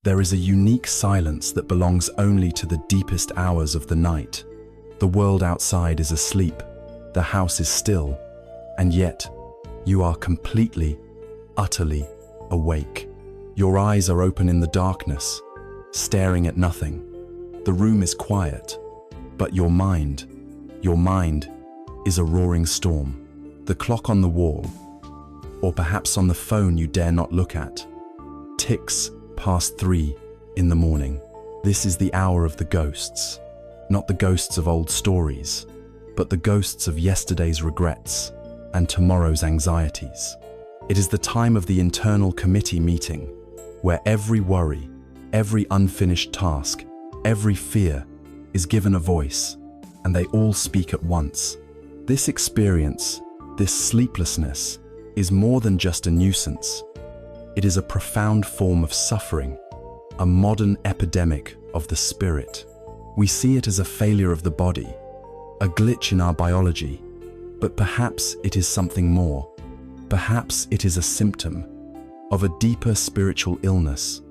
There is a unique silence that belongs only to the deepest hours of the night. The world outside is asleep, the house is still, and yet you are completely, utterly awake. Your eyes are open in the darkness, staring at nothing. The room is quiet, but your mind is a roaring storm. The clock on the wall, or perhaps on the phone you dare not look at, ticks past 3 in the morning. This is the hour of the ghosts, not the ghosts of old stories, but the ghosts of yesterday's regrets and tomorrow's anxieties. It is the time of the internal committee meeting, where every worry, every unfinished task, every fear is given a voice, and they all speak at once. This experience, this sleeplessness, is more than just a nuisance. It is a profound form of suffering, a modern epidemic of the spirit. We see it as a failure of the body, a glitch in our biology, but perhaps it is something more. Perhaps it is a symptom of a deeper spiritual illness,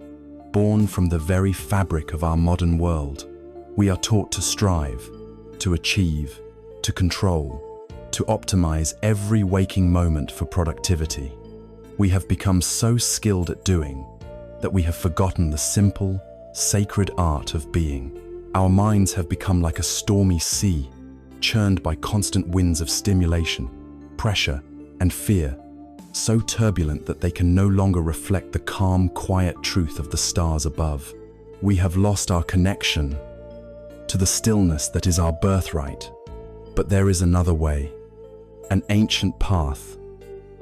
born from the very fabric of our modern world. We are taught to strive, to achieve, to control, to optimize every waking moment for productivity. We have become so skilled at doing that we have forgotten the simple, sacred art of being. Our minds have become like a stormy sea, churned by constant winds of stimulation, pressure, and fear, so turbulent that they can no longer reflect the calm, quiet truth of the stars above. We have lost our connection to the stillness that is our birthright. But there is another way, an ancient path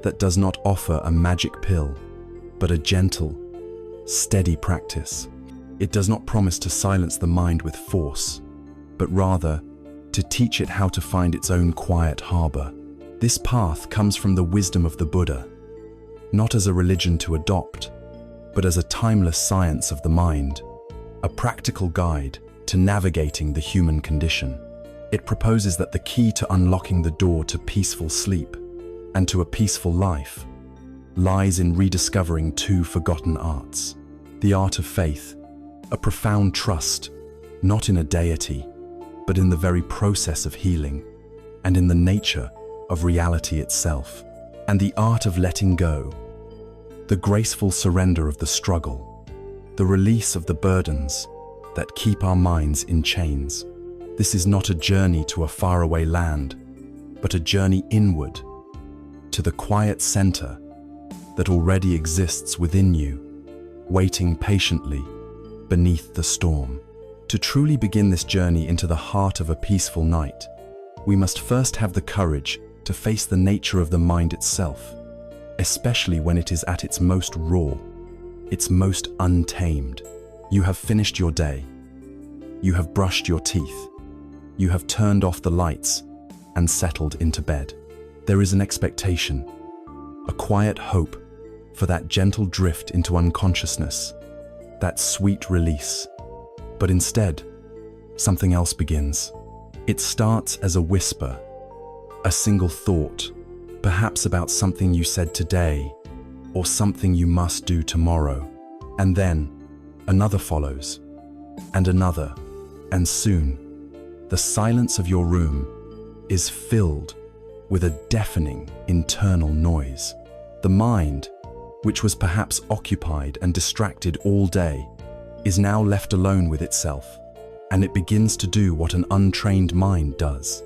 that does not offer a magic pill, but a gentle, steady practice. It does not promise to silence the mind with force, but rather to teach it how to find its own quiet harbor. This path comes from the wisdom of the Buddha, not as a religion to adopt, but as a timeless science of the mind, a practical guide to navigating the human condition. It proposes that the key to unlocking the door to peaceful sleep and to a peaceful life lies in rediscovering two forgotten arts: the art of faith, a profound trust, not in a deity, but in the very process of healing, and in the nature of reality itself, and the art of letting go, the graceful surrender of the struggle, the release of the burdens that keep our minds in chains. This is not a journey to a faraway land, but a journey inward, to the quiet center that already exists within you, waiting patiently beneath the storm. To truly begin this journey into the heart of a peaceful night, we must first have the courage to face the nature of the mind itself, especially when it is at its most raw, its most untamed. You have finished your day. You have brushed your teeth. You have turned off the lights and settled into bed. There is an expectation, a quiet hope for that gentle drift into unconsciousness, that sweet release. But instead, something else begins. It starts as a whisper, a single thought, perhaps about something you said today or something you must do tomorrow. And then another follows, and another, and soon the silence of your room is filled with a deafening internal noise. The mind, which was perhaps occupied and distracted all day, is now left alone with itself, and it begins to do what an untrained mind does.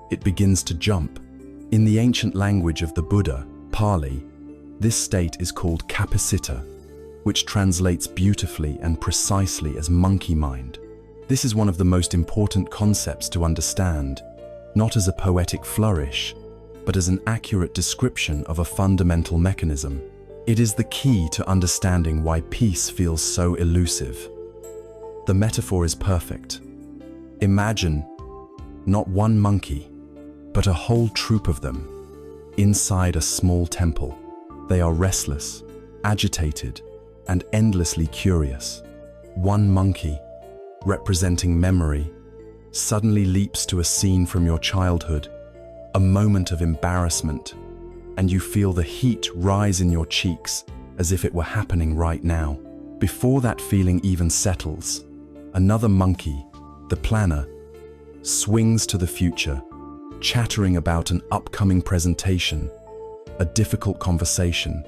It begins to jump. In the ancient language of the Buddha, Pali, this state is called kapasita, which translates beautifully and precisely as monkey mind. This is one of the most important concepts to understand, not as a poetic flourish, but as an accurate description of a fundamental mechanism. It is the key to understanding why peace feels so elusive. The metaphor is perfect. Imagine not one monkey, but a whole troop of them inside a small temple. They are restless, agitated, and endlessly curious. One monkey, representing memory, suddenly leaps to a scene from your childhood, a moment of embarrassment, and you feel the heat rise in your cheeks as if it were happening right now. Before that feeling even settles, another monkey, the planner, swings to the future, chattering about an upcoming presentation, a difficult conversation,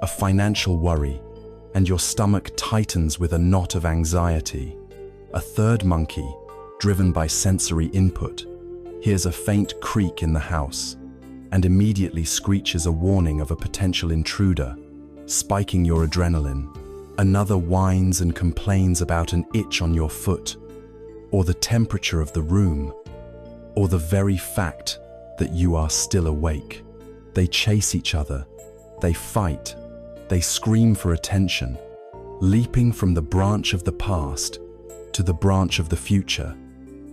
a financial worry, and your stomach tightens with a knot of anxiety. A third monkey, driven by sensory input, hears a faint creak in the house and immediately screeches a warning of a potential intruder, spiking your adrenaline. Another whines and complains about an itch on your foot, or the temperature of the room, or the very fact that you are still awake. They chase each other, they fight, they scream for attention, leaping from the branch of the past to the branch of the future,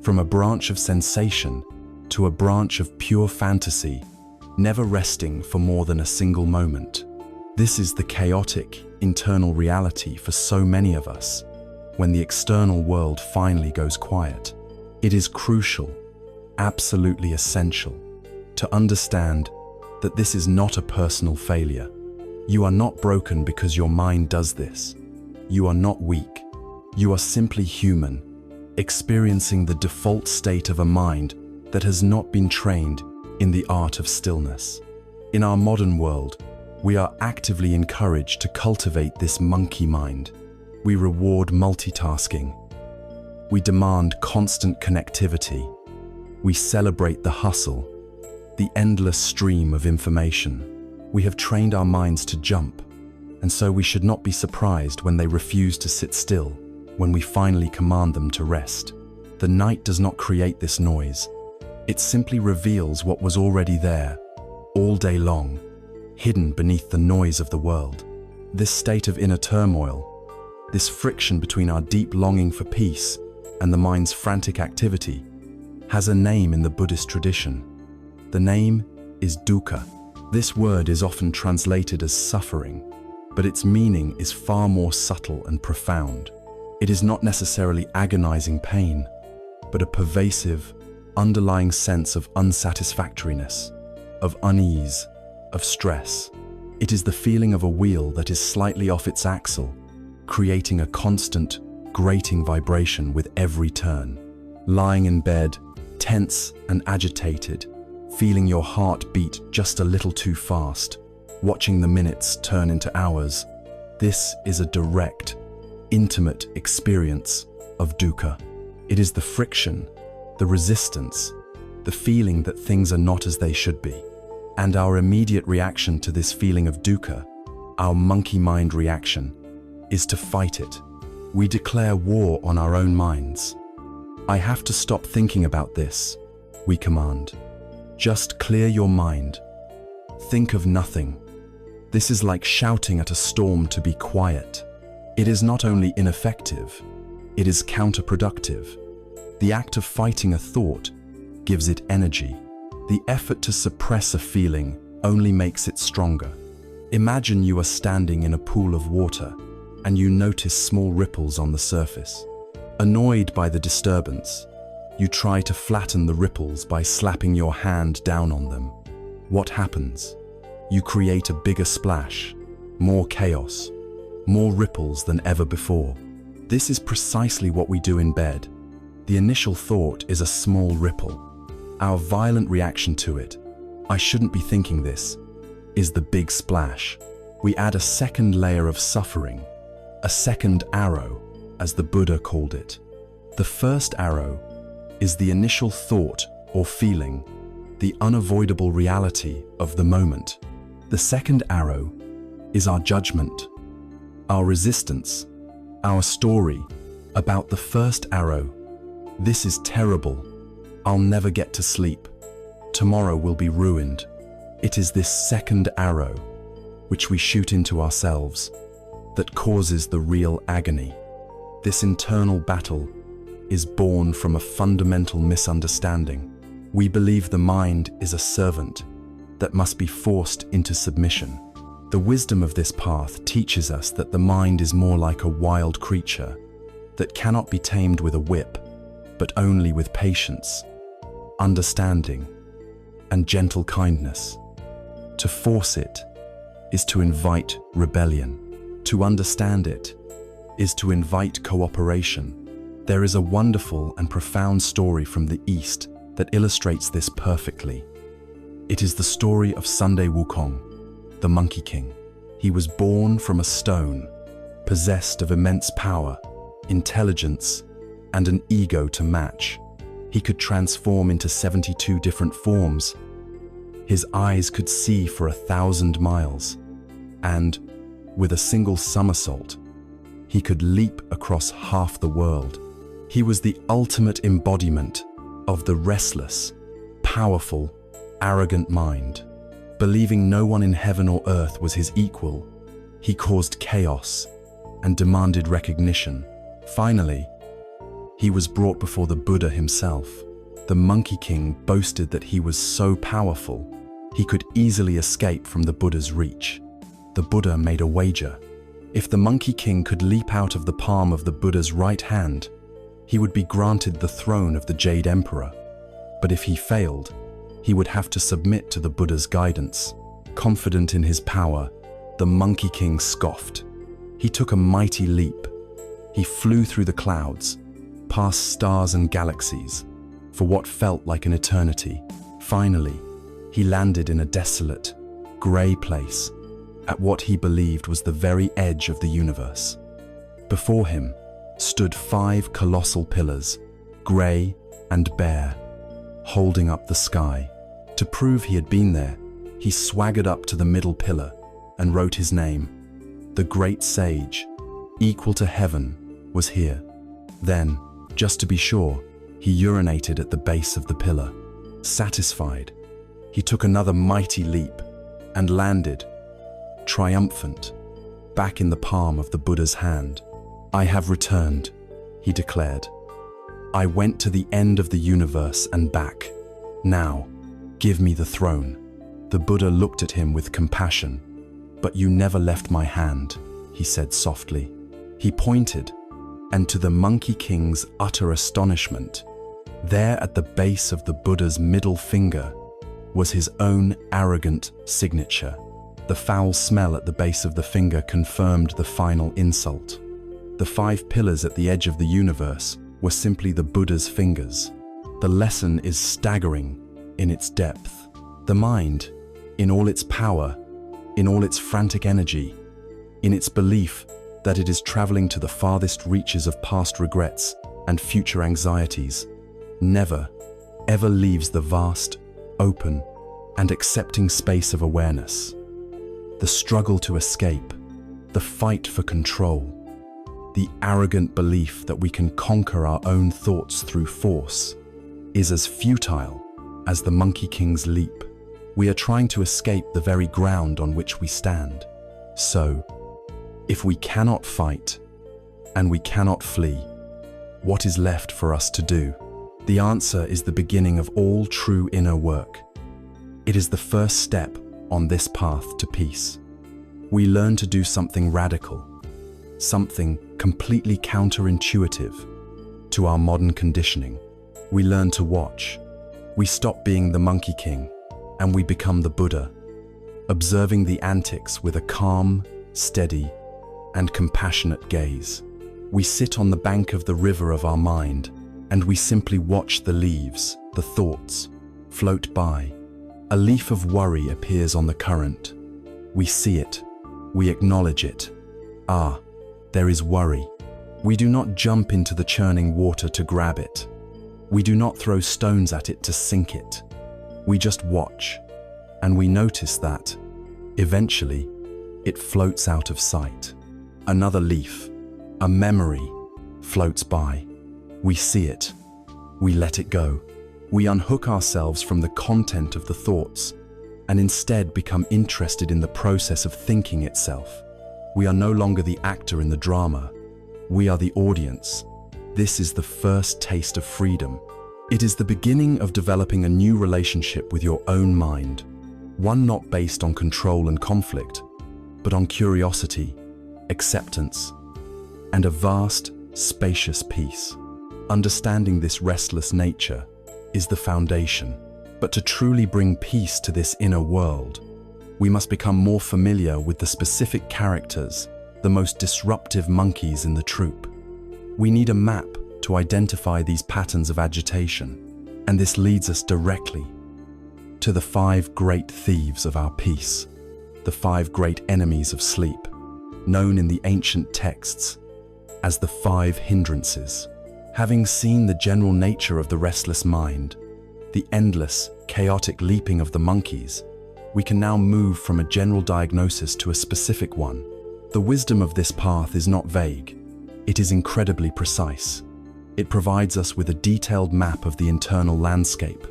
from a branch of sensation to a branch of pure fantasy, never resting for more than a single moment. This is the chaotic, internal reality for so many of us. When the external world finally goes quiet, it is crucial, absolutely essential, to understand that this is not a personal failure. You are not broken because your mind does this. You are not weak. You are simply human, experiencing the default state of a mind that has not been trained in the art of stillness. In our modern world, we are actively encouraged to cultivate this monkey mind. We reward multitasking. We demand constant connectivity. We celebrate the hustle, the endless stream of information. We have trained our minds to jump, and so we should not be surprised when they refuse to sit still, when we finally command them to rest. The night does not create this noise. It simply reveals what was already there, all day long, hidden beneath the noise of the world. This state of inner turmoil, this friction between our deep longing for peace and the mind's frantic activity, has a name in the Buddhist tradition. The name is dukkha. This word is often translated as suffering, but its meaning is far more subtle and profound. It is not necessarily agonizing pain, but a pervasive, underlying sense of unsatisfactoriness, of unease, of stress. It is the feeling of a wheel that is slightly off its axle, creating a constant, grating vibration with every turn. Lying in bed, tense and agitated, feeling your heart beat just a little too fast, watching the minutes turn into hours. This is a direct, intimate experience of dukkha. It is the friction, the resistance, the feeling that things are not as they should be. And our immediate reaction to this feeling of dukkha, our monkey mind reaction, is to fight it. We declare war on our own minds. I have to stop thinking about this, we command. Just clear your mind. Think of nothing. This is like shouting at a storm to be quiet. It is not only ineffective, it is counterproductive. The act of fighting a thought gives it energy. The effort to suppress a feeling only makes it stronger. Imagine you are standing in a pool of water and you notice small ripples on the surface. Annoyed by the disturbance, you try to flatten the ripples by slapping your hand down on them. What happens? You create a bigger splash, more chaos, more ripples than ever before. This is precisely what we do in bed. The initial thought is a small ripple. Our violent reaction to it, I shouldn't be thinking this, is the big splash. We add a second layer of suffering, a second arrow, as the Buddha called it. The first arrow is the initial thought or feeling, the unavoidable reality of the moment. The second arrow is our judgment, our resistance, our story about the first arrow. This is terrible. I'll never get to sleep. Tomorrow will be ruined. It is this second arrow, which we shoot into ourselves, that causes the real agony. This internal battle is born from a fundamental misunderstanding. We believe the mind is a servant that must be forced into submission. The wisdom of this path teaches us that the mind is more like a wild creature that cannot be tamed with a whip, but only with patience, understanding, and gentle kindness. To force it is to invite rebellion. To understand it is to invite cooperation. There is a wonderful and profound story from the East that illustrates this perfectly. It is the story of Sunday Wukong, the Monkey King. He was born from a stone, possessed of immense power, intelligence, and an ego to match. He could transform into 72 different forms. His eyes could see for 1,000 miles, and, with a single somersault, he could leap across half the world. He was the ultimate embodiment of the restless, powerful, arrogant mind. Believing no one in heaven or earth was his equal, he caused chaos and demanded recognition. Finally, he was brought before the Buddha himself. The Monkey King boasted that he was so powerful, he could easily escape from the Buddha's reach. The Buddha made a wager. If the Monkey King could leap out of the palm of the Buddha's right hand, he would be granted the throne of the Jade Emperor. But if he failed, he would have to submit to the Buddha's guidance. Confident in his power, the Monkey King scoffed. He took a mighty leap. He flew through the clouds, past stars and galaxies, for what felt like an eternity. Finally, he landed in a desolate, grey place, at what he believed was the very edge of the universe. Before him stood 5 colossal pillars, grey and bare, holding up the sky. To prove he had been there, he swaggered up to the middle pillar and wrote his name. The great sage, equal to heaven, was here. Then, just to be sure, he urinated at the base of the pillar. Satisfied, he took another mighty leap and landed, triumphant, back in the palm of the Buddha's hand. "I have returned," he declared. "I went to the end of the universe and back. Now, give me the throne." The Buddha looked at him with compassion. "But you never left my hand," he said softly. He pointed, and to the Monkey King's utter astonishment, there at the base of the Buddha's middle finger was his own arrogant signature. The foul smell at the base of the finger confirmed the final insult. The 5 pillars at the edge of the universe were simply the Buddha's fingers. The lesson is staggering in its depth. The mind, in all its power, in all its frantic energy, in its belief that it is traveling to the farthest reaches of past regrets and future anxieties, never, ever leaves the vast, open, and accepting space of awareness. The struggle to escape, the fight for control, the arrogant belief that we can conquer our own thoughts through force is as futile as the Monkey King's leap. We are trying to escape the very ground on which we stand. So, if we cannot fight and we cannot flee, what is left for us to do? The answer is the beginning of all true inner work. It is the first step on this path to peace. We learn to do something radical, something completely counterintuitive to our modern conditioning. We learn to watch. We stop being the Monkey King and we become the Buddha, observing the antics with a calm, steady, and compassionate gaze. We sit on the bank of the river of our mind and we simply watch the leaves, the thoughts, float by. A leaf of worry appears on the current. We see it. We acknowledge it. Ah, there is worry. We do not jump into the churning water to grab it. We do not throw stones at it to sink it. We just watch, and we notice that, eventually, it floats out of sight. Another leaf, a memory, floats by. We see it. We let it go. We unhook ourselves from the content of the thoughts and instead become interested in the process of thinking itself. We are no longer the actor in the drama. We are the audience. This is the first taste of freedom. It is the beginning of developing a new relationship with your own mind, one not based on control and conflict, but on curiosity, acceptance, and a vast, spacious peace. Understanding this restless nature is the foundation. But to truly bring peace to this inner world, we must become more familiar with the specific characters the most disruptive monkeys in the troop. We need a map to identify these patterns of agitation, and this leads us directly to the 5 great thieves of our peace, the 5 great enemies of sleep, known in the ancient texts as the 5 hindrances. Having seen the general nature of the restless mind, the endless, chaotic leaping of the monkeys, we can now move from a general diagnosis to a specific one. The wisdom of this path is not vague. It is incredibly precise. It provides us with a detailed map of the internal landscape,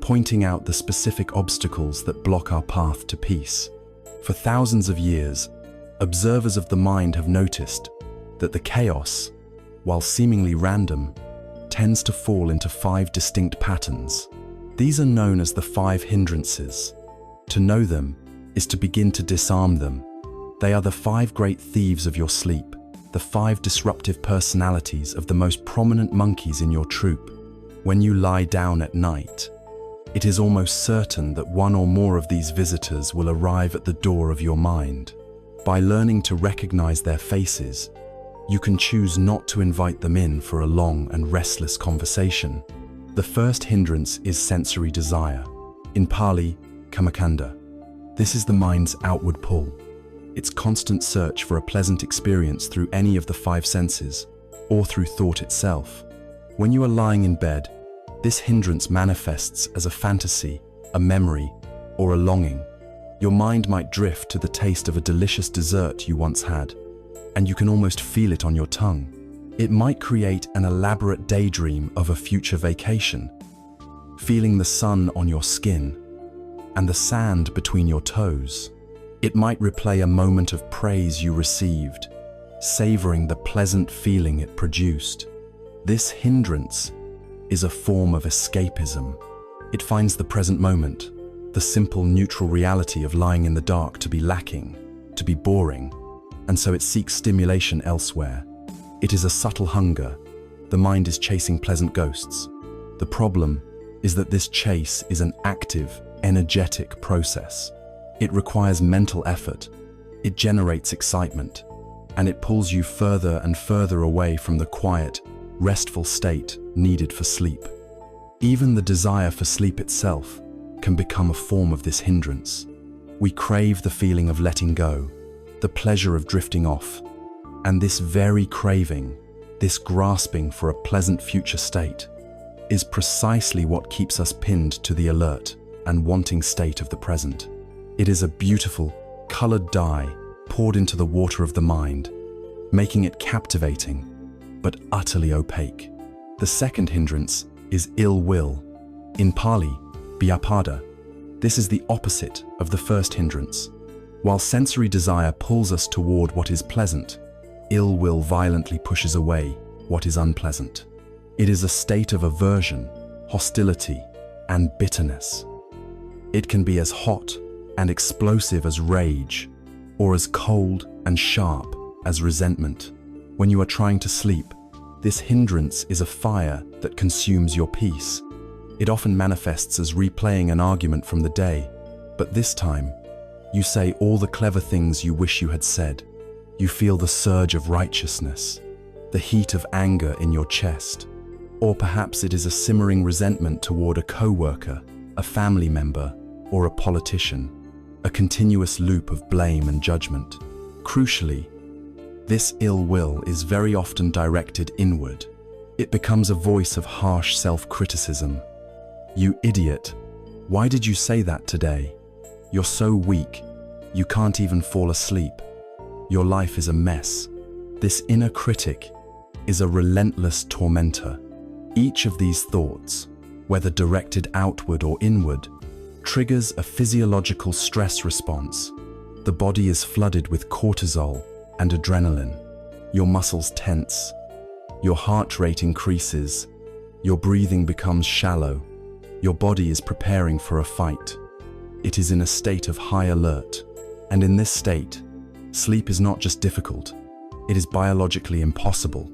pointing out the specific obstacles that block our path to peace. For thousands of years, observers of the mind have noticed that the chaos, while seemingly random, tends to fall into 5 distinct patterns. These are known as the 5 hindrances. To know them is to begin to disarm them. They are the 5 great thieves of your sleep, the 5 disruptive personalities of the most prominent monkeys in your troop. When you lie down at night, it is almost certain that one or more of these visitors will arrive at the door of your mind. By learning to recognize their faces, you can choose not to invite them in for a long and restless conversation. The first hindrance is sensory desire. In Pali, Kammakanda. This is the mind's outward pull. Its constant search for a pleasant experience through any of the 5 senses, or through thought itself. When you are lying in bed, this hindrance manifests as a fantasy, a memory, or a longing. Your mind might drift to the taste of a delicious dessert you once had, and you can almost feel it on your tongue. It might create an elaborate daydream of a future vacation, feeling the sun on your skin and the sand between your toes. It might replay a moment of praise you received, savoring the pleasant feeling it produced. This hindrance is a form of escapism. It finds the present moment, the simple neutral reality of lying in the dark, to be lacking, to be boring, and so it seeks stimulation elsewhere. It is a subtle hunger. The mind is chasing pleasant ghosts. The problem is that this chase is an active, energetic process. It requires mental effort, it generates excitement, and it pulls you further and further away from the quiet, restful state needed for sleep. Even the desire for sleep itself can become a form of this hindrance. We crave the feeling of letting go, the pleasure of drifting off, and this very craving, this grasping for a pleasant future state, is precisely what keeps us pinned to the alert and wanting state of the present. It is a beautiful, colored dye poured into the water of the mind, making it captivating, but utterly opaque. The second hindrance is ill will. In Pali, Vyapada. This is the opposite of the first hindrance. While sensory desire pulls us toward what is pleasant, ill will violently pushes away what is unpleasant. It is a state of aversion, hostility, and bitterness. It can be as hot and explosive as rage, or as cold and sharp as resentment. When you are trying to sleep, this hindrance is a fire that consumes your peace. It often manifests as replaying an argument from the day, but this time, you say all the clever things you wish you had said. You feel the surge of righteousness, the heat of anger in your chest, or perhaps it is a simmering resentment toward a co-worker, a family member, or a politician, a continuous loop of blame and judgment. Crucially, this ill will is very often directed inward. It becomes a voice of harsh self-criticism. You idiot, why did you say that today? You're so weak, you can't even fall asleep. Your life is a mess. This inner critic is a relentless tormentor. Each of these thoughts, whether directed outward or inward, triggers a physiological stress response. The body is flooded with cortisol and adrenaline. Your muscles tense. Your heart rate increases. Your breathing becomes shallow. Your body is preparing for a fight. It is in a state of high alert. And in this state, sleep is not just difficult, it is biologically impossible.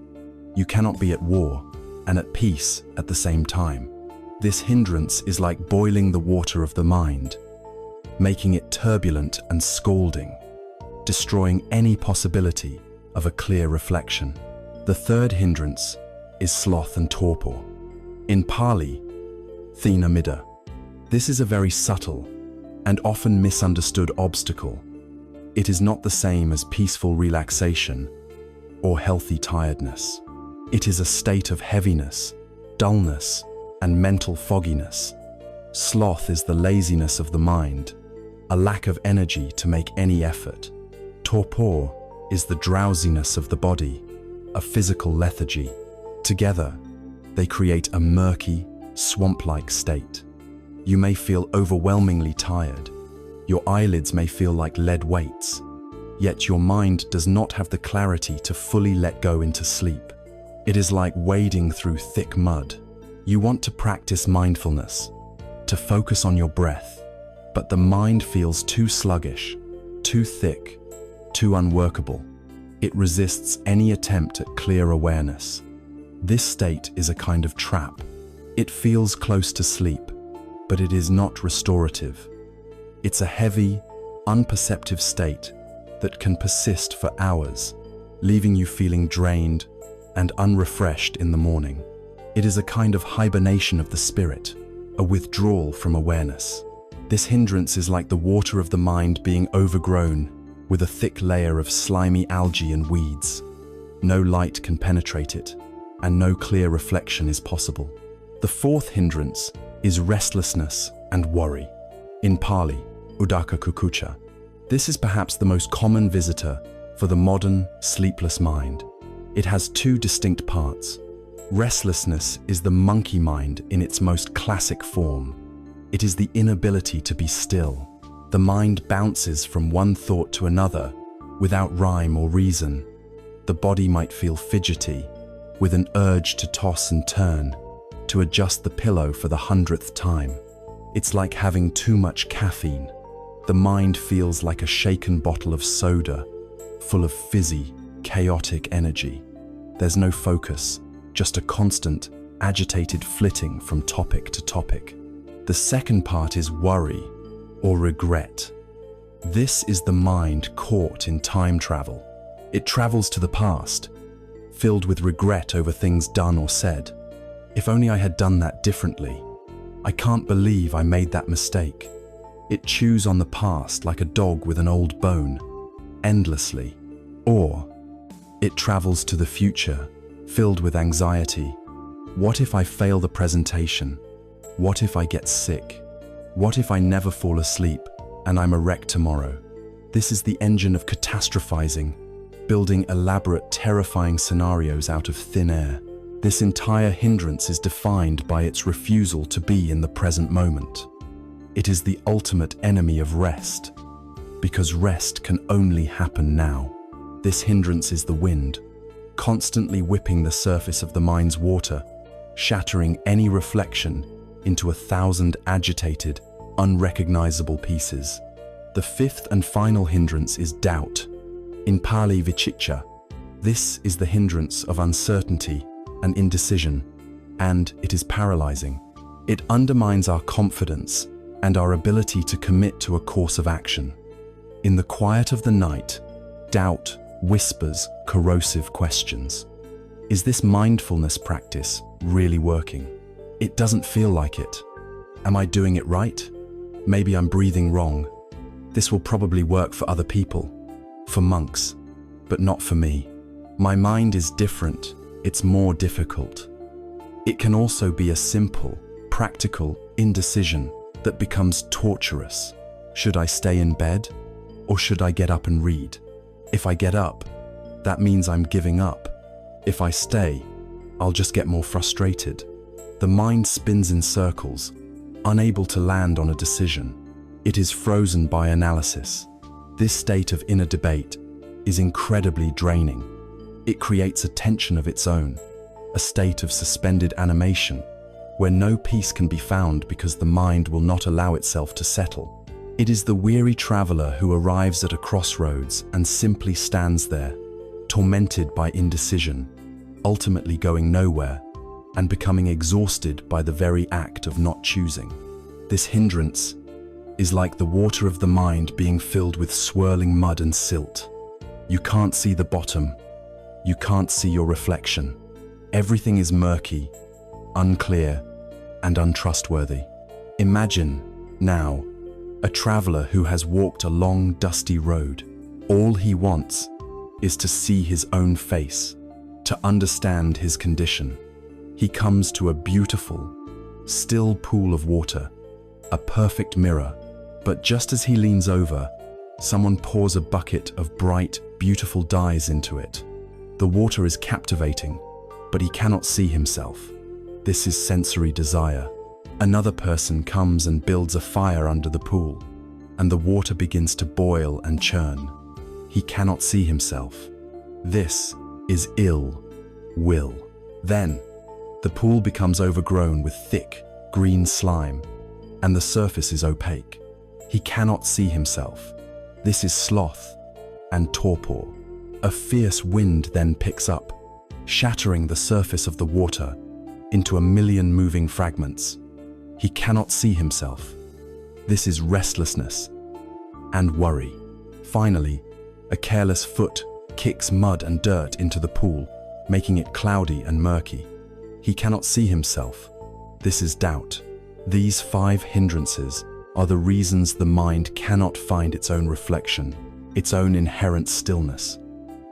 You cannot be at war and at peace at the same time. This hindrance is like boiling the water of the mind, making it turbulent and scalding. destroying any possibility of a clear reflection. The third hindrance is sloth and torpor. In Pali, thina middha. This is a very subtle and often misunderstood obstacle. It is not the same as peaceful relaxation or healthy tiredness. It is a state of heaviness, dullness, and mental fogginess. Sloth is the laziness of the mind, a lack of energy to make any effort. Torpor is the drowsiness of the body, a physical lethargy. Together, they create a murky, swamp-like state. You may feel overwhelmingly tired. Your eyelids may feel like lead weights, yet your mind does not have the clarity to fully let go into sleep. It is like wading through thick mud. You want to practice mindfulness, to focus on your breath, but the mind feels too sluggish, too thick, too unworkable. It resists any attempt at clear awareness. This state is a kind of trap. It feels close to sleep, but it is not restorative. It's a heavy, unperceptive state that can persist for hours, leaving you feeling drained and unrefreshed in the morning. It is a kind of hibernation of the spirit, a withdrawal from awareness. This hindrance is like the water of the mind being overgrown with a thick layer of slimy algae and weeds. No light can penetrate it, and no clear reflection is possible. The fourth hindrance is restlessness and worry. In Pali, udaka kukucha. This is perhaps the most common visitor for the modern, sleepless mind. It has two distinct parts. Restlessness is the monkey mind in its most classic form. It is the inability to be still. The mind bounces from one thought to another without rhyme or reason. The body might feel fidgety, with an urge to toss and turn, to adjust the pillow for the 100th time. It's like having too much caffeine. The mind feels like a shaken bottle of soda, full of fizzy, chaotic energy. There's no focus, just a constant, agitated flitting from topic to topic. The second part is worry, or regret. This is the mind caught in time travel. It travels to the past, filled with regret over things done or said. If only I had done that differently. I can't believe I made that mistake. It chews on the past like a dog with an old bone, endlessly. Or it travels to the future, filled with anxiety. What if I fail the presentation? What if I get sick? What if I never fall asleep and I'm a wreck tomorrow? This is the engine of catastrophizing, building elaborate, terrifying scenarios out of thin air. This entire hindrance is defined by its refusal to be in the present moment. It is the ultimate enemy of rest, because rest can only happen now. This hindrance is the wind, constantly whipping the surface of the mind's water, shattering any reflection into 1,000 agitated, unrecognizable pieces. The fifth and final hindrance is doubt. In Pali vicicca, this is the hindrance of uncertainty and indecision, and it is paralyzing. It undermines our confidence and our ability to commit to a course of action. In the quiet of the night, doubt whispers corrosive questions. Is this mindfulness practice really working? It doesn't feel like it. Am I doing it right? Maybe I'm breathing wrong. This will probably work for other people, for monks, but not for me. My mind is different. It's more difficult. It can also be a simple, practical indecision that becomes torturous. Should I stay in bed, or should I get up and read? If I get up, that means I'm giving up. If I stay, I'll just get more frustrated. The mind spins in circles, unable to land on a decision. It is frozen by analysis. This state of inner debate is incredibly draining. It creates a tension of its own, a state of suspended animation, where no peace can be found because the mind will not allow itself to settle. It is the weary traveler who arrives at a crossroads and simply stands there, tormented by indecision, ultimately going nowhere, and becoming exhausted by the very act of not choosing. This hindrance is like the water of the mind being filled with swirling mud and silt. You can't see the bottom. You can't see your reflection. Everything is murky, unclear, and untrustworthy. Imagine, now, a traveler who has walked a long, dusty road. All he wants is to see his own face, to understand his condition. He comes to a beautiful, still pool of water, a perfect mirror. But just as he leans over, someone pours a bucket of bright, beautiful dyes into it. The water is captivating, but he cannot see himself. This is sensory desire. Another person comes and builds a fire under the pool, and the water begins to boil and churn. He cannot see himself. This is ill will. Then, the pool becomes overgrown with thick, green slime, and the surface is opaque. He cannot see himself. This is sloth and torpor. A fierce wind then picks up, shattering the surface of the water into a million moving fragments. He cannot see himself. This is restlessness and worry. Finally, a careless foot kicks mud and dirt into the pool, making it cloudy and murky. He cannot see himself. This is doubt. These 5 hindrances are the reasons the mind cannot find its own reflection, its own inherent stillness.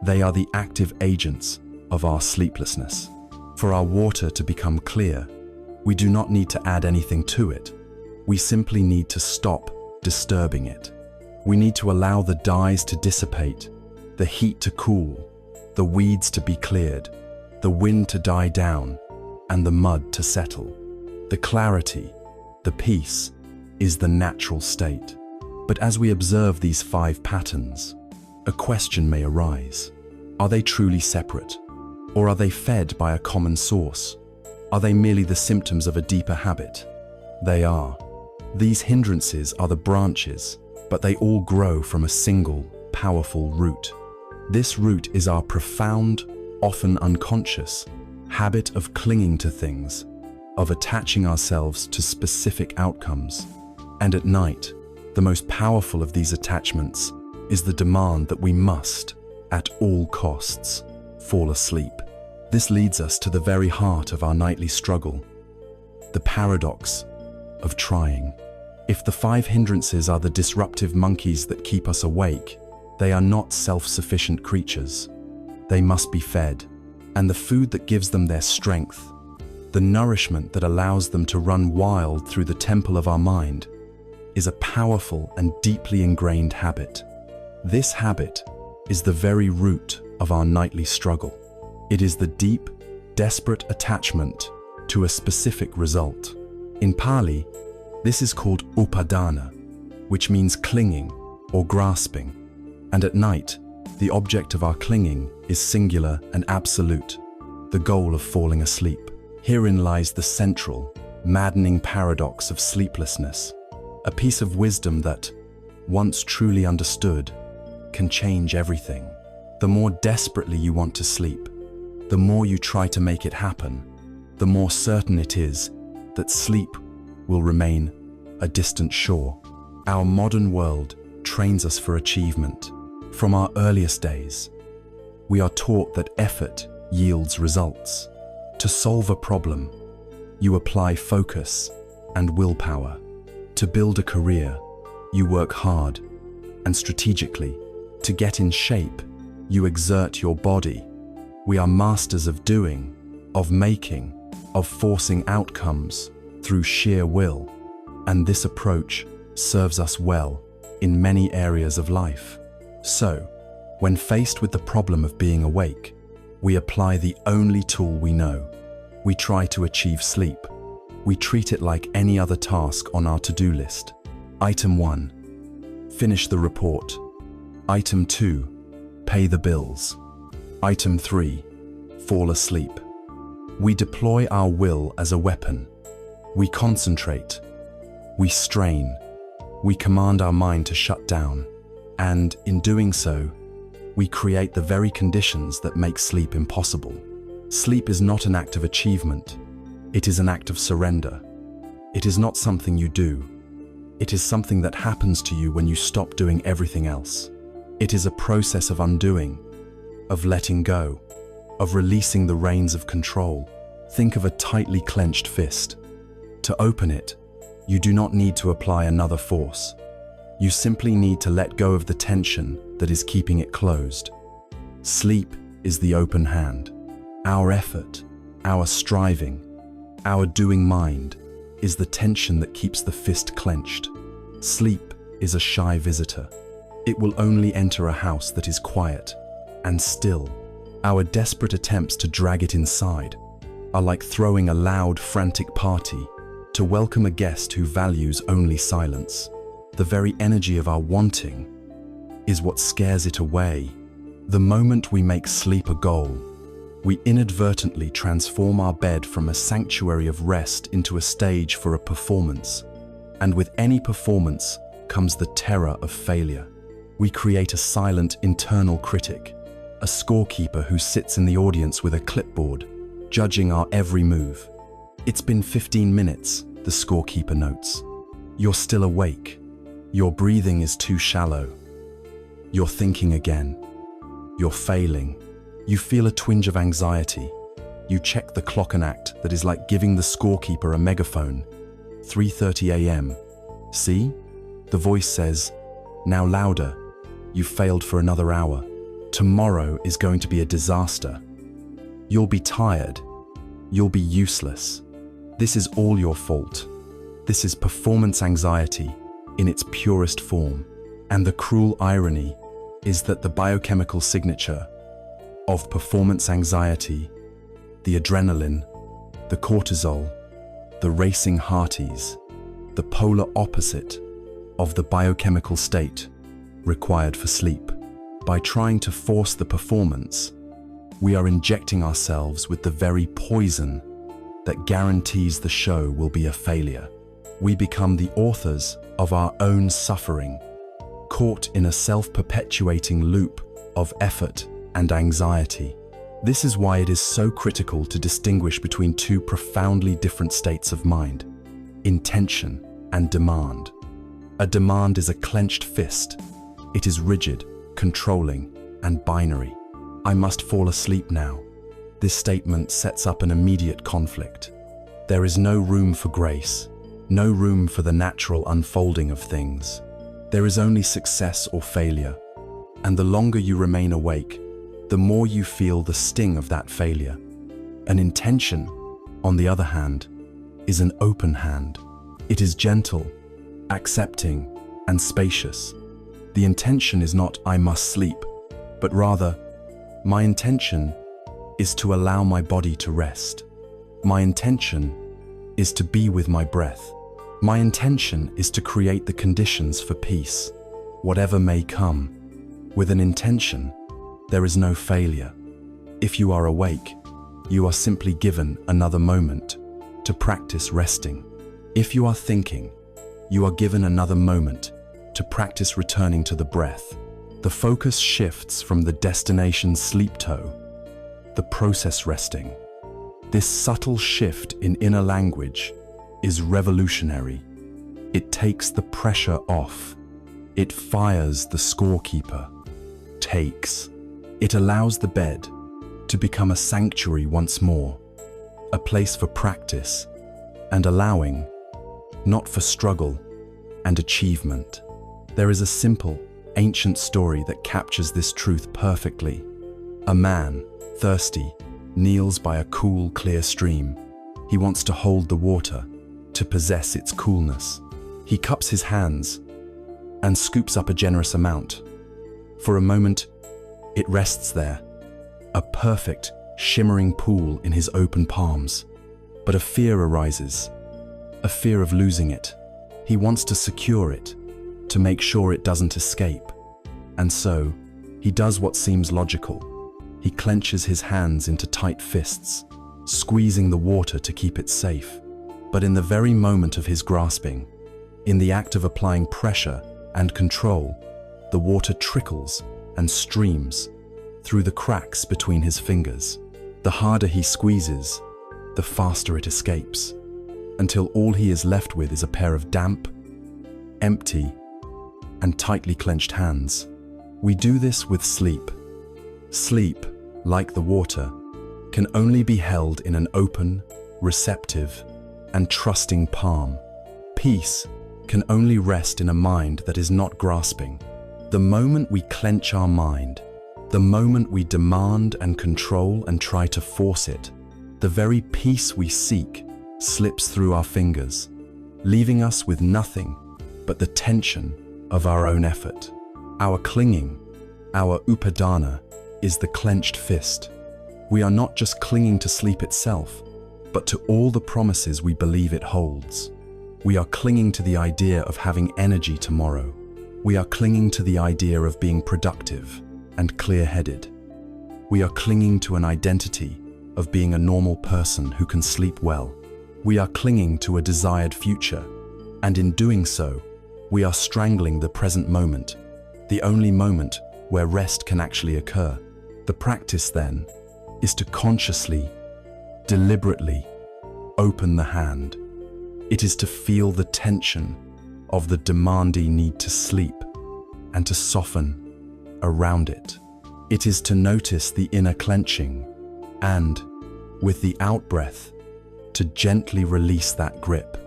They are the active agents of our sleeplessness. For our water to become clear, we do not need to add anything to it. We simply need to stop disturbing it. We need to allow the dyes to dissipate, the heat to cool, the weeds to be cleared, the wind to die down, and the mud to settle. The clarity, the peace, is the natural state. But as we observe these 5 patterns, a question may arise. Are they truly separate? Or are they fed by a common source? Are they merely the symptoms of a deeper habit? They are. These hindrances are the branches, but they all grow from a single, powerful root. This root is our profound, often unconscious, habit of clinging to things, of attaching ourselves to specific outcomes. And at night, the most powerful of these attachments is the demand that we must, at all costs, fall asleep. This leads us to the very heart of our nightly struggle, the paradox of trying. If the 5 hindrances are the disruptive monkeys that keep us awake, they are not self-sufficient creatures. They must be fed, and the food that gives them their strength, the nourishment that allows them to run wild through the temple of our mind, is a powerful and deeply ingrained habit. This habit is the very root of our nightly struggle. It is the deep, desperate attachment to a specific result. In Pali, this is called upadana, which means clinging or grasping. And at night, the object of our clinging is singular and absolute, the goal of falling asleep. Herein lies the central, maddening paradox of sleeplessness, a piece of wisdom that, once truly understood, can change everything. The more desperately you want to sleep, the more you try to make it happen, the more certain it is that sleep will remain a distant shore. Our modern world trains us for achievement. From our earliest days, we are taught that effort yields results. To solve a problem, you apply focus and willpower. To build a career, you work hard and strategically. To get in shape, you exert your body. We are masters of doing, of making, of forcing outcomes through sheer will. And this approach serves us well in many areas of life. So, when faced with the problem of being awake, we apply the only tool we know. We try to achieve sleep. We treat it like any other task on our to-do list. Item 1. Finish the report. Item 2. Pay the bills. Item 3. Fall asleep. We deploy our will as a weapon. We concentrate. We strain. We command our mind to shut down. And in doing so, we create the very conditions that make sleep impossible. Sleep is not an act of achievement. It is an act of surrender. It is not something you do. It is something that happens to you when you stop doing everything else. It is a process of undoing, of letting go, of releasing the reins of control. Think of a tightly clenched fist. To open it, you do not need to apply another force. You simply need to let go of the tension that is keeping it closed. Sleep is the open hand. Our effort, our striving, our doing mind is the tension that keeps the fist clenched. Sleep is a shy visitor. It will only enter a house that is quiet and still. Our desperate attempts to drag it inside are like throwing a loud, frantic party to welcome a guest who values only silence. The very energy of our wanting is what scares it away. The moment we make sleep a goal, we inadvertently transform our bed from a sanctuary of rest into a stage for a performance. And with any performance comes the terror of failure. We create a silent internal critic, a scorekeeper who sits in the audience with a clipboard, judging our every move. It's been 15 minutes, the scorekeeper notes. You're still awake. Your breathing is too shallow. You're thinking again. You're failing. You feel a twinge of anxiety. You check the clock, an act that is like giving the scorekeeper a megaphone. 3:30 a.m. See? The voice says, now louder. You've failed for another hour. Tomorrow is going to be a disaster. You'll be tired. You'll be useless. This is all your fault. This is performance anxiety in its purest form. And the cruel irony is that the biochemical signature of performance anxiety, the adrenaline, the cortisol, the racing hearties, the polar opposite of the biochemical state required for sleep. By trying to force the performance, we are injecting ourselves with the very poison that guarantees the show will be a failure. We become the authors of our own suffering, caught in a self-perpetuating loop of effort and anxiety. This is why it is so critical to distinguish between two profoundly different states of mind: intention and demand. A demand is a clenched fist. It is rigid, controlling, and binary. I must fall asleep now. This statement sets up an immediate conflict. There is no room for grace, no room for the natural unfolding of things. There is only success or failure. And the longer you remain awake, the more you feel the sting of that failure. An intention, on the other hand, is an open hand. It is gentle, accepting, and spacious. The intention is not "I must sleep," but rather, my intention is to allow my body to rest. My intention is to be with my breath. My intention is to create the conditions for peace, whatever may come. With an intention, there is no failure. If you are awake, you are simply given another moment to practice resting. If you are thinking, you are given another moment to practice returning to the breath. The focus shifts from the destination sleep to the process resting. This subtle shift in inner language is revolutionary. It takes the pressure off. It fires the scorekeeper. It allows the bed to become a sanctuary once more, a place for practice and allowing, not for struggle and achievement. There is a simple, ancient story that captures this truth perfectly. A man, thirsty, kneels by a cool, clear stream. He wants to hold the water, to possess its coolness. He cups his hands and scoops up a generous amount. For a moment, it rests there, a perfect, shimmering pool in his open palms. But a fear arises, a fear of losing it. He wants to secure it, to make sure it doesn't escape. And so, he does what seems logical. He clenches his hands into tight fists, squeezing the water to keep it safe. But in the very moment of his grasping, in the act of applying pressure and control, the water trickles and streams through the cracks between his fingers. The harder he squeezes, the faster it escapes, until all he is left with is a pair of damp, empty, and tightly clenched hands. We do this with sleep. Sleep, like the water, can only be held in an open, receptive, and trusting palm. Peace can only rest in a mind that is not grasping. The moment we clench our mind, the moment we demand and control and try to force it, the very peace we seek slips through our fingers, leaving us with nothing but the tension of our own effort. Our clinging, our upadana, is the clenched fist. We are not just clinging to sleep itself, but to all the promises we believe it holds. We are clinging to the idea of having energy tomorrow. We are clinging to the idea of being productive and clear-headed. We are clinging to an identity of being a normal person who can sleep well. We are clinging to a desired future, and in doing so, we are strangling the present moment, the only moment where rest can actually occur. The practice, then, is to consciously, deliberately open the hand. It is to feel the tension of the demanding need to sleep and to soften around it. It is to notice the inner clenching and, with the out-breath, to gently release that grip.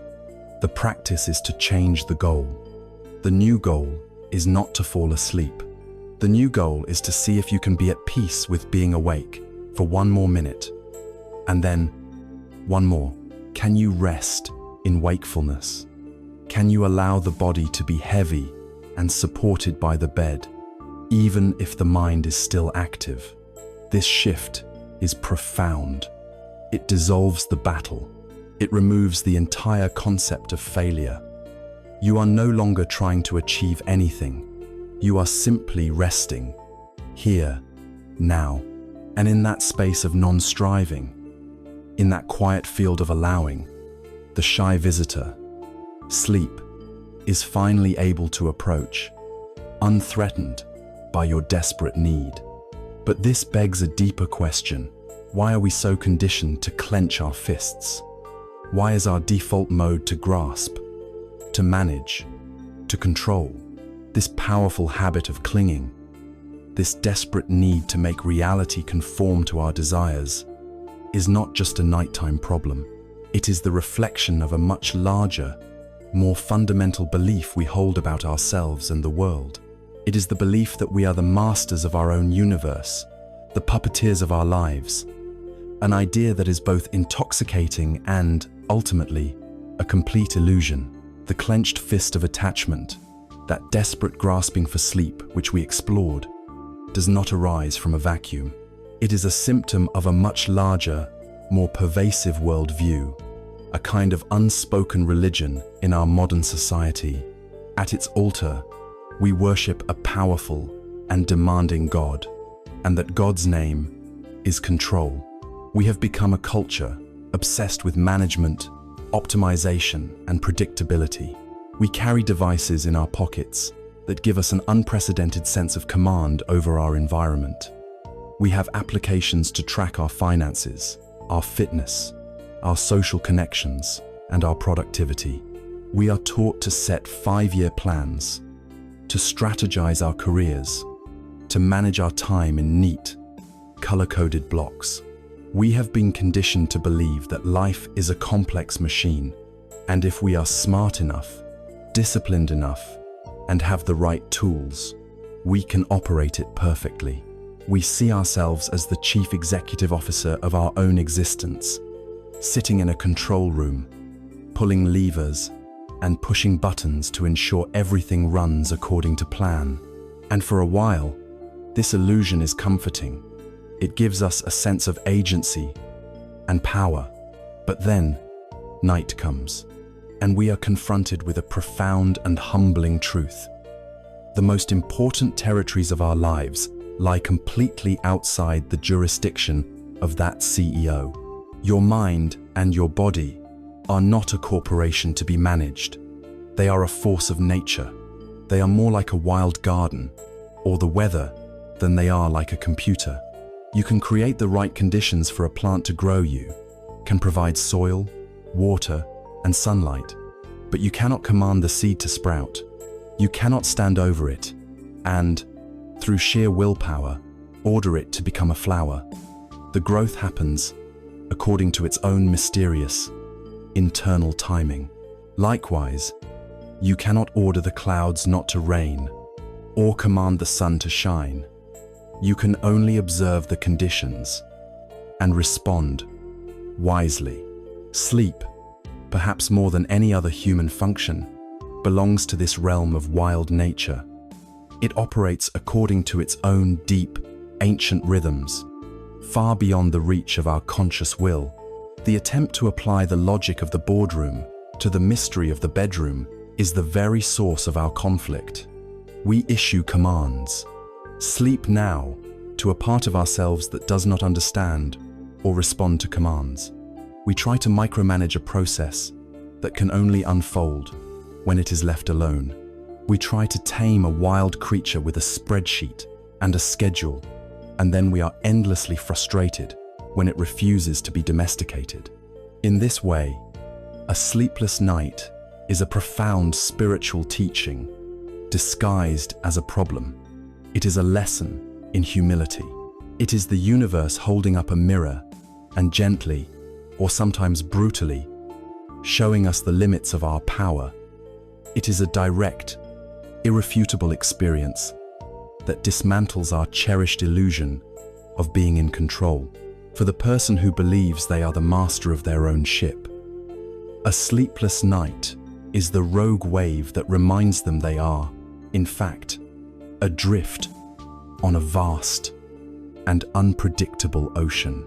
The practice is to change the goal. The new goal is not to fall asleep. The new goal is to see if you can be at peace with being awake for one more minute. And then, one more. Can you rest in wakefulness? Can you allow the body to be heavy and supported by the bed, even if the mind is still active? This shift is profound. It dissolves the battle. It removes the entire concept of failure. You are no longer trying to achieve anything. You are simply resting, here, now, and in that space of non-striving, in that quiet field of allowing, the shy visitor, sleep, is finally able to approach, unthreatened by your desperate need. But this begs a deeper question. Why are we so conditioned to clench our fists? Why is our default mode to grasp, to manage, to control? This powerful habit of clinging, this desperate need to make reality conform to our desires, is not just a nighttime problem. It is the reflection of a much larger, more fundamental belief we hold about ourselves and the world. It is the belief that we are the masters of our own universe, the puppeteers of our lives, an idea that is both intoxicating and, ultimately, a complete illusion. The clenched fist of attachment, that desperate grasping for sleep which we explored, does not arise from a vacuum. It is a symptom of a much larger, more pervasive worldview, a kind of unspoken religion in our modern society. At its altar, we worship a powerful and demanding God, and that God's name is control. We have become a culture obsessed with management, optimization, and predictability. We carry devices in our pockets that give us an unprecedented sense of command over our environment. We have applications to track our finances, our fitness, our social connections, and our productivity. We are taught to set 5-year plans, to strategize our careers, to manage our time in neat, color-coded blocks. We have been conditioned to believe that life is a complex machine, and if we are smart enough, disciplined enough, and have the right tools, we can operate it perfectly. We see ourselves as the chief executive officer of our own existence, sitting in a control room, pulling levers and pushing buttons to ensure everything runs according to plan. And for a while, this illusion is comforting. It gives us a sense of agency and power. But then, night comes, and we are confronted with a profound and humbling truth. The most important territories of our lives lie completely outside the jurisdiction of that CEO. Your mind and your body are not a corporation to be managed. They are a force of nature. They are more like a wild garden or the weather than they are like a computer. You can create the right conditions for a plant to grow. You can provide soil, water, and sunlight. But you cannot command the seed to sprout. You cannot stand over it and, through sheer willpower, order it to become a flower. The growth happens according to its own mysterious, internal timing. Likewise, you cannot order the clouds not to rain or command the sun to shine. You can only observe the conditions and respond wisely. Sleep, perhaps more than any other human function, belongs to this realm of wild nature. It operates according to its own deep, ancient rhythms, far beyond the reach of our conscious will. The attempt to apply the logic of the boardroom to the mystery of the bedroom is the very source of our conflict. We issue commands, sleep now, to a part of ourselves that does not understand or respond to commands. We try to micromanage a process that can only unfold when it is left alone. We try to tame a wild creature with a spreadsheet and a schedule, and then we are endlessly frustrated when it refuses to be domesticated. In this way, a sleepless night is a profound spiritual teaching disguised as a problem. It is a lesson in humility. It is the universe holding up a mirror and gently, or sometimes brutally, showing us the limits of our power. It is a direct, irrefutable experience that dismantles our cherished illusion of being in control. For the person who believes they are the master of their own ship, a sleepless night is the rogue wave that reminds them they are, in fact, adrift on a vast and unpredictable ocean.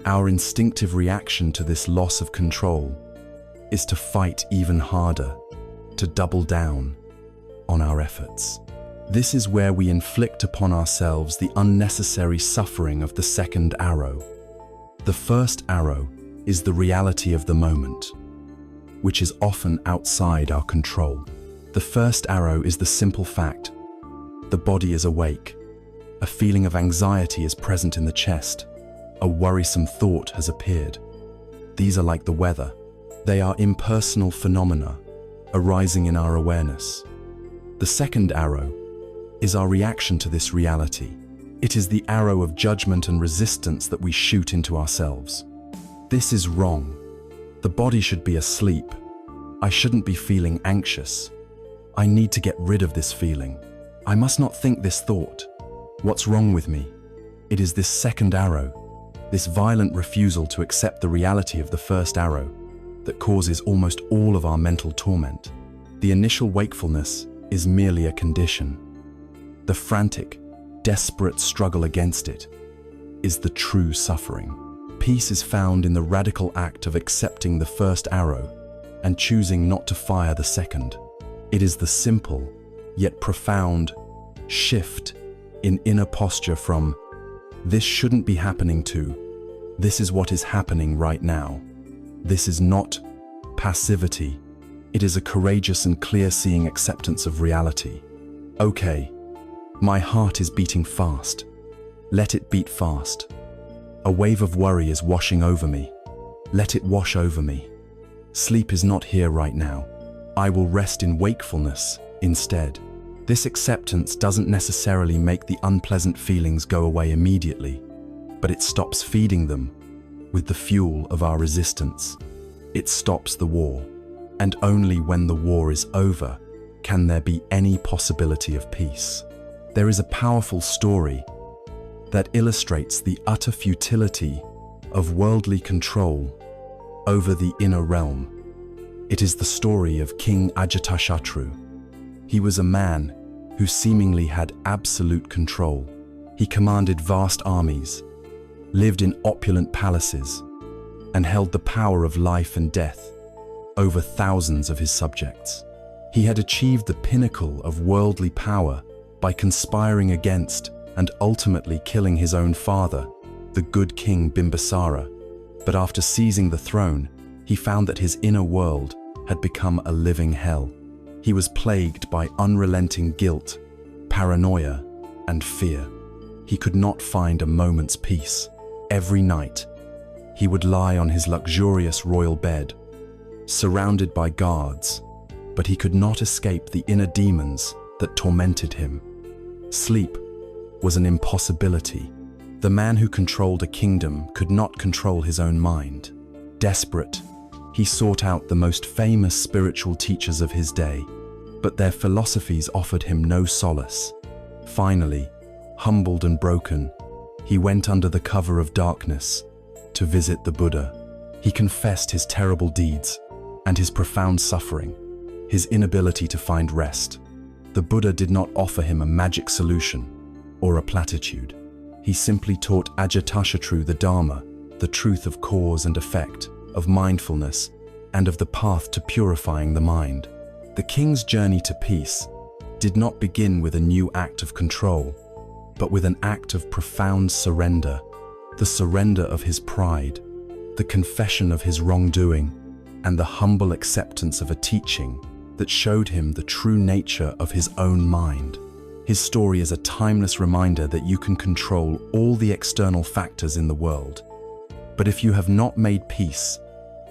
Our instinctive reaction to this loss of control is to fight even harder, to double down on our efforts. This is where we inflict upon ourselves the unnecessary suffering of the second arrow. The first arrow is the reality of the moment, which is often outside our control. The first arrow is the simple fact: the body is awake, a feeling of anxiety is present in the chest, a worrisome thought has appeared. These are like the weather. They are impersonal phenomena arising in our awareness. The second arrow is our reaction to this reality. It is the arrow of judgment and resistance that we shoot into ourselves. This is wrong. The body should be asleep. I shouldn't be feeling anxious. I need to get rid of this feeling. I must not think this thought. What's wrong with me? It is this second arrow, this violent refusal to accept the reality of the first arrow, that causes almost all of our mental torment. The initial wakefulness is merely a condition. The frantic, desperate struggle against it is the true suffering. Peace is found in the radical act of accepting the first arrow and choosing not to fire the second. It is the simple, yet profound, shift in inner posture from "this shouldn't be happening" to "this is what is happening right now." This is not passivity. It is a courageous and clear-seeing acceptance of reality. Okay, my heart is beating fast. Let it beat fast. A wave of worry is washing over me. Let it wash over me. Sleep is not here right now. I will rest in wakefulness instead. This acceptance doesn't necessarily make the unpleasant feelings go away immediately, but it stops feeding them with the fuel of our resistance. It stops the war, and only when the war is over can there be any possibility of peace. There is a powerful story that illustrates the utter futility of worldly control over the inner realm. It is the story of King Ajatashatru. He was a man who seemingly had absolute control. He commanded vast armies, lived in opulent palaces, and held the power of life and death over thousands of his subjects. He had achieved the pinnacle of worldly power by conspiring against and ultimately killing his own father, the good king Bimbisara. But after seizing the throne, he found that his inner world had become a living hell. He was plagued by unrelenting guilt, paranoia, and fear. He could not find a moment's peace. Every night, he would lie on his luxurious royal bed, surrounded by guards but he could not escape the inner demons that tormented him. Sleep was an impossibility. The man who controlled a kingdom could not control his own mind. Desperate, he sought out the most famous spiritual teachers of his day, but their philosophies offered him no solace. Finally, humbled and broken, he went under the cover of darkness to visit the Buddha. He confessed his terrible deeds and his profound suffering, his inability to find rest. The Buddha did not offer him a magic solution or a platitude. He simply taught Ajatasattu the Dharma, the truth of cause and effect, of mindfulness, and of the path to purifying the mind. The king's journey to peace did not begin with a new act of control, but with an act of profound surrender, the surrender of his pride, the confession of his wrongdoing, and the humble acceptance of a teaching that showed him the true nature of his own mind. His story is a timeless reminder that you can control all the external factors in the world, but if you have not made peace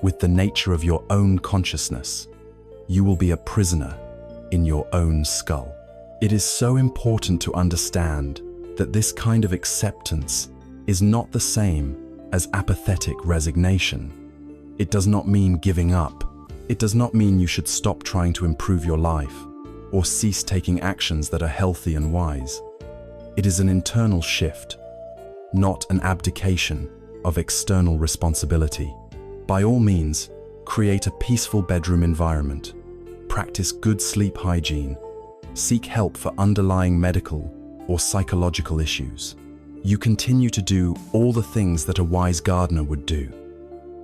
with the nature of your own consciousness, you will be a prisoner in your own skull. It is so important to understand that this kind of acceptance is not the same as apathetic resignation. It does not mean giving up. It does not mean you should stop trying to improve your life or cease taking actions that are healthy and wise. It is an internal shift, not an abdication of external responsibility. By all means, create a peaceful bedroom environment, practice good sleep hygiene, seek help for underlying medical or psychological issues. You continue to do all the things that a wise gardener would do.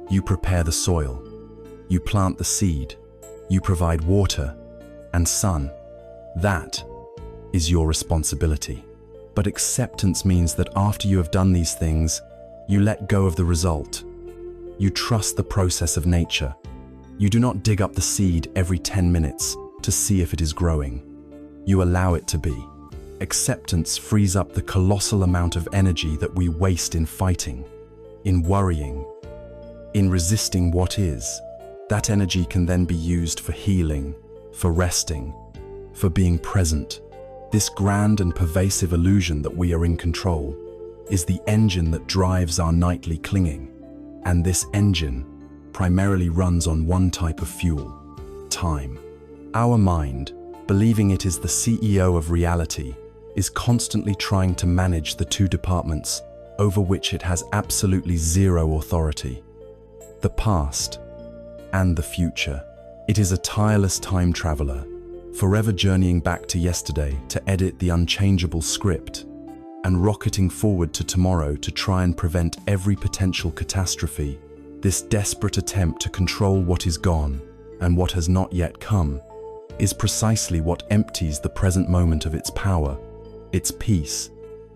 You prepare the soil, you plant the seed, you provide water and sun. That is your responsibility. But acceptance means that after you have done these things, you let go of the result. You trust the process of nature. You do not dig up the seed every 10 minutes to see if it is growing. You allow it to be. Acceptance frees up the colossal amount of energy that we waste in fighting, in worrying, in resisting what is. That energy can then be used for healing, for resting, for being present. This grand and pervasive illusion that we are in control is the engine that drives our nightly clinging. And this engine primarily runs on one type of fuel: time. Our mind, believing it is the CEO of reality, is constantly trying to manage the two departments over which it has absolutely zero authority: the past and the future. It is a tireless time traveler, forever journeying back to yesterday to edit the unchangeable script, and rocketing forward to tomorrow to try and prevent every potential catastrophe. This desperate attempt to control what is gone and what has not yet come is precisely what empties the present moment of its power, its peace,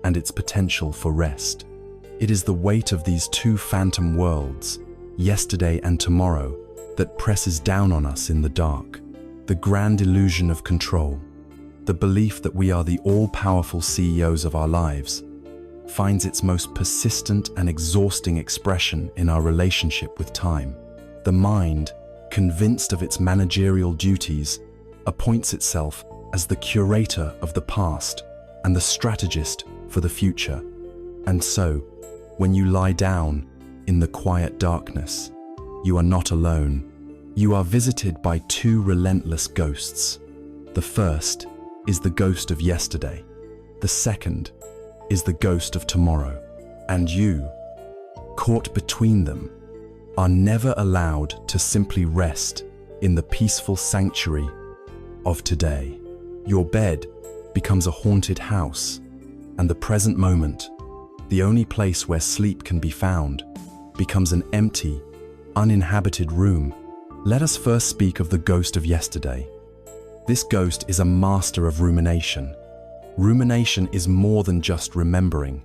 and its potential for rest. It is the weight of these two phantom worlds, yesterday and tomorrow, that presses down on us in the dark. The grand illusion of control, the belief that we are the all-powerful CEOs of our lives, finds its most persistent and exhausting expression in our relationship with time. The mind, convinced of its managerial duties, appoints itself as the curator of the past and the strategist for the future. And so, when you lie down in the quiet darkness, you are not alone. You are visited by two relentless ghosts. The first is the ghost of yesterday. The second is the ghost of tomorrow. And you, caught between them, are never allowed to simply rest in the peaceful sanctuary of today. Your bed becomes a haunted house, and the present moment, the only place where sleep can be found, becomes an empty, uninhabited room. Let us first speak of the ghost of yesterday. This ghost is a master of rumination. Rumination is more than just remembering.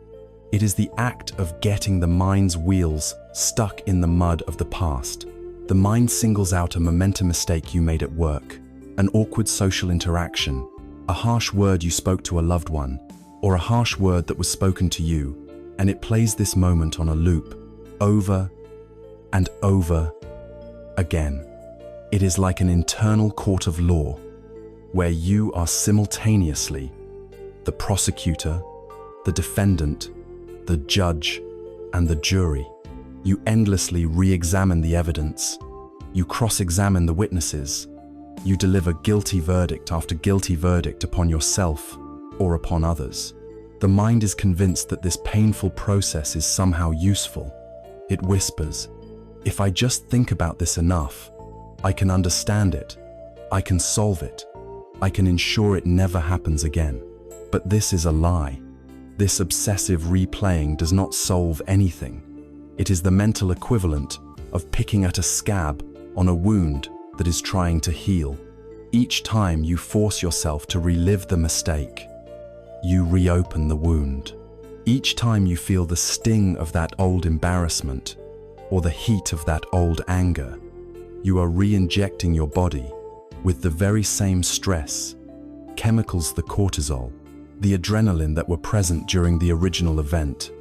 It is the act of getting the mind's wheels stuck in the mud of the past. The mind singles out a momentous mistake you made at work, an awkward social interaction, a harsh word you spoke to a loved one, or a harsh word that was spoken to you, and it plays this moment on a loop, over and over again. It is like an internal court of law, where you are simultaneously the prosecutor, the defendant, the judge, and the jury. You endlessly re-examine the evidence. You cross-examine the witnesses. You deliver guilty verdict after guilty verdict upon yourself or upon others. The mind is convinced that this painful process is somehow useful. It whispers, "If I just think about this enough, I can understand it. I can solve it. I can ensure it never happens again." But this is a lie. This obsessive replaying does not solve anything. It is the mental equivalent of picking at a scab on a wound that is trying to heal. Each time you force yourself to relive the mistake, you reopen the wound. Each time you feel the sting of that old embarrassment or the heat of that old anger, you are re-injecting your body with the very same stress, chemicals, the cortisol, the adrenaline that were present during the original event.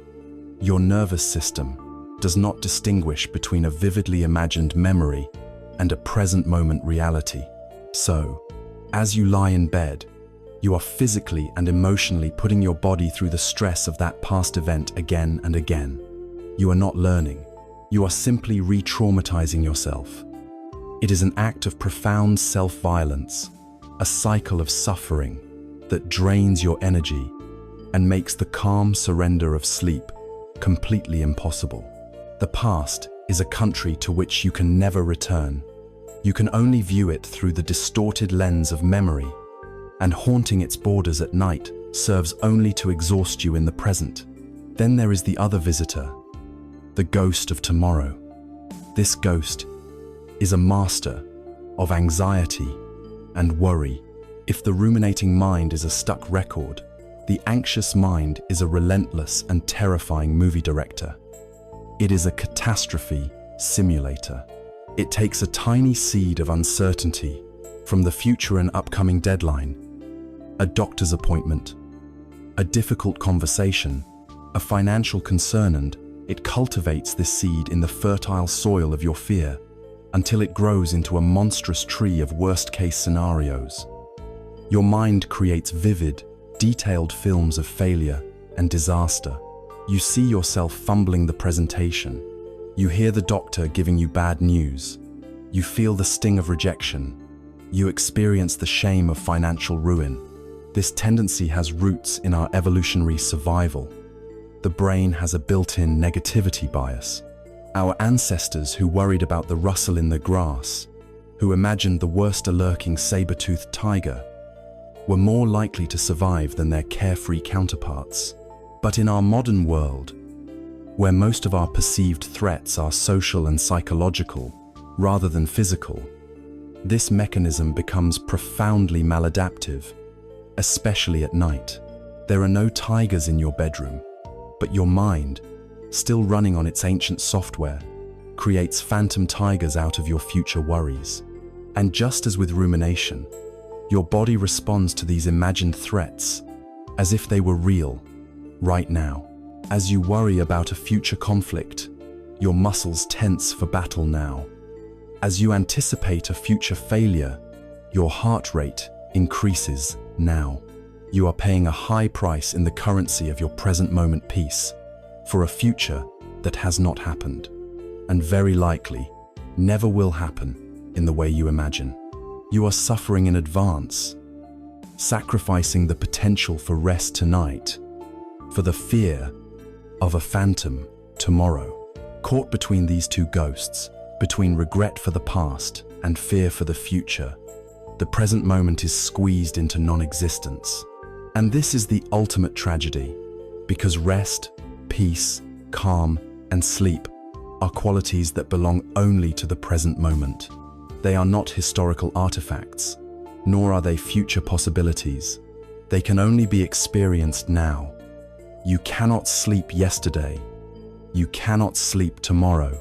Your nervous system does not distinguish between a vividly imagined memory and a present moment reality. So, as you lie in bed, you are physically and emotionally putting your body through the stress of that past event again and again. You are not learning. You are simply re-traumatizing yourself. It is an act of profound self-violence, a cycle of suffering that drains your energy and makes the calm surrender of sleep completely impossible. The past is a country to which you can never return. You can only view it through the distorted lens of memory, and haunting its borders at night serves only to exhaust you in the present. Then there is the other visitor, the ghost of tomorrow. This ghost is a master of anxiety and worry. If the ruminating mind is a stuck record, the anxious mind is a relentless and terrifying movie director. It is a catastrophe simulator. It takes a tiny seed of uncertainty from the future and upcoming deadline, a doctor's appointment, a difficult conversation, a financial concern, and it cultivates this seed in the fertile soil of your fear until it grows into a monstrous tree of worst-case scenarios. Your mind creates vivid, detailed films of failure and disaster. You see yourself fumbling the presentation. You hear the doctor giving you bad news. You feel the sting of rejection. You experience the shame of financial ruin. This tendency has roots in our evolutionary survival. The brain has a built-in negativity bias. Our ancestors who worried about the rustle in the grass, who imagined the worst a lurking saber-toothed tiger, were more likely to survive than their carefree counterparts. But in our modern world, where most of our perceived threats are social and psychological rather than physical, this mechanism becomes profoundly maladaptive, especially at night. There are no tigers in your bedroom, but your mind, still running on its ancient software, creates phantom tigers out of your future worries. And just as with rumination, your body responds to these imagined threats as if they were real, right now. As you worry about a future conflict, your muscles tense for battle now. As you anticipate a future failure, your heart rate increases now. You are paying a high price in the currency of your present moment peace for a future that has not happened, and very likely never will happen in the way you imagine. You are suffering in advance, sacrificing the potential for rest tonight for the fear of a phantom tomorrow. Caught between these two ghosts, between regret for the past and fear for the future, the present moment is squeezed into non-existence. And this is the ultimate tragedy, because rest, peace, calm, and sleep are qualities that belong only to the present moment. They are not historical artifacts, nor are they future possibilities. They can only be experienced now. You cannot sleep yesterday. You cannot sleep tomorrow.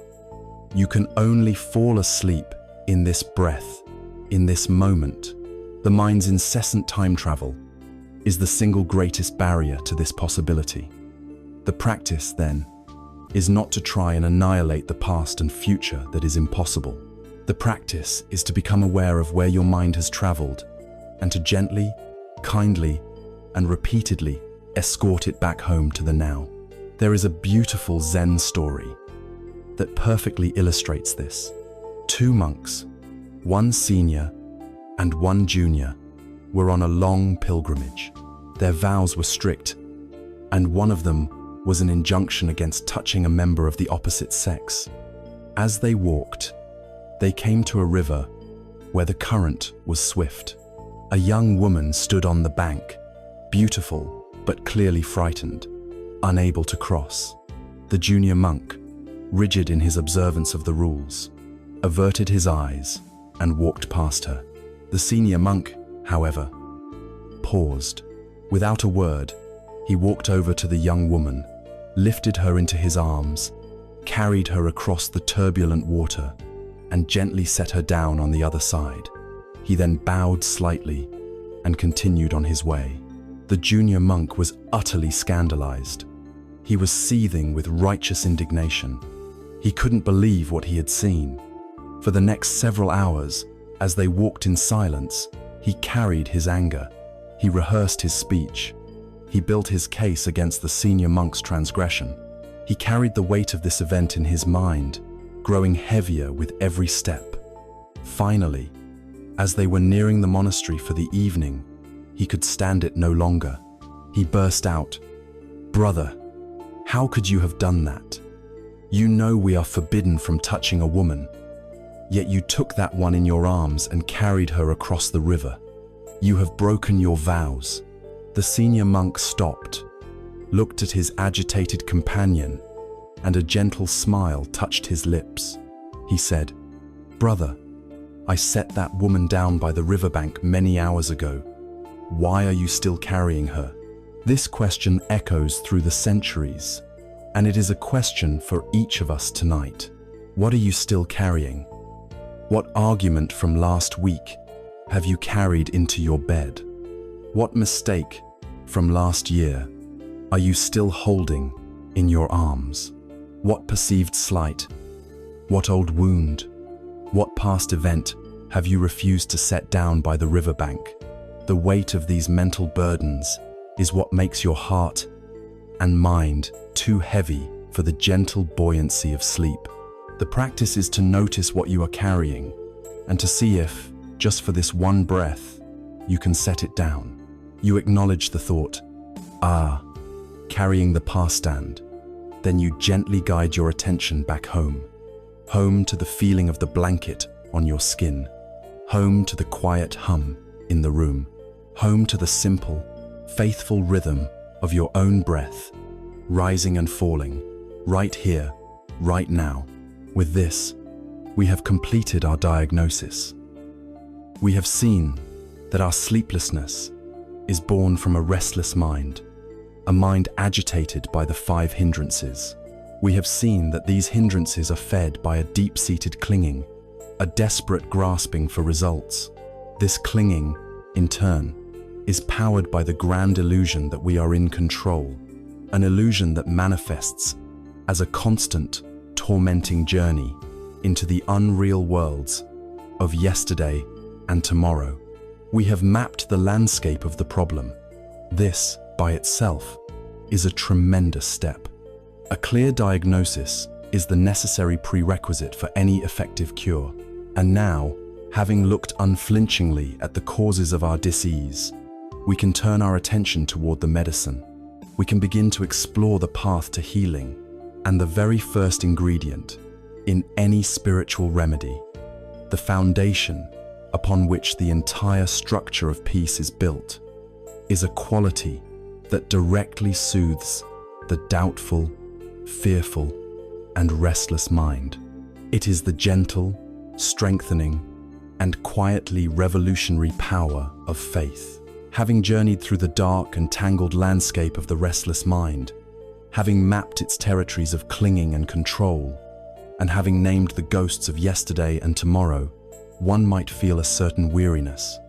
You can only fall asleep in this breath, in this moment. The mind's incessant time travel is the single greatest barrier to this possibility. The practice, then, is not to try and annihilate the past and future that is impossible, The practice is to become aware of where your mind has traveled and to gently, kindly, and repeatedly escort it back home to the now. There is a beautiful Zen story that perfectly illustrates this. Two monks, one senior and one junior, were on a long pilgrimage. Their vows were strict, and one of them was an injunction against touching a member of the opposite sex. As they walked, they came to a river where the current was swift. A young woman stood on the bank, beautiful but clearly frightened, unable to cross. The junior monk, rigid in his observance of the rules, averted his eyes and walked past her. The senior monk, however, paused. Without a word, he walked over to the young woman, lifted her into his arms, carried her across the turbulent water, and gently set her down on the other side. He then bowed slightly and continued on his way. The junior monk was utterly scandalized. He was seething with righteous indignation. He couldn't believe what he had seen. For the next several hours, as they walked in silence, he carried his anger. He rehearsed his speech. He built his case against the senior monk's transgression. He carried the weight of this event in his mind, growing heavier with every step. Finally, as they were nearing the monastery for the evening, he could stand it no longer. He burst out, "Brother, how could you have done that? You know we are forbidden from touching a woman, yet you took that one in your arms and carried her across the river. You have broken your vows." The senior monk stopped, looked at his agitated companion, and a gentle smile touched his lips. He said, "Brother, I set that woman down by the riverbank many hours ago. Why are you still carrying her?" This question echoes through the centuries, and it is a question for each of us tonight. What are you still carrying? What argument from last week have you carried into your bed? What mistake from last year are you still holding in your arms? What perceived slight? What old wound? What past event have you refused to set down by the riverbank? The weight of these mental burdens is what makes your heart and mind too heavy for the gentle buoyancy of sleep. The practice is to notice what you are carrying and to see if, just for this one breath, you can set it down. You acknowledge the thought, carrying the past stand. Then you gently guide your attention back home. Home to the feeling of the blanket on your skin. Home to the quiet hum in the room. Home to the simple, faithful rhythm of your own breath, rising and falling, right here, right now. With this, we have completed our diagnosis. We have seen that our sleeplessness is born from a restless mind, a mind agitated by the 5 hindrances. We have seen that these hindrances are fed by a deep-seated clinging, a desperate grasping for results. This clinging, in turn, is powered by the grand illusion that we are in control, an illusion that manifests as a constant, tormenting journey into the unreal worlds of yesterday and tomorrow. We have mapped the landscape of the problem. This, by itself, is a tremendous step. A clear diagnosis is the necessary prerequisite for any effective cure. And now, having looked unflinchingly at the causes of our dis-ease, we can turn our attention toward the medicine. We can begin to explore the path to healing, and the very first ingredient in any spiritual remedy, the foundation upon which the entire structure of peace is built, is a quality that directly soothes the doubtful, fearful, and restless mind. It is the gentle, strengthening, and quietly revolutionary power of faith. Having journeyed through the dark and tangled landscape of the restless mind, having mapped its territories of clinging and control, and having named the ghosts of yesterday and tomorrow, one might feel a certain weariness.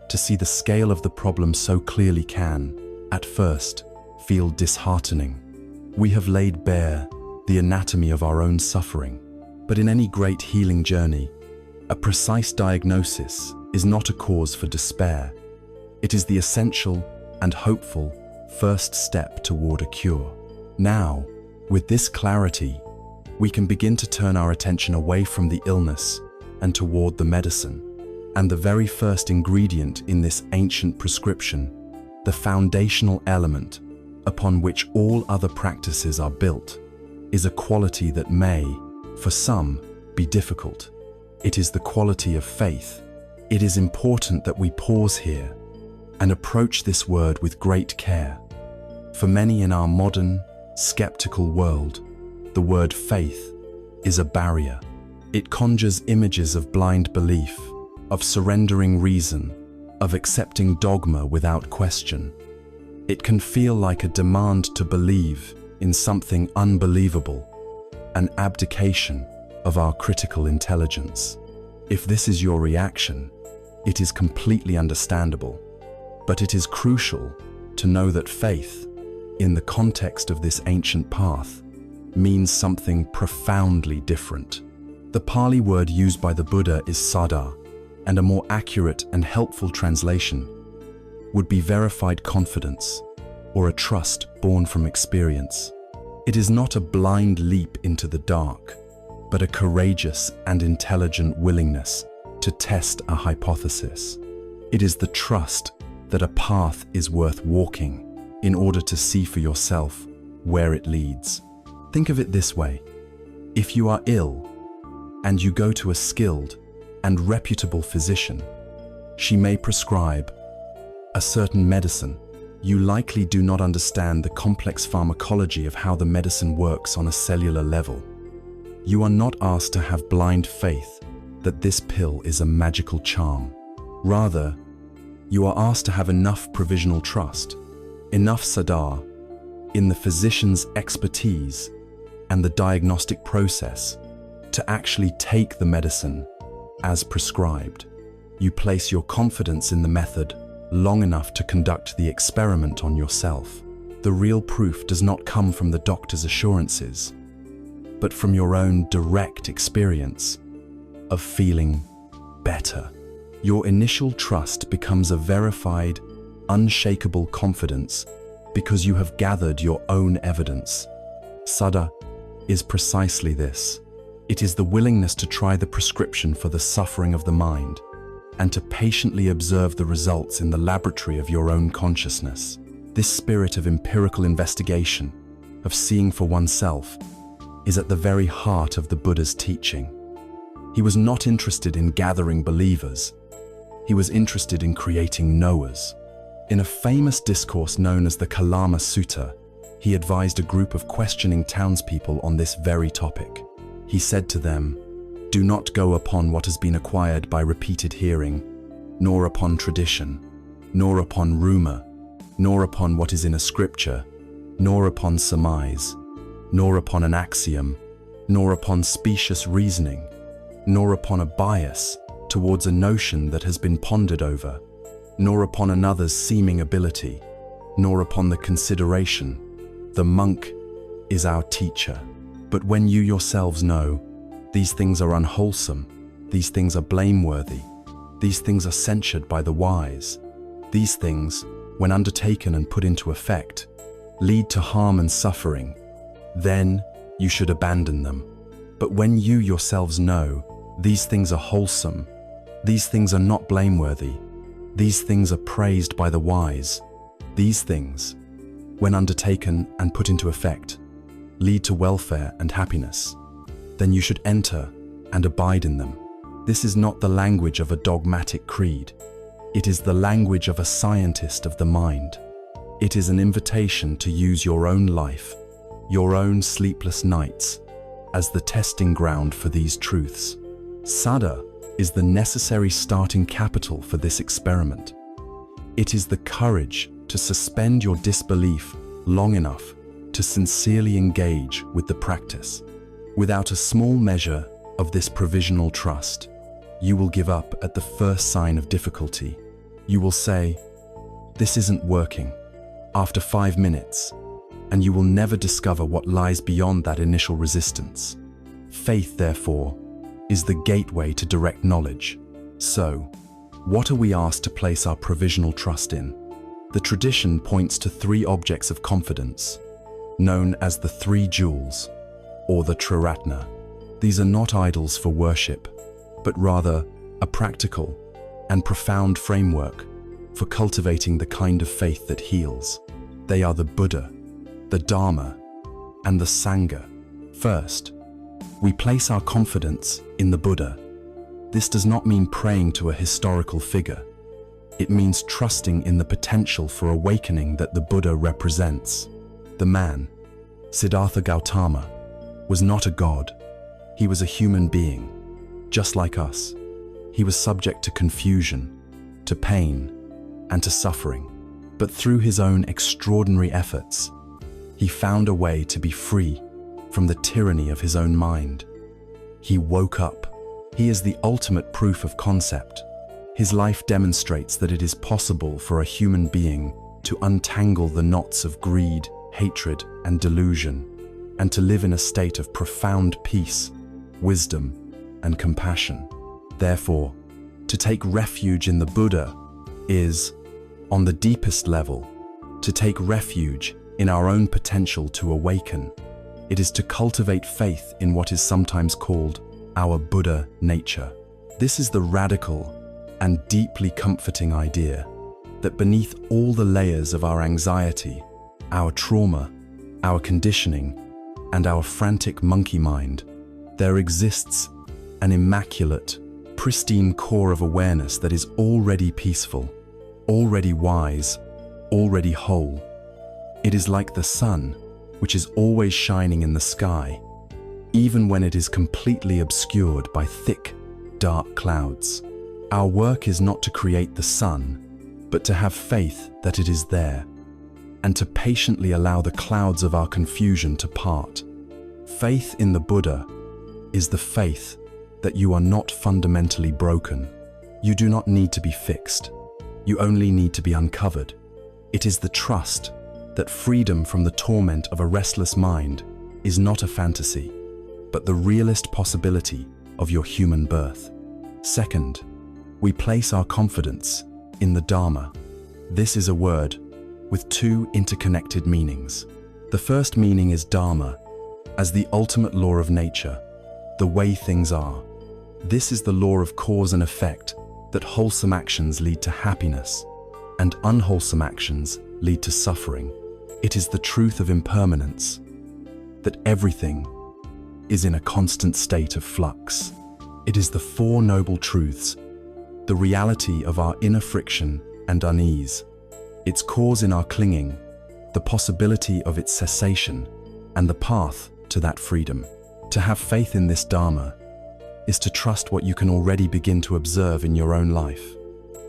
To see the scale of the problem so clearly can, at first, feel disheartening. We have laid bare the anatomy of our own suffering, but in any great healing journey, A precise diagnosis is not a cause for despair. It is the essential and hopeful first step toward a cure. Now, with this clarity, we can begin to turn our attention away from the illness and toward the medicine. And the very first ingredient in this ancient prescription, the foundational element upon which all other practices are built, is a quality that may, for some, be difficult. It is the quality of faith. It is important that we pause here and approach this word with great care. For many in our modern, skeptical world, the word faith is a barrier. It conjures images of blind belief, of surrendering reason, of accepting dogma without question. It can feel like a demand to believe in something unbelievable, an abdication of our critical intelligence. If this is your reaction, it is completely understandable, but it is crucial to know that faith, in the context of this ancient path, means something profoundly different. The Pali word used by the Buddha is Saddhā, and a more accurate and helpful translation would be verified confidence, or a trust born from experience. It is not a blind leap into the dark, but a courageous and intelligent willingness to test a hypothesis. It is the trust that a path is worth walking in order to see for yourself where it leads. Think of it this way. If you are ill and you go to a skilled and reputable physician, she may prescribe a certain medicine. You likely do not understand the complex pharmacology of how the medicine works on a cellular level. You are not asked to have blind faith that this pill is a magical charm. Rather, you are asked to have enough provisional trust, enough saddha, in the physician's expertise and the diagnostic process to actually take the medicine as prescribed. You place your confidence in the method long enough to conduct the experiment on yourself. The real proof does not come from the doctor's assurances, but from your own direct experience of feeling better. Your initial trust becomes a verified, unshakable confidence because you have gathered your own evidence. Saddhā is precisely this. It is the willingness to try the prescription for the suffering of the mind and to patiently observe the results in the laboratory of your own consciousness. This spirit of empirical investigation, of seeing for oneself, is at the very heart of the Buddha's teaching. He was not interested in gathering believers. He was interested in creating knowers. In a famous discourse known as the Kalama Sutta, he advised a group of questioning townspeople on this very topic. He said to them, "Do not go upon what has been acquired by repeated hearing, nor upon tradition, nor upon rumor, nor upon what is in a scripture, nor upon surmise, nor upon an axiom, nor upon specious reasoning, nor upon a bias towards a notion that has been pondered over, nor upon another's seeming ability, nor upon the consideration. The monk is our teacher. But when you yourselves know these things are unwholesome, these things are blameworthy, these things are censured by the wise, these things, when undertaken and put into effect, lead to harm and suffering, then you should abandon them. But when you yourselves know these things are wholesome, these things are not blameworthy, these things are praised by the wise, these things, when undertaken and put into effect, lead to welfare and happiness, then you should enter and abide in them. This is not the language of a dogmatic creed. It is the language of a scientist of the mind. It is an invitation to use your own life, your own sleepless nights, as the testing ground for these truths. Saddhā is the necessary starting capital for this experiment. It is the courage to suspend your disbelief long enough to sincerely engage with the practice. Without a small measure of this provisional trust, you will give up at the first sign of difficulty. You will say, "This isn't working," after 5 minutes, and you will never discover what lies beyond that initial resistance. Faith, therefore, is the gateway to direct knowledge. So, what are we asked to place our provisional trust in? The tradition points to three objects of confidence, known as the three jewels, or the Triratna. These are not idols for worship, but rather a practical and profound framework for cultivating the kind of faith that heals. They are the Buddha, the Dharma, and the Sangha. First, we place our confidence in the Buddha. This does not mean praying to a historical figure. It means trusting in the potential for awakening that the Buddha represents. The man, Siddhartha Gautama, was not a god. He was a human being, just like us. He was subject to confusion, to pain, and to suffering. But through his own extraordinary efforts, he found a way to be free from the tyranny of his own mind. He woke up. He is the ultimate proof of concept. His life demonstrates that it is possible for a human being to untangle the knots of greed, hatred, and delusion, and to live in a state of profound peace, wisdom, and compassion. Therefore, to take refuge in the Buddha is, on the deepest level, to take refuge in our own potential to awaken. It is to cultivate faith in what is sometimes called our Buddha nature. This is the radical and deeply comforting idea that beneath all the layers of our anxiety, our trauma, our conditioning, and our frantic monkey mind, there exists an immaculate, pristine core of awareness that is already peaceful, already wise, already whole. It is like the sun, which is always shining in the sky, even when it is completely obscured by thick, dark clouds. Our work is not to create the sun, but to have faith that it is there, and to patiently allow the clouds of our confusion to part. Faith in the Buddha is the faith that you are not fundamentally broken. You do not need to be fixed. You only need to be uncovered. It is the trust that freedom from the torment of a restless mind is not a fantasy, but the realist possibility of your human birth. Second, we place our confidence in the Dharma. This is a word with two interconnected meanings. The first meaning is Dharma, as the ultimate law of nature, the way things are. This is the law of cause and effect, that wholesome actions lead to happiness, and unwholesome actions lead to suffering. It is the truth of impermanence, that everything is in a constant state of flux. It is the Four Noble Truths, the reality of our inner friction and unease, its cause in our clinging, the possibility of its cessation, and the path to that freedom. To have faith in this Dharma is to trust what you can already begin to observe in your own life.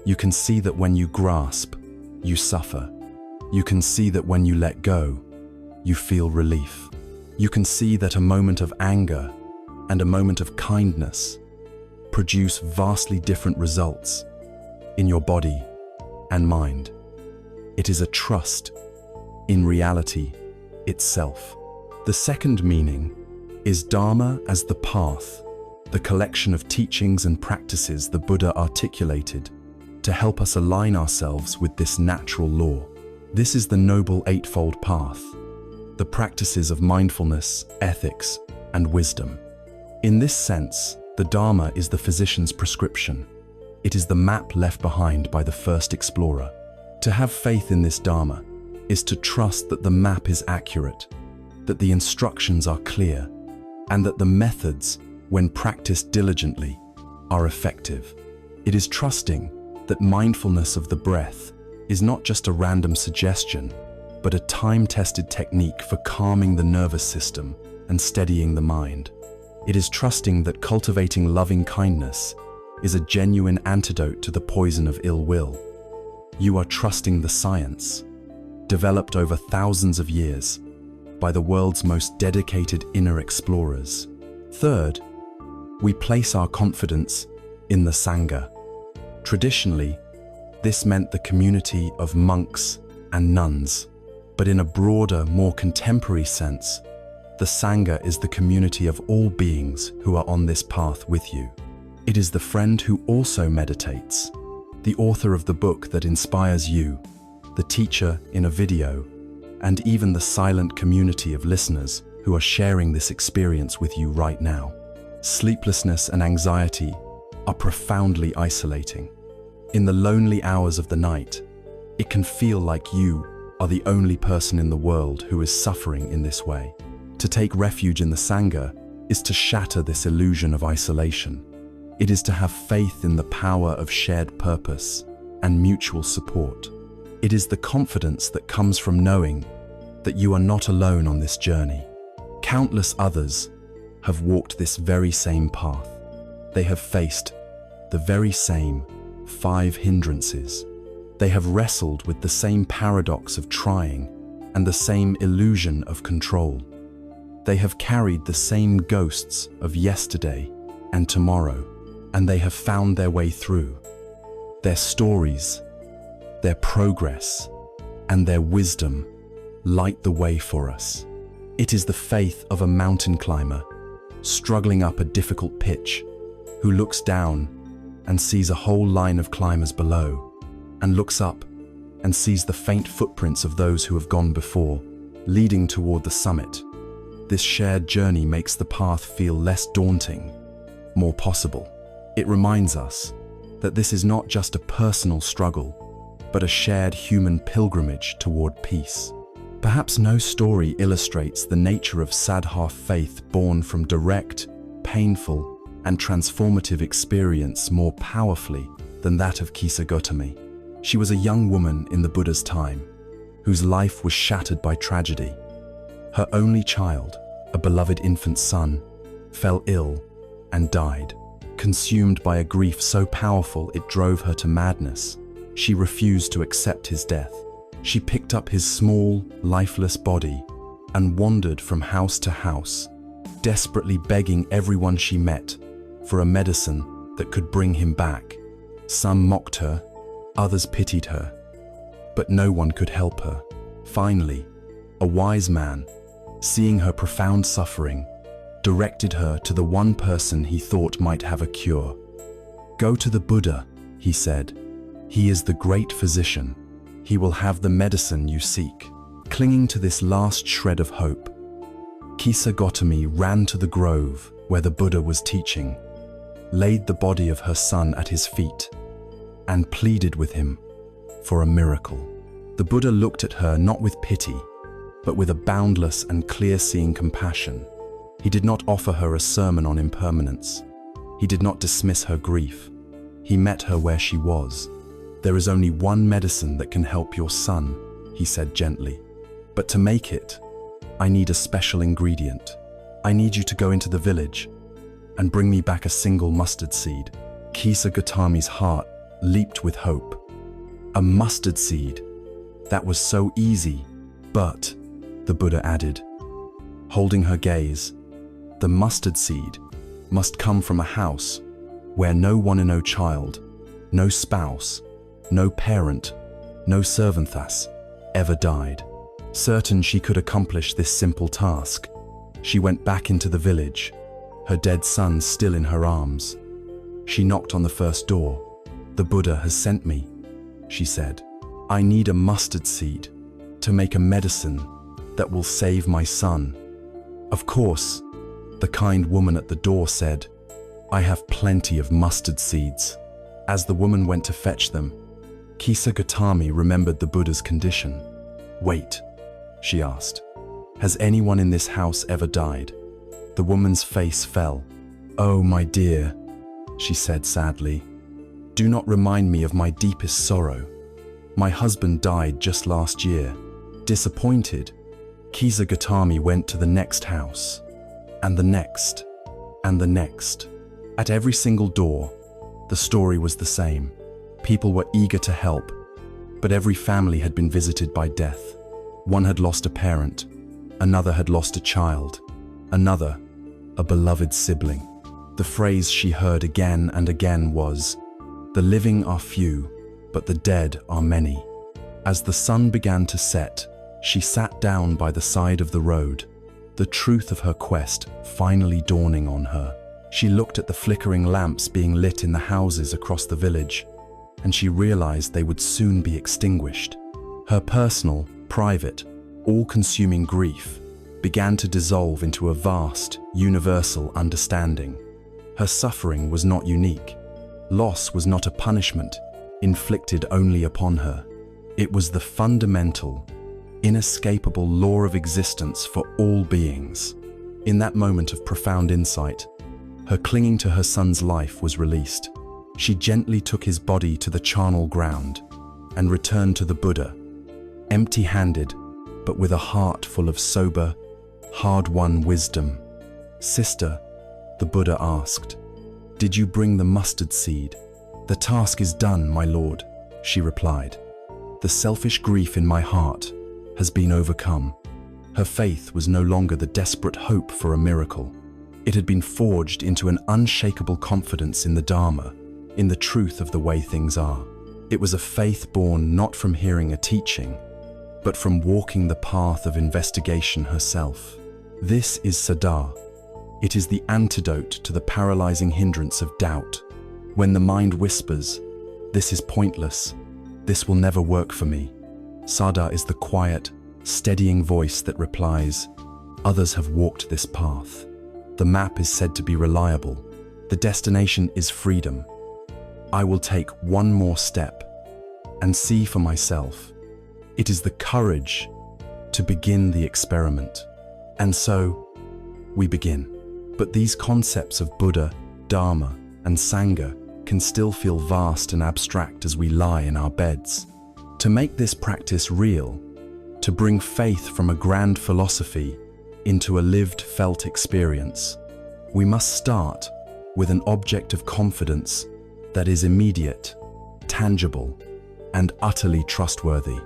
You can see that when you grasp, you suffer. You can see that when you let go, you feel relief. You can see that a moment of anger and a moment of kindness produce vastly different results in your body and mind. It is a trust in reality itself. The second meaning is Dharma as the path, the collection of teachings and practices the Buddha articulated to help us align ourselves with this natural law. This is the Noble Eightfold Path, the practices of mindfulness, ethics, and wisdom. In this sense, the Dharma is the physician's prescription. It is the map left behind by the first explorer. To have faith in this Dharma is to trust that the map is accurate, that the instructions are clear, and that the methods, when practiced diligently, are effective. It is trusting that mindfulness of the breath is not just a random suggestion, but a time-tested technique for calming the nervous system and steadying the mind. It is trusting that cultivating loving kindness is a genuine antidote to the poison of ill will. You are trusting the science, developed over thousands of years by the world's most dedicated inner explorers. Third, we place our confidence in the Sangha. Traditionally, this meant the community of monks and nuns, but in a broader, more contemporary sense, The Sangha is the community of all beings who are on this path with you. It is the friend who also meditates, the author of the book that inspires you, the teacher in a video, and even the silent community of listeners who are sharing this experience with you right now. Sleeplessness and anxiety are profoundly isolating. In the lonely hours of the night, it can feel like you are the only person in the world who is suffering in this way. To take refuge in the Sangha is to shatter this illusion of isolation. It is to have faith in the power of shared purpose and mutual support. It is the confidence that comes from knowing that you are not alone on this journey. Countless others have walked this very same path. They have faced the very same 5 hindrances. They have wrestled with the same paradox of trying and the same illusion of control. They have carried the same ghosts of yesterday and tomorrow, and they have found their way through. Their stories, their progress, and their wisdom light the way for us. It is the faith of a mountain climber struggling up a difficult pitch, who looks down and sees a whole line of climbers below, and looks up and sees the faint footprints of those who have gone before, leading toward the summit. This shared journey makes the path feel less daunting, more possible. It reminds us that this is not just a personal struggle, but a shared human pilgrimage toward peace. Perhaps no story illustrates the nature of Saddhā faith born from direct, painful, and transformative experience more powerfully than that of Kisa Gotami. She was a young woman in the Buddha's time, whose life was shattered by tragedy. Her only child, a beloved infant son, fell ill and died. Consumed by a grief so powerful it drove her to madness, she refused to accept his death. She picked up his small, lifeless body and wandered from house to house, desperately begging everyone she met for a medicine that could bring him back. Some mocked her, others pitied her, but no one could help her. Finally, a wise man, seeing her profound suffering, directed her to the one person he thought might have a cure. "Go to the Buddha," he said. "He is the great physician. He will have the medicine you seek." Clinging to this last shred of hope, Kisa Gotami ran to the grove where the Buddha was teaching, laid the body of her son at his feet, and pleaded with him for a miracle. The Buddha looked at her not with pity, but with a boundless and clear-seeing compassion. He did not offer her a sermon on impermanence. He did not dismiss her grief. He met her where she was. "There is only one medicine that can help your son," he said gently. "But to make it, I need a special ingredient. I need you to go into the village and bring me back a single mustard seed." Kisa Gotami's heart leaped with hope. A mustard seed? That was so easy. "But," the Buddha added, holding her gaze, "the mustard seed must come from a house where no one and no child, no spouse, no parent, no servanthas ever died." Certain she could accomplish this simple task, she went back into the village, her dead son still in her arms. She knocked on the first door. "The Buddha has sent me," she said. "I need a mustard seed to make a medicine that will save my son." "Of course," the kind woman at the door said, "I have plenty of mustard seeds." As the woman went to fetch them, Kisa Gotami remembered the Buddha's condition. "Wait," she asked. "Has anyone in this house ever died?" The woman's face fell. "Oh, my dear," she said sadly, "do not remind me of my deepest sorrow. My husband died just last year." Disappointed, Kisa Gotami went to the next house, and the next, and the next. At every single door, the story was the same. People were eager to help, but every family had been visited by death. One had lost a parent, another had lost a child, another, a beloved sibling. The phrase she heard again and again was, "The living are few, but the dead are many." As the sun began to set, she sat down by the side of the road. the truth of her quest finally dawning on her. She looked at the flickering lamps being lit in the houses across the village, and she realized they would soon be extinguished. Her personal, private, all-consuming grief began to dissolve into a vast, universal understanding. Her suffering was not unique. Loss was not a punishment inflicted only upon her. It was the fundamental, inescapable law of existence for all beings. In that moment of profound insight, her clinging to her son's life was released. She gently took his body to the charnel ground and returned to the Buddha, empty-handed, but with a heart full of sober, hard-won wisdom. "Sister," the Buddha asked, "did you bring the mustard seed?" "The task is done, my lord," she replied. "The selfish grief in my heart has been overcome." Her faith was no longer the desperate hope for a miracle. It had been forged into an unshakable confidence in the Dharma, in the truth of the way things are. It was a faith born not from hearing a teaching, but from walking the path of investigation herself. This is Saddhā. It is the antidote to the paralyzing hindrance of doubt. When the mind whispers, "This is pointless, this will never work for me," Saddhā is the quiet, steadying voice that replies, "Others have walked this path. The map is said to be reliable. The destination is freedom. I will take one more step and see for myself." It is the courage to begin the experiment. And so, we begin. But these concepts of Buddha, Dharma, and Sangha can still feel vast and abstract as we lie in our beds. To make this practice real, to bring faith from a grand philosophy into a lived, felt experience, we must start with an object of confidence that is immediate, tangible, and utterly trustworthy.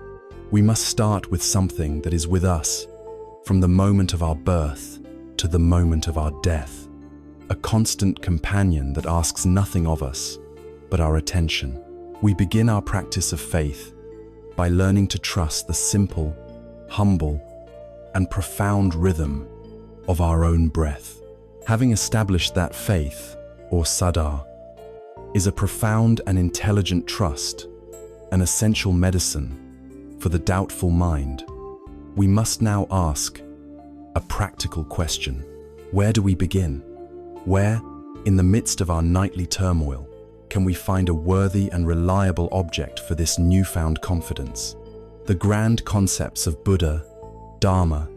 We must start with something that is with us from the moment of our birth to the moment of our death, a constant companion that asks nothing of us but our attention. We begin our practice of faith by learning to trust the simple, humble, and profound rhythm of our own breath. Having established that faith, or Saddhā, is a profound and intelligent trust, an essential medicine for the doubtful mind, we must now ask a practical question. Where do we begin? Where, in the midst of our nightly turmoil, can we find a worthy and reliable object for this newfound confidence? The grand concepts of Buddha, Dharma,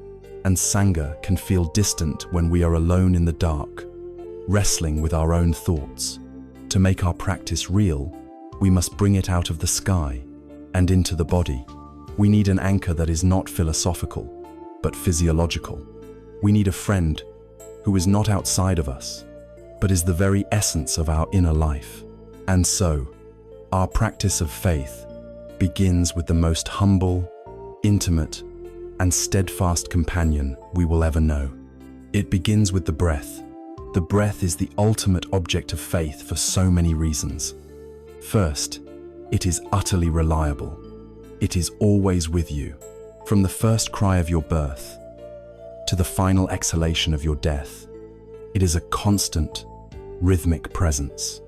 and Sangha can feel distant when we are alone in the dark, wrestling with our own thoughts. To make our practice real, we must bring it out of the sky and into the body. We need an anchor that is not philosophical, but physiological. We need a friend who is not outside of us, but is the very essence of our inner life. And so, our practice of faith begins with the most humble, intimate, and steadfast companion we will ever know. It begins with the breath. The breath is the ultimate object of faith for so many reasons. First, it is utterly reliable. It is always with you, from the first cry of your birth to the final exhalation of your death. It is a constant, rhythmic presence.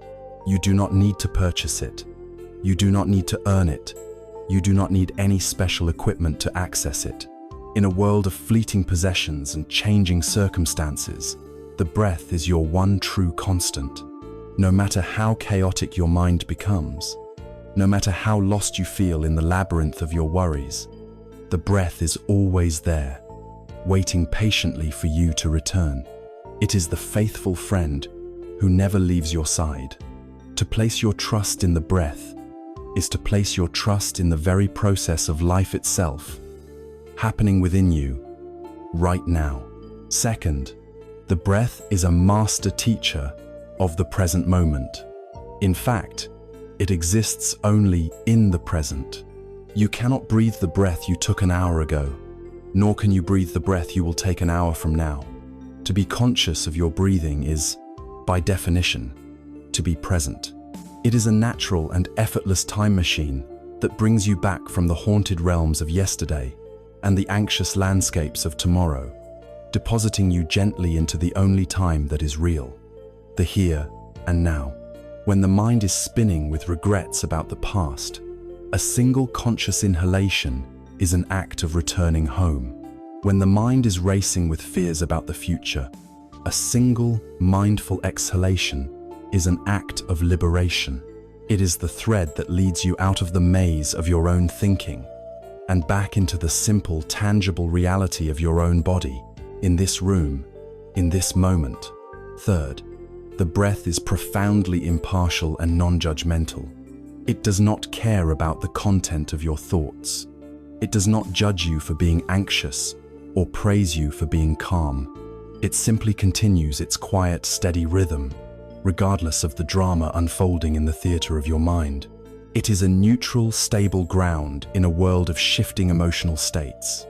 You do not need to purchase it. You do not need to earn it. You do not need any special equipment to access it. In a world of fleeting possessions and changing circumstances, the breath is your one true constant. No matter how chaotic your mind becomes, no matter how lost you feel in the labyrinth of your worries, the breath is always there, waiting patiently for you to return. It is the faithful friend who never leaves your side. To place your trust in the breath is to place your trust in the very process of life itself, happening within you right now. Second, the breath is a master teacher of the present moment. In fact, it exists only in the present. You cannot breathe the breath you took an hour ago, nor can you breathe the breath you will take an hour from now. To be conscious of your breathing is, by definition, to be present. It is a natural and effortless time machine that brings you back from the haunted realms of yesterday and the anxious landscapes of tomorrow. depositing you gently into the only time that is real, the here and now. When the mind is spinning with regrets about the past, a single conscious inhalation is an act of returning home. When the mind is racing with fears about the future, a single mindful exhalation is an act of liberation. It is the thread that leads you out of the maze of your own thinking and back into the simple, tangible reality of your own body, in this room, in this moment. Third, the breath is profoundly impartial and non-judgmental. It does not care about the content of your thoughts. It does not judge you for being anxious or praise you for being calm. It simply continues its quiet, steady rhythm, regardless of the drama unfolding in the theater of your mind. It is a neutral, stable ground in a world of shifting emotional states.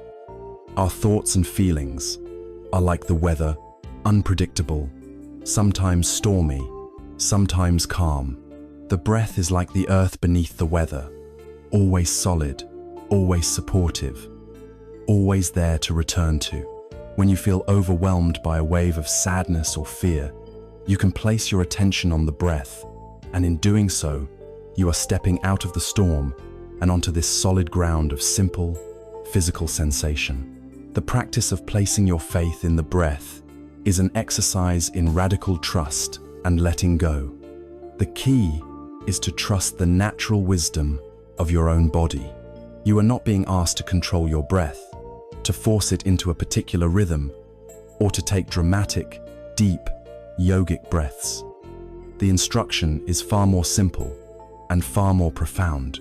Our thoughts and feelings are like the weather, unpredictable, sometimes stormy, sometimes calm. The breath is like the earth beneath the weather, always solid, always supportive, always there to return to. When you feel overwhelmed by a wave of sadness or fear, you can place your attention on the breath, and in doing so, you are stepping out of the storm and onto this solid ground of simple, physical sensation. The practice of placing your faith in the breath is an exercise in radical trust and letting go. The key is to trust the natural wisdom of your own body. You are not being asked to control your breath, to force it into a particular rhythm, or to take dramatic, deep, yogic breaths. The instruction is far more simple and far more profound.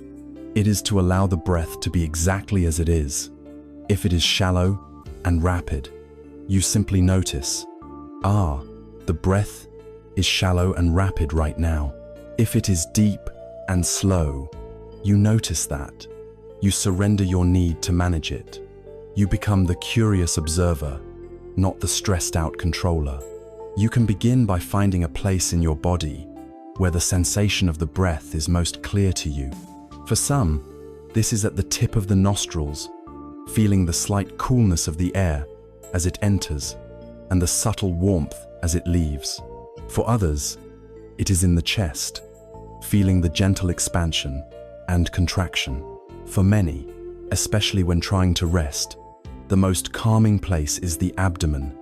It is to allow the breath to be exactly as it is. If it is shallow and rapid, you simply notice, the breath is shallow and rapid right now. If it is deep and slow, you notice that. You surrender your need to manage it. You become the curious observer, not the stressed out controller. You can begin by finding a place in your body where the sensation of the breath is most clear to you. For some, this is at the tip of the nostrils, feeling the slight coolness of the air as it enters and the subtle warmth as it leaves. For others, it is in the chest, feeling the gentle expansion and contraction. For many, especially when trying to rest, the most calming place is the abdomen,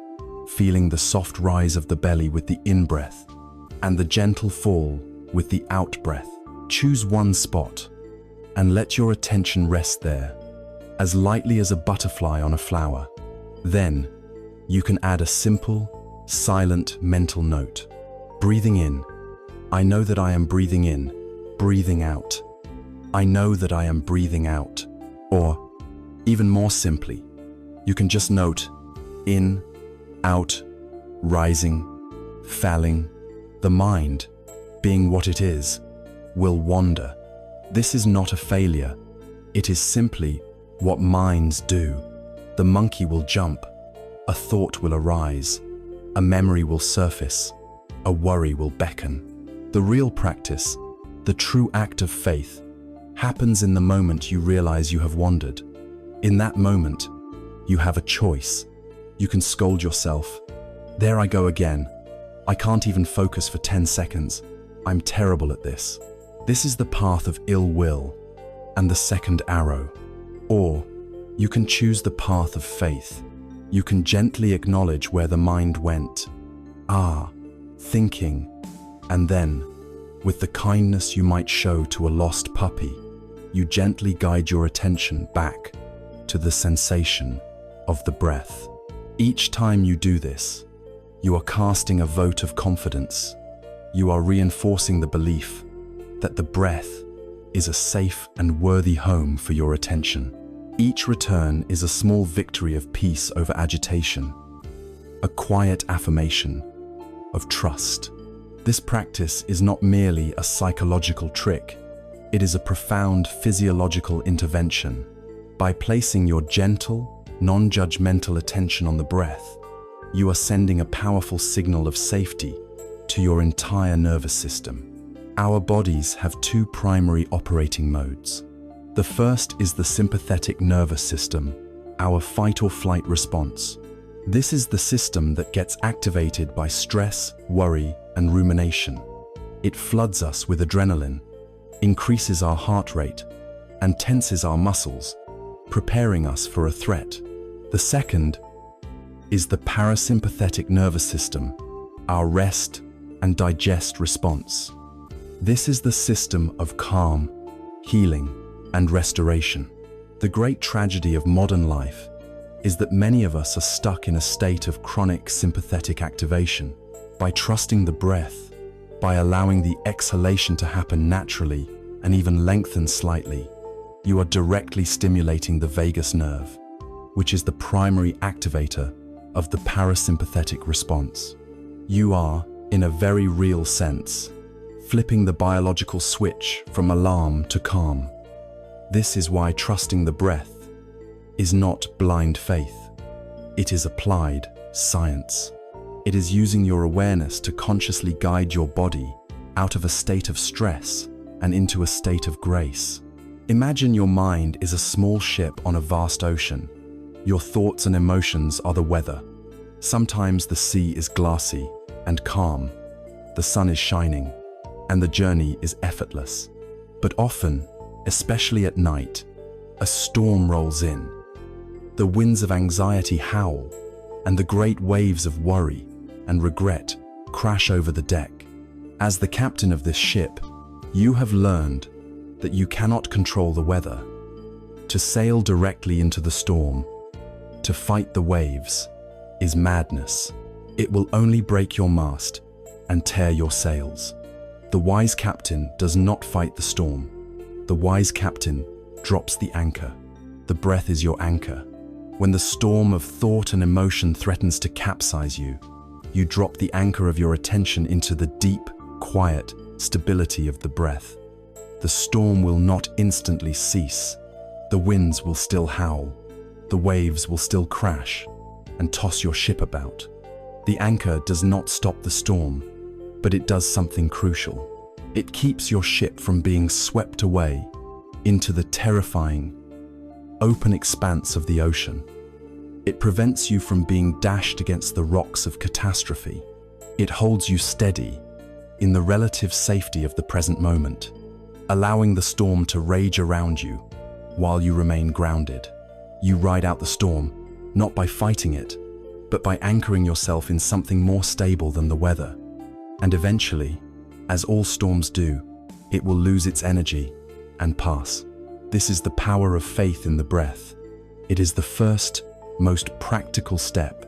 feeling the soft rise of the belly with the in-breath and the gentle fall with the out-breath. Choose one spot and let your attention rest there, as lightly as a butterfly on a flower. Then, you can add a simple, silent mental note. Breathing in, I know that I am breathing in. Breathing out, I know that I am breathing out. Or, even more simply, you can just note in, out, rising, falling. The mind, being what it is, will wander. This is not a failure. It is simply what minds do. The monkey will jump, a thought will arise, a memory will surface, a worry will beckon. The real practice, the true act of faith, happens in the moment you realize you have wandered. In that moment, you have a choice. You can scold yourself. There I go again. I can't even focus for 10 seconds. I'm terrible at this. This is the path of ill will and the second arrow. Or you can choose the path of faith. You can gently acknowledge where the mind went. Thinking. And then, with the kindness you might show to a lost puppy, you gently guide your attention back to the sensation of the breath. Each time you do this, you are casting a vote of confidence. You are reinforcing the belief that the breath is a safe and worthy home for your attention. Each return is a small victory of peace over agitation, a quiet affirmation of trust. This practice is not merely a psychological trick, it is a profound physiological intervention. By placing your gentle, non-judgmental attention on the breath, you are sending a powerful signal of safety to your entire nervous system. Our bodies have two primary operating modes. The first is the sympathetic nervous system, our fight or flight response. This is the system that gets activated by stress, worry, and rumination. It floods us with adrenaline, increases our heart rate, and tenses our muscles, preparing us for a threat. The second is the parasympathetic nervous system, our rest and digest response. This is the system of calm, healing, and restoration. The great tragedy of modern life is that many of us are stuck in a state of chronic sympathetic activation. By trusting the breath, by allowing the exhalation to happen naturally and even lengthen slightly, you are directly stimulating the vagus nerve, which is the primary activator of the parasympathetic response. You are, in a very real sense, flipping the biological switch from alarm to calm. This is why trusting the breath is not blind faith. It is applied science. It is using your awareness to consciously guide your body out of a state of stress and into a state of grace. Imagine your mind is a small ship on a vast ocean. Your thoughts and emotions are the weather. Sometimes the sea is glassy and calm, the sun is shining, and the journey is effortless. But often, especially at night, a storm rolls in. The winds of anxiety howl, and the great waves of worry and regret crash over the deck. As the captain of this ship, you have learned that you cannot control the weather. To sail directly into the storm, to fight the waves, is madness. It will only break your mast and tear your sails. The wise captain does not fight the storm. The wise captain drops the anchor. The breath is your anchor. When the storm of thought and emotion threatens to capsize you, you drop the anchor of your attention into the deep, quiet stability of the breath. The storm will not instantly cease. The winds will still howl. The waves will still crash and toss your ship about. The anchor does not stop the storm, but it does something crucial. It keeps your ship from being swept away into the terrifying, open expanse of the ocean. It prevents you from being dashed against the rocks of catastrophe. It holds you steady in the relative safety of the present moment, allowing the storm to rage around you while you remain grounded. You ride out the storm, not by fighting it, but by anchoring yourself in something more stable than the weather. And eventually, as all storms do, it will lose its energy and pass. This is the power of faith in the breath. It is the first, most practical step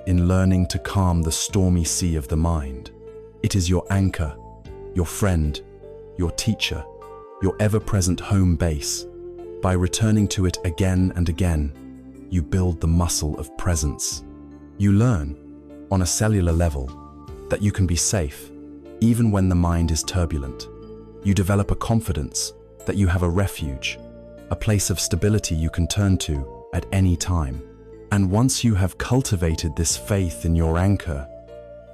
in learning to calm the stormy sea of the mind. It is your anchor, your friend, your teacher, your ever-present home base. By returning to it again and again, you build the muscle of presence. You learn, on a cellular level, that you can be safe, even when the mind is turbulent. You develop a confidence that you have a refuge, a place of stability you can turn to at any time. And once you have cultivated this faith in your anchor,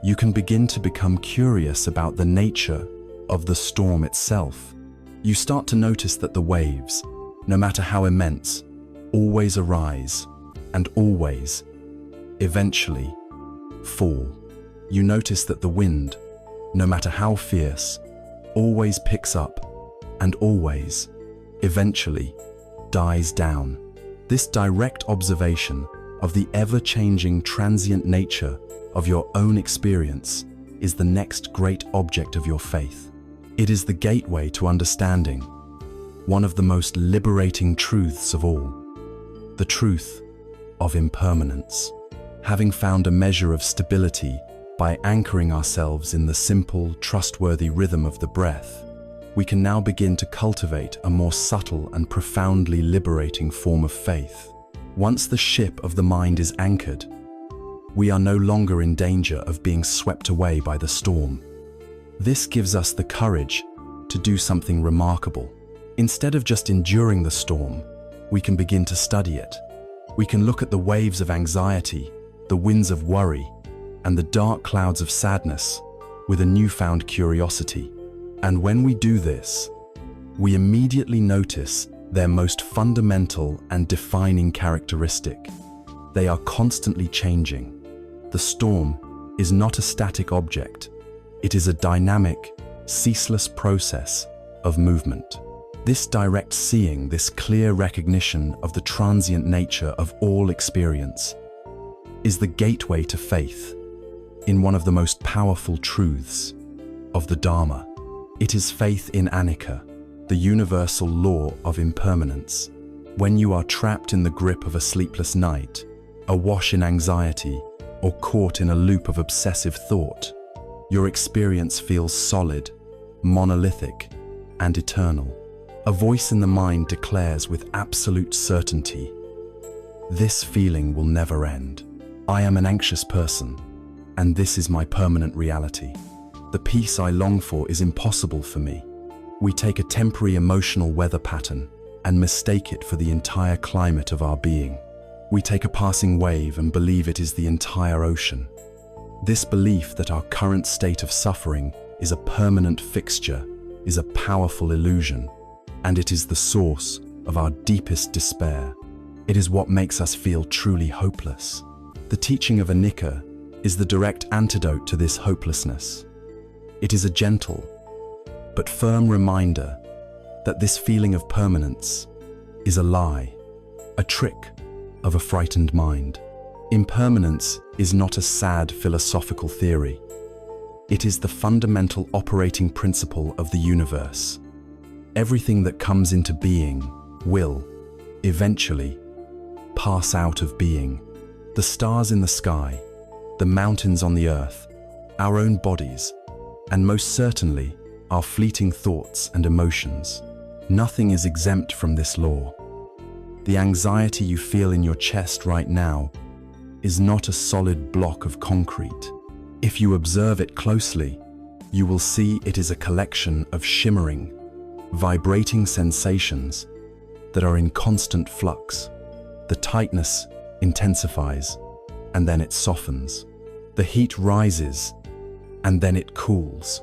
you can begin to become curious about the nature of the storm itself. You start to notice that the waves, no matter how immense, always arise and always, eventually, fall. You notice that the wind, no matter how fierce, always picks up and always, eventually, dies down. This direct observation of the ever-changing transient nature of your own experience is the next great object of your faith. It is the gateway to understanding one of the most liberating truths of all, the truth of impermanence. Having found a measure of stability by anchoring ourselves in the simple, trustworthy rhythm of the breath, we can now begin to cultivate a more subtle and profoundly liberating form of faith. Once the ship of the mind is anchored, we are no longer in danger of being swept away by the storm. This gives us the courage to do something remarkable. Instead of just enduring the storm, we can begin to study it. We can look at the waves of anxiety, the winds of worry, and the dark clouds of sadness with a newfound curiosity. And when we do this, we immediately notice their most fundamental and defining characteristic. They are constantly changing. the storm is not a static object. It is a dynamic, ceaseless process of movement. This direct seeing, this clear recognition of the transient nature of all experience, is the gateway to faith in one of the most powerful truths of the Dharma. It is faith in anicca, the universal law of impermanence. When you are trapped in the grip of a sleepless night, awash in anxiety, or caught in a loop of obsessive thought, your experience feels solid, monolithic, and eternal. A voice in the mind declares with absolute certainty, "This feeling will never end. I am an anxious person, and this is my permanent reality. The peace I long for is impossible for me." We take a temporary emotional weather pattern and mistake it for the entire climate of our being. We take a passing wave and believe it is the entire ocean. This belief that our current state of suffering is a permanent fixture is a powerful illusion, and it is the source of our deepest despair. It is what makes us feel truly hopeless. The teaching of anicca is the direct antidote to this hopelessness. It is a gentle but firm reminder that this feeling of permanence is a lie, a trick of a frightened mind. Impermanence is not a sad philosophical theory. It is the fundamental operating principle of the universe. Everything that comes into being will, eventually, pass out of being. The stars in the sky, the mountains on the earth, our own bodies, and most certainly, our fleeting thoughts and emotions. Nothing is exempt from this law. The anxiety you feel in your chest right now is not a solid block of concrete. If you observe it closely, you will see it is a collection of shimmering, vibrating sensations that are in constant flux. The tightness intensifies, and then it softens. The heat rises, and then it cools.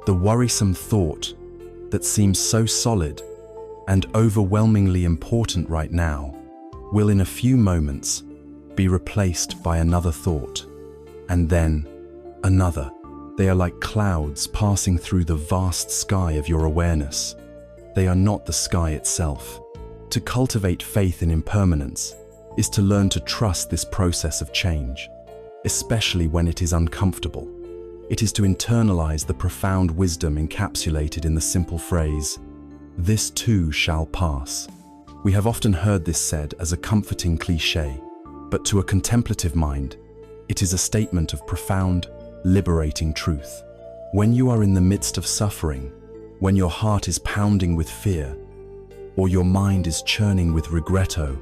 The worrisome thought that seems so solid and overwhelmingly important right now will in a few moments be replaced by another thought, and then another. They are like clouds passing through the vast sky of your awareness. They are not the sky itself. To cultivate faith in impermanence is to learn to trust this process of change, especially when it is uncomfortable. It is to internalize the profound wisdom encapsulated in the simple phrase, "This too shall pass." We have often heard this said as a comforting cliché, but to a contemplative mind, it is a statement of profound, liberating truth. When you are in the midst of suffering, when your heart is pounding with fear, or your mind is churning with regretto,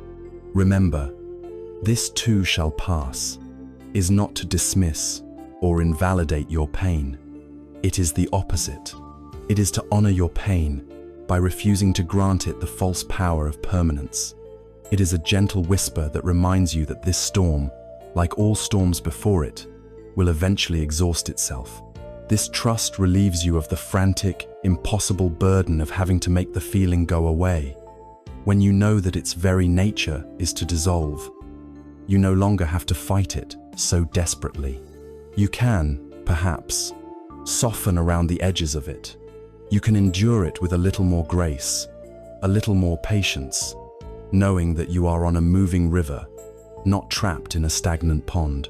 remember, "This too shall pass," is not to dismiss or invalidate your pain. It is the opposite. It is to honor your pain by refusing to grant it the false power of permanence. It is a gentle whisper that reminds you that this storm, like all storms before it, will eventually exhaust itself. This trust relieves you of the frantic, impossible burden of having to make the feeling go away. When you know that its very nature is to dissolve, you no longer have to fight it so desperately. You can, perhaps, soften around the edges of it. You can endure it with a little more grace, a little more patience, knowing that you are on a moving river, not trapped in a stagnant pond.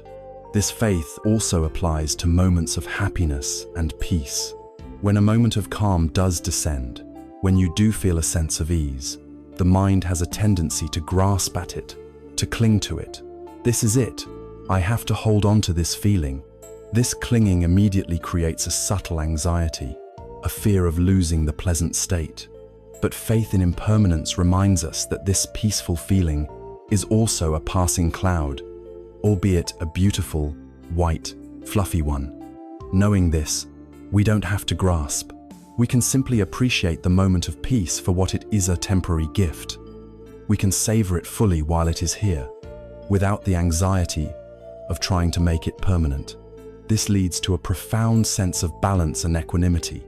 This faith also applies to moments of happiness and peace. When a moment of calm does descend, when you do feel a sense of ease, the mind has a tendency to grasp at it, to cling to it. This is it. I have to hold on to this feeling. This clinging immediately creates a subtle anxiety, a fear of losing the pleasant state. But faith in impermanence reminds us that this peaceful feeling is also a passing cloud, albeit a beautiful, white, fluffy one. Knowing this, we don't have to grasp. We can simply appreciate the moment of peace for what it is, a temporary gift. We can savor it fully while it is here, without the anxiety of trying to make it permanent. This leads to a profound sense of balance and equanimity,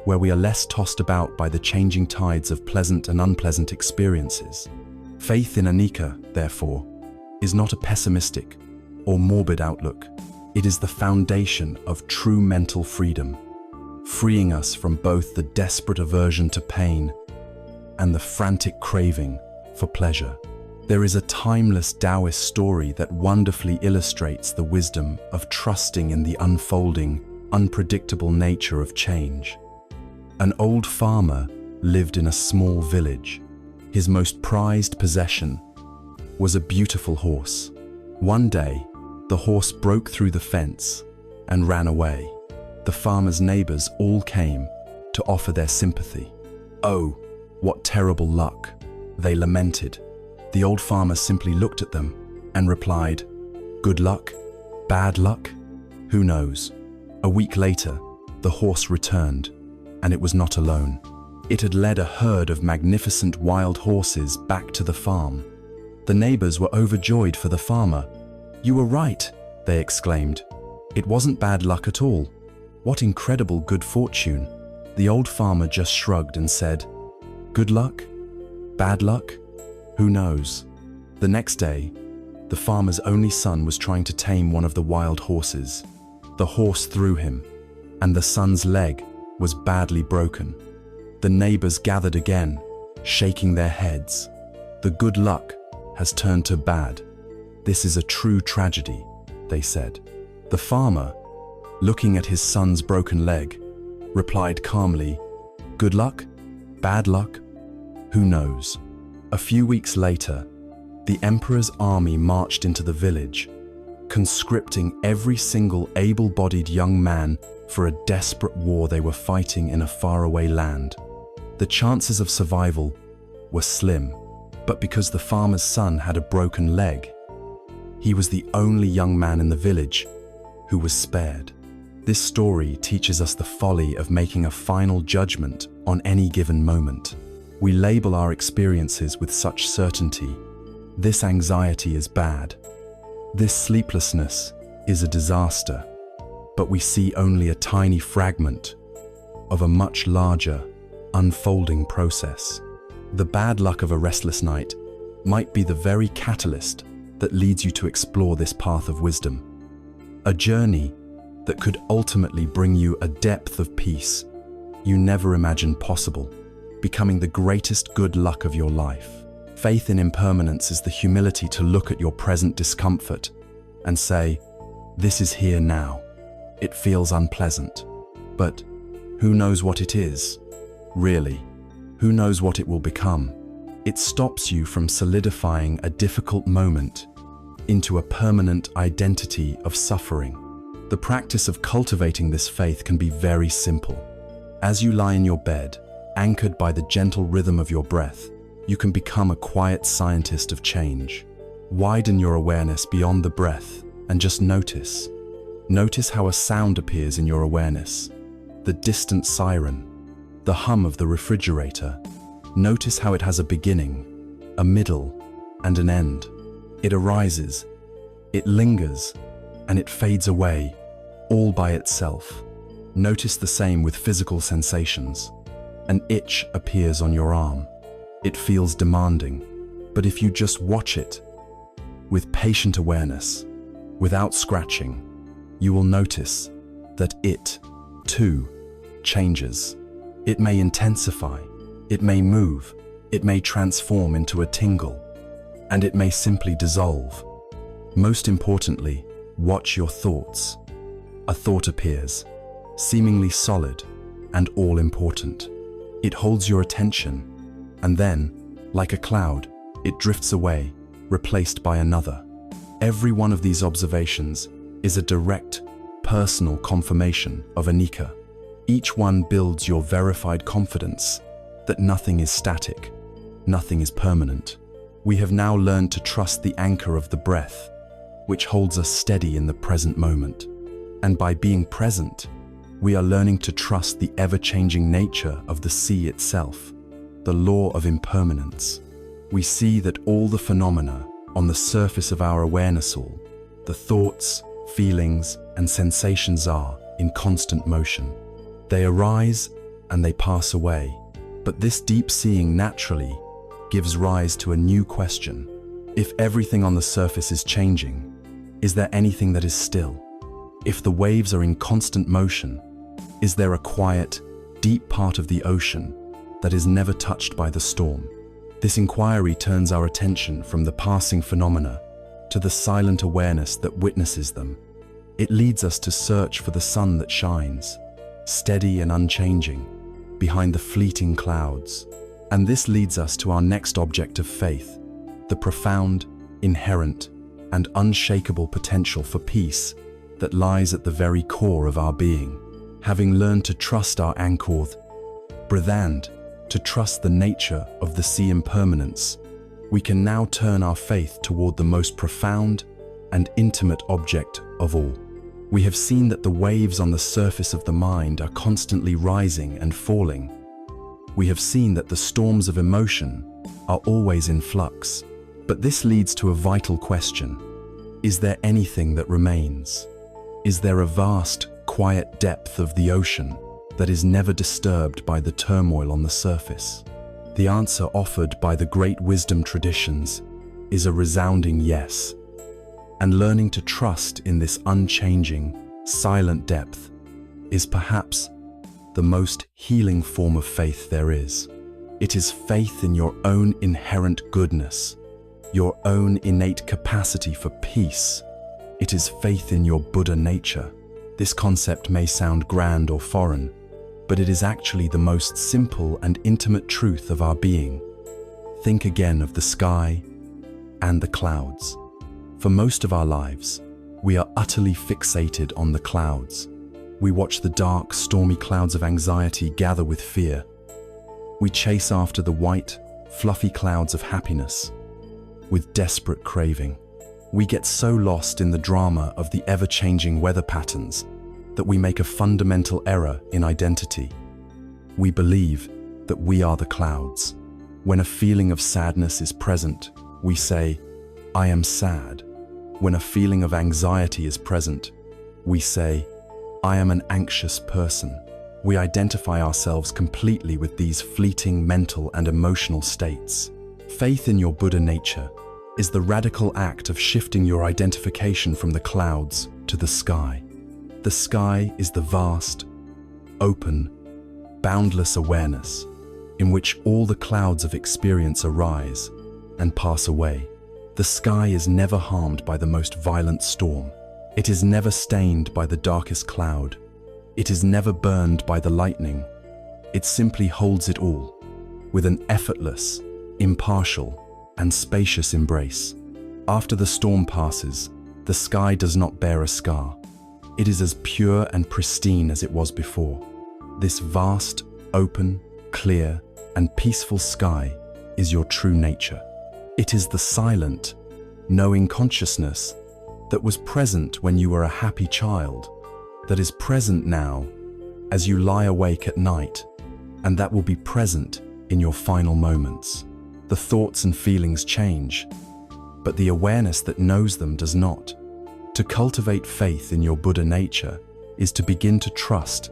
where we are less tossed about by the changing tides of pleasant and unpleasant experiences. Faith in anicca, therefore, is not a pessimistic or morbid outlook. It is the foundation of true mental freedom, freeing us from both the desperate aversion to pain and the frantic craving for pleasure. There is a timeless Taoist story that wonderfully illustrates the wisdom of trusting in the unfolding, unpredictable nature of change. An old farmer lived in a small village. His most prized possession was a beautiful horse. One day, the horse broke through the fence and ran away. The farmer's neighbors all came to offer their sympathy. "Oh, what terrible luck," they lamented. The old farmer simply looked at them and replied, "Good luck? Bad luck? Who knows?" A week later, the horse returned, and it was not alone. It had led a herd of magnificent wild horses back to the farm. The neighbors were overjoyed for the farmer. "You were right," they exclaimed. "It wasn't bad luck at all. What incredible good fortune." The old farmer just shrugged and said, "Good luck? Bad luck? Who knows?" The next day, the farmer's only son was trying to tame one of the wild horses. The horse threw him, and the son's leg was badly broken. The neighbors gathered again, shaking their heads. "The good luck has turned to bad. This is a true tragedy," they said. The farmer, looking at his son's broken leg, replied calmly, "Good luck? Bad luck? Who knows?" A few weeks later, the emperor's army marched into the village, conscripting every single able-bodied young man for a desperate war they were fighting in a faraway land. The chances of survival were slim, but because the farmer's son had a broken leg, he was the only young man in the village who was spared. This story teaches us the folly of making a final judgment on any given moment. We label our experiences with such certainty. This anxiety is bad. This sleeplessness is a disaster. But we see only a tiny fragment of a much larger, unfolding process. The bad luck of a restless night might be the very catalyst that leads you to explore this path of wisdom. A journey that could ultimately bring you a depth of peace you never imagined possible, becoming the greatest good luck of your life. Faith in impermanence is the humility to look at your present discomfort and say, "This is here now. It feels unpleasant, but who knows what it is? Really, who knows what it will become?" It stops you from solidifying a difficult moment into a permanent identity of suffering. The practice of cultivating this faith can be very simple. As you lie in your bed, anchored by the gentle rhythm of your breath, you can become a quiet scientist of change. Widen your awareness beyond the breath and just notice. Notice how a sound appears in your awareness. The distant siren, the hum of the refrigerator. Notice how it has a beginning, a middle, and an end. It arises, it lingers, and it fades away, all by itself. Notice the same with physical sensations. An itch appears on your arm. It feels demanding, but if you just watch it with patient awareness, without scratching, you will notice that it, too, changes. It may intensify, it may move, it may transform into a tingle, and it may simply dissolve. Most importantly, watch your thoughts. A thought appears, seemingly solid and all-important. It holds your attention, and then, like a cloud, it drifts away, replaced by another. Every one of these observations is a direct, personal confirmation of anicca. Each one builds your verified confidence that nothing is static, nothing is permanent. We have now learned to trust the anchor of the breath, which holds us steady in the present moment. And by being present, we are learning to trust the ever-changing nature of the sea itself, the law of impermanence. We see that all the phenomena on the surface of our awareness, all the thoughts, feelings, and sensations are in constant motion. They arise and they pass away. But this deep seeing naturally gives rise to a new question. If everything on the surface is changing, Is there anything that is still? If the waves are in constant motion, is there a quiet, deep part of the ocean that is never touched by the storm? This inquiry turns our attention from the passing phenomena to the silent awareness that witnesses them. It leads us to search for the sun that shines, steady and unchanging, behind the fleeting clouds. And this leads us to our next object of faith, the profound, inherent, and unshakable potential for peace that lies at the very core of our being. Having learned to trust our anchor, breathand, to trust the nature of the sea impermanence, we can now turn our faith toward the most profound and intimate object of all. We have seen that the waves on the surface of the mind are constantly rising and falling. We have seen that the storms of emotion are always in flux. But this leads to a vital question. Is there anything that remains? Is there a vast, quiet depth of the ocean that is never disturbed by the turmoil on the surface? The answer offered by the great wisdom traditions is a resounding yes. And learning to trust in this unchanging, silent depth is perhaps the most healing form of faith there is. It is faith in your own inherent goodness, your own innate capacity for peace. It is faith in your Buddha nature. This concept may sound grand or foreign, but it is actually the most simple and intimate truth of our being. Think again of the sky and the clouds. For most of our lives, we are utterly fixated on the clouds. We watch the dark, stormy clouds of anxiety gather with fear. We chase after the white, fluffy clouds of happiness with desperate craving. We get so lost in the drama of the ever-changing weather patterns that we make a fundamental error in identity. We believe that we are the clouds. When a feeling of sadness is present, we say, "I am sad." When a feeling of anxiety is present, we say, "I am an anxious person." We identify ourselves completely with these fleeting mental and emotional states. Faith in your Buddha nature is the radical act of shifting your identification from the clouds to the sky. The sky is the vast, open, boundless awareness in which all the clouds of experience arise and pass away. The sky is never harmed by the most violent storm. It is never stained by the darkest cloud. It is never burned by the lightning. It simply holds it all with an effortless, impartial, and spacious embrace. After the storm passes, the sky does not bear a scar. It is as pure and pristine as it was before. This vast, open, clear, and peaceful sky is your true nature. It is the silent, knowing consciousness that was present when you were a happy child, that is present now as you lie awake at night, and that will be present in your final moments. The thoughts and feelings change, but the awareness that knows them does not. To cultivate faith in your Buddha nature is to begin to trust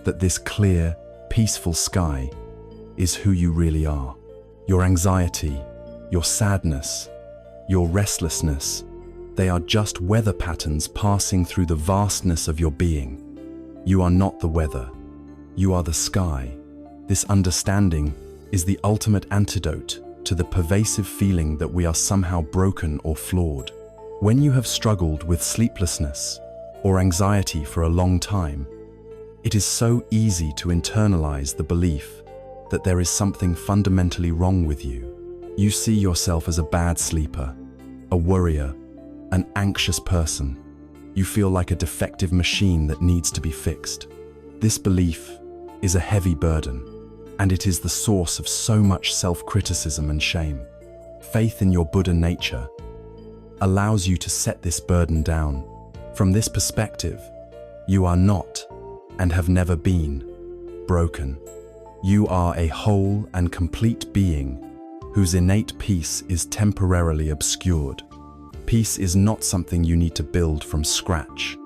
that this clear, peaceful sky is who you really are. Your anxiety, your sadness, your restlessness, they are just weather patterns passing through the vastness of your being. You are not the weather. You are the sky. This understanding is the ultimate antidote to the pervasive feeling that we are somehow broken or flawed. When you have struggled with sleeplessness or anxiety for a long time, it is so easy to internalize the belief that there is something fundamentally wrong with you. You see yourself as a bad sleeper, a worrier, an anxious person. You feel like a defective machine that needs to be fixed. This belief is a heavy burden, and it is the source of so much self-criticism and shame. Faith in your Buddha nature allows you to set this burden down. From this perspective, you are not, and have never been, broken. You are a whole and complete being whose innate peace is temporarily obscured. Peace is not something you need to build from scratch.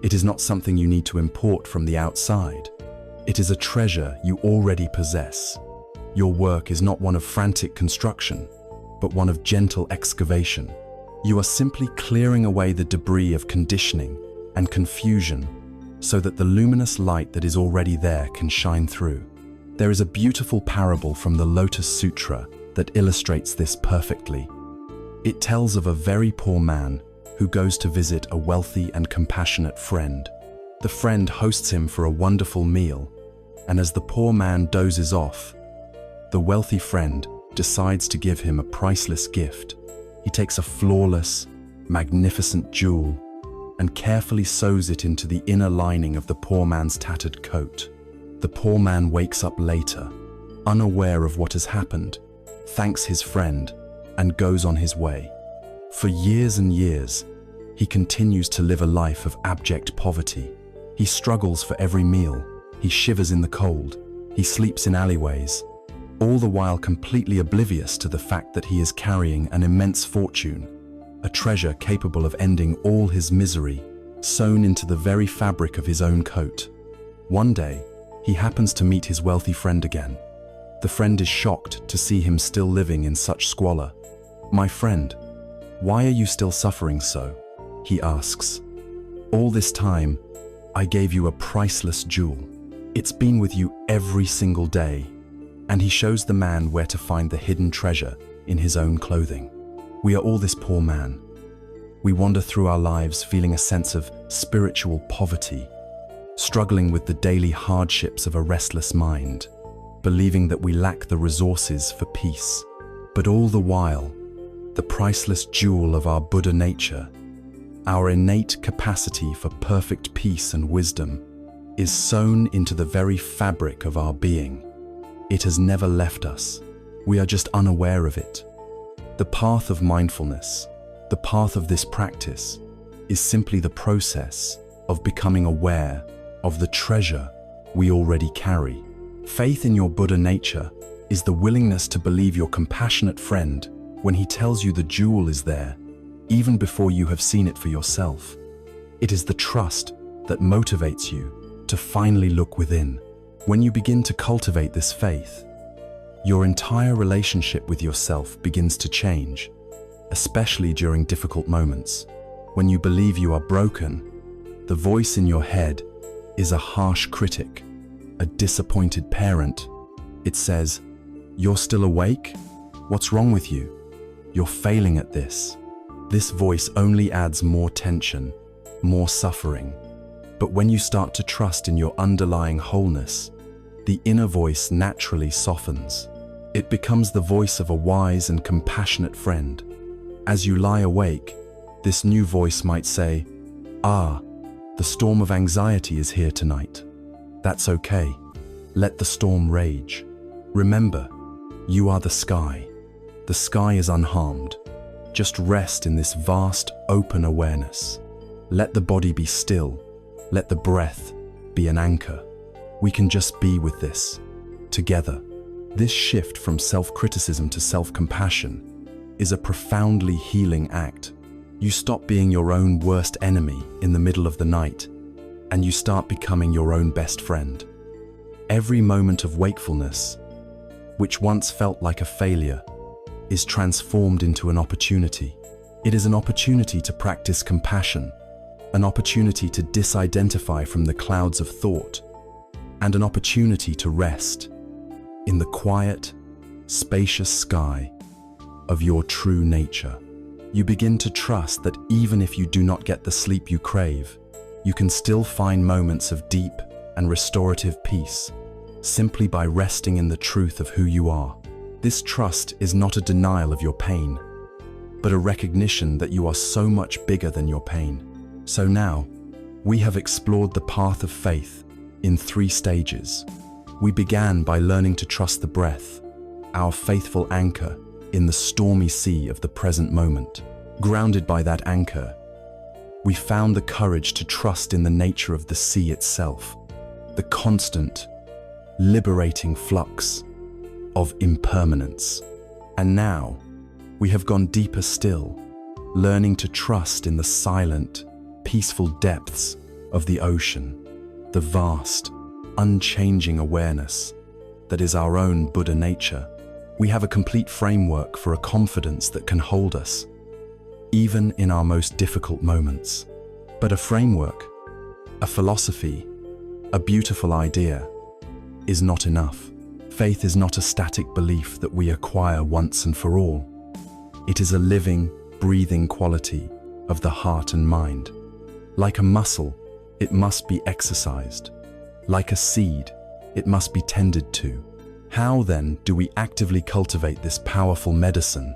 It is not something you need to import from the outside. It is a treasure you already possess. Your work is not one of frantic construction, but one of gentle excavation. You are simply clearing away the debris of conditioning and confusion so that the luminous light that is already there can shine through. There is a beautiful parable from the Lotus Sutra that illustrates this perfectly. It tells of a very poor man who goes to visit a wealthy and compassionate friend. The friend hosts him for a wonderful meal, and as the poor man dozes off, the wealthy friend decides to give him a priceless gift. He takes a flawless, magnificent jewel and carefully sews it into the inner lining of the poor man's tattered coat. The poor man wakes up later, unaware of what has happened, thanks his friend, and goes on his way. For years and years, he continues to live a life of abject poverty. He struggles for every meal, he shivers in the cold, he sleeps in alleyways, all the while completely oblivious to the fact that he is carrying an immense fortune, a treasure capable of ending all his misery, sewn into the very fabric of his own coat. One day, he happens to meet his wealthy friend again. The friend is shocked to see him still living in such squalor. "My friend, why are you still suffering so?" he asks. "All this time, I gave you a priceless jewel. It's been with you every single day." And he shows the man where to find the hidden treasure in his own clothing. We are all this poor man. We wander through our lives feeling a sense of spiritual poverty, struggling with the daily hardships of a restless mind, believing that we lack the resources for peace. But all the while, the priceless jewel of our Buddha nature, our innate capacity for perfect peace and wisdom, is sewn into the very fabric of our being. It has never left us. We are just unaware of it. The path of mindfulness, the path of this practice, is simply the process of becoming aware of the treasure we already carry. Faith in your Buddha nature is the willingness to believe your compassionate friend when he tells you the jewel is there, even before you have seen it for yourself. It is the trust that motivates you to finally look within. When you begin to cultivate this faith, your entire relationship with yourself begins to change, especially during difficult moments. When you believe you are broken, the voice in your head is a harsh critic, a disappointed parent. It says, "You're still awake? What's wrong with you? You're failing at this." This voice only adds more tension, more suffering. But when you start to trust in your underlying wholeness, the inner voice naturally softens. It becomes the voice of a wise and compassionate friend. As you lie awake, this new voice might say, "Ah, the storm of anxiety is here tonight. That's okay. Let the storm rage. Remember, you are the sky. The sky is unharmed. Just rest in this vast, open awareness. Let the body be still. Let the breath be an anchor. We can just be with this, together." This shift from self-criticism to self-compassion is a profoundly healing act. You stop being your own worst enemy in the middle of the night, and you start becoming your own best friend. Every moment of wakefulness, which once felt like a failure, is transformed into an opportunity. It is an opportunity to practice compassion, an opportunity to disidentify from the clouds of thought, and an opportunity to rest in the quiet, spacious sky of your true nature. You begin to trust that even if you do not get the sleep you crave, you can still find moments of deep and restorative peace, simply by resting in the truth of who you are. This trust is not a denial of your pain, but a recognition that you are so much bigger than your pain. So now, we have explored the path of faith in 3 stages. We began by learning to trust the breath, our faithful anchor in the stormy sea of the present moment. Grounded by that anchor, we found the courage to trust in the nature of the sea itself, the constant, liberating flux of impermanence. And now, we have gone deeper still, learning to trust in the silent, peaceful depths of the ocean, the vast, unchanging awareness that is our own Buddha nature. We have a complete framework for a confidence that can hold us, even in our most difficult moments. But a framework, a philosophy, a beautiful idea is not enough. Faith is not a static belief that we acquire once and for all. It is a living, breathing quality of the heart and mind. Like a muscle, it must be exercised. Like a seed, it must be tended to. How then do we actively cultivate this powerful medicine?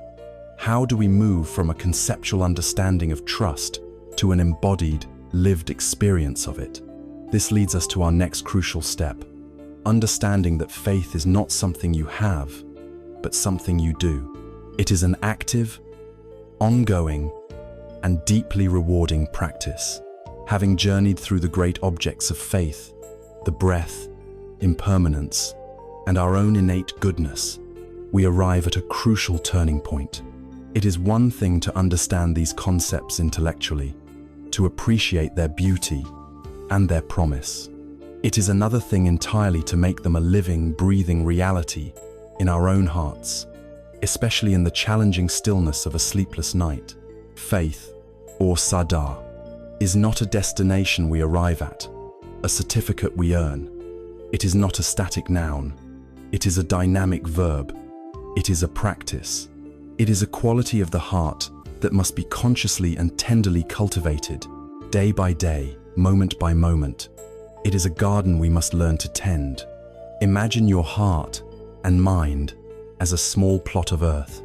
How do we move from a conceptual understanding of trust to an embodied, lived experience of it? This leads us to our next crucial step, understanding that faith is not something you have, but something you do. It is an active, ongoing, and deeply rewarding practice. Having journeyed through the great objects of faith, the breath, impermanence, and our own innate goodness, we arrive at a crucial turning point. It is one thing to understand these concepts intellectually, to appreciate their beauty and their promise. It is another thing entirely to make them a living, breathing reality in our own hearts, especially in the challenging stillness of a sleepless night. Faith, or Saddhā, is not a destination we arrive at, a certificate we earn. It is not a static noun. It is a dynamic verb. It is a practice. It is a quality of the heart that must be consciously and tenderly cultivated, day by day, moment by moment. It is a garden we must learn to tend. Imagine your heart and mind as a small plot of earth.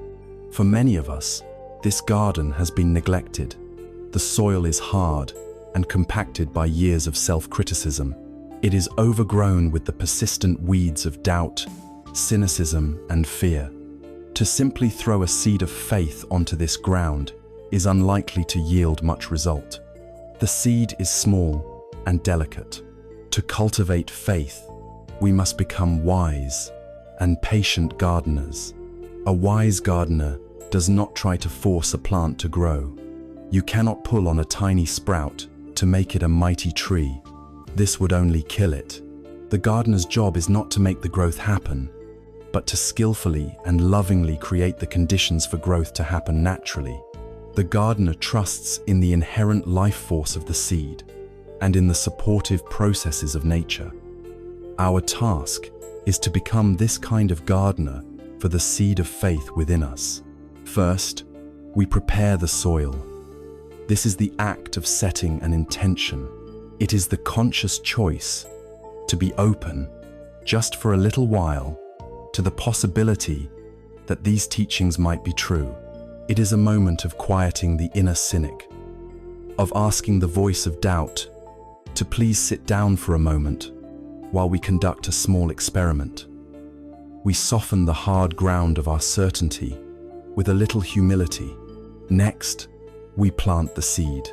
For many of us, this garden has been neglected. The soil is hard and compacted by years of self-criticism. It is overgrown with the persistent weeds of doubt, cynicism, and fear. To simply throw a seed of faith onto this ground is unlikely to yield much result. The seed is small and delicate. To cultivate faith, we must become wise and patient gardeners. A wise gardener does not try to force a plant to grow. You cannot pull on a tiny sprout to make it a mighty tree. This would only kill it. The gardener's job is not to make the growth happen, but to skillfully and lovingly create the conditions for growth to happen naturally. The gardener trusts in the inherent life force of the seed and in the supportive processes of nature. Our task is to become this kind of gardener for the seed of faith within us. First, we prepare the soil. This is the act of setting an intention. It is the conscious choice to be open, just for a little while, to the possibility that these teachings might be true. It is a moment of quieting the inner cynic, of asking the voice of doubt to please sit down for a moment while we conduct a small experiment. We soften the hard ground of our certainty with a little humility. Next, we plant the seed.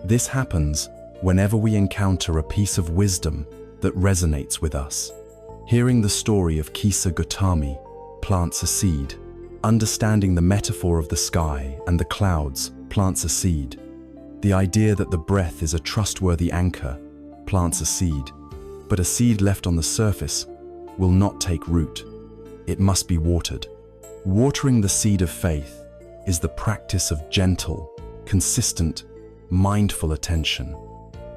This happens whenever we encounter a piece of wisdom that resonates with us. Hearing the story of Kisa Gautami plants a seed. Understanding the metaphor of the sky and the clouds plants a seed. The idea that the breath is a trustworthy anchor plants a seed. But a seed left on the surface will not take root. It must be watered. Watering the seed of faith is the practice of gentle, consistent, mindful attention.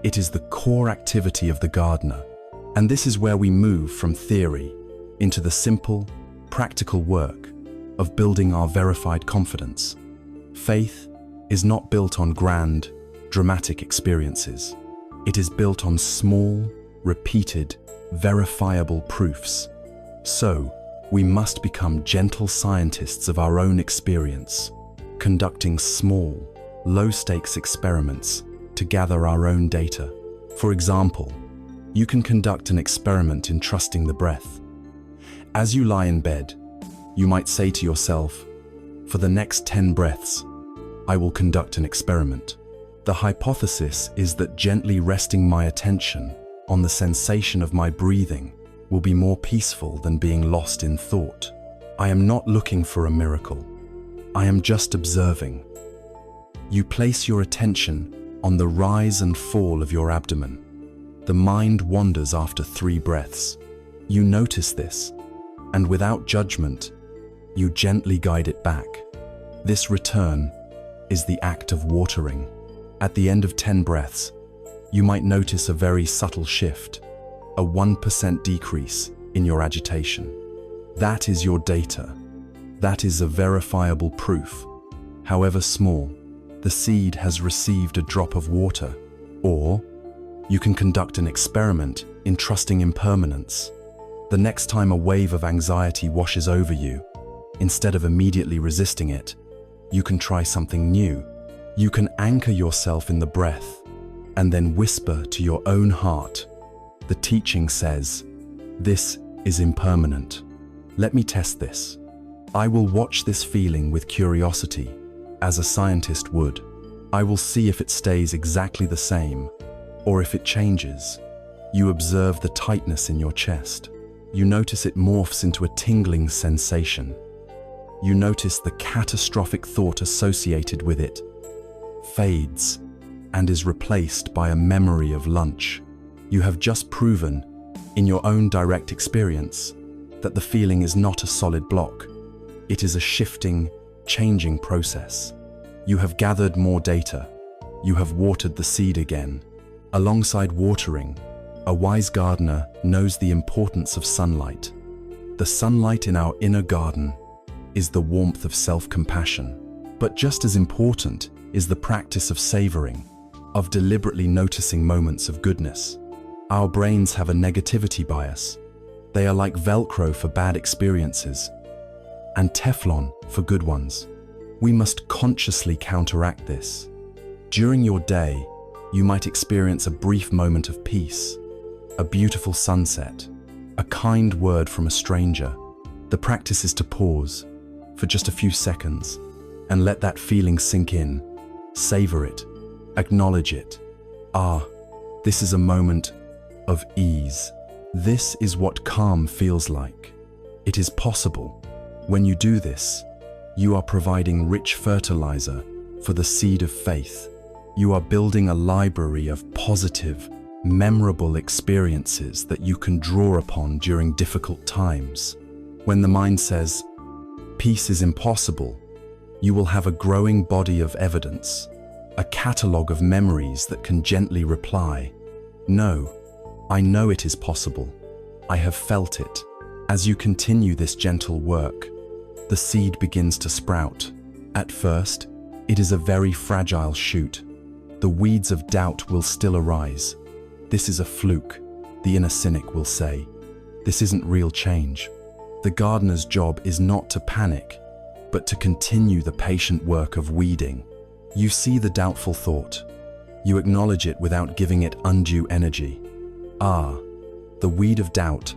It is the core activity of the gardener. And this is where we move from theory into the simple, practical work of building our verified confidence. Faith is not built on grand, dramatic experiences. It is built on small, repeated, verifiable proofs. So, we must become gentle scientists of our own experience, conducting small, low-stakes experiments to gather our own data. For example, you can conduct an experiment in trusting the breath. As you lie in bed, you might say to yourself, for the next 10 breaths, I will conduct an experiment. The hypothesis is that gently resting my attention on the sensation of my breathing will be more peaceful than being lost in thought. I am not looking for a miracle. I am just observing. You place your attention on the rise and fall of your abdomen. The mind wanders after 3 breaths. You notice this, and without judgment, you gently guide it back. This return is the act of watering. At the end of 10 breaths, you might notice a very subtle shift, a 1% decrease in your agitation. That is your data. That is a verifiable proof. However small, the seed has received a drop of water. Or you can conduct an experiment in trusting impermanence. The next time a wave of anxiety washes over you, instead of immediately resisting it, you can try something new. You can anchor yourself in the breath and then whisper to your own heart. The teaching says, "This is impermanent. Let me test this. I will watch this feeling with curiosity, as a scientist would. I will see if it stays exactly the same, or if it changes." You observe the tightness in your chest. You notice it morphs into a tingling sensation. You notice the catastrophic thought associated with it fades and is replaced by a memory of lunch. You have just proven, in your own direct experience, that the feeling is not a solid block. It is a shifting, changing process. You have gathered more data. You have watered the seed again. Alongside watering, a wise gardener knows the importance of sunlight. The sunlight in our inner garden is the warmth of self-compassion. But just as important is the practice of savoring, of deliberately noticing moments of goodness. Our brains have a negativity bias. They are like Velcro for bad experiences and Teflon for good ones. We must consciously counteract this. During your day, you might experience a brief moment of peace, a beautiful sunset, a kind word from a stranger. The practice is to pause for just a few seconds and let that feeling sink in. Savor it, acknowledge it. This is a moment of ease. This is what calm feels like. It is possible. When you do this, you are providing rich fertilizer for the seed of faith. You are building a library of positive, memorable experiences that you can draw upon during difficult times. When the mind says, "Peace is impossible," you will have a growing body of evidence, a catalogue of memories that can gently reply, "No, I know it is possible. I have felt it." As you continue this gentle work, the seed begins to sprout. At first, it is a very fragile shoot. The weeds of doubt will still arise. "This is a fluke," the inner cynic will say. "This isn't real change." The gardener's job is not to panic, but to continue the patient work of weeding. You see the doubtful thought. You acknowledge it without giving it undue energy. The weed of doubt,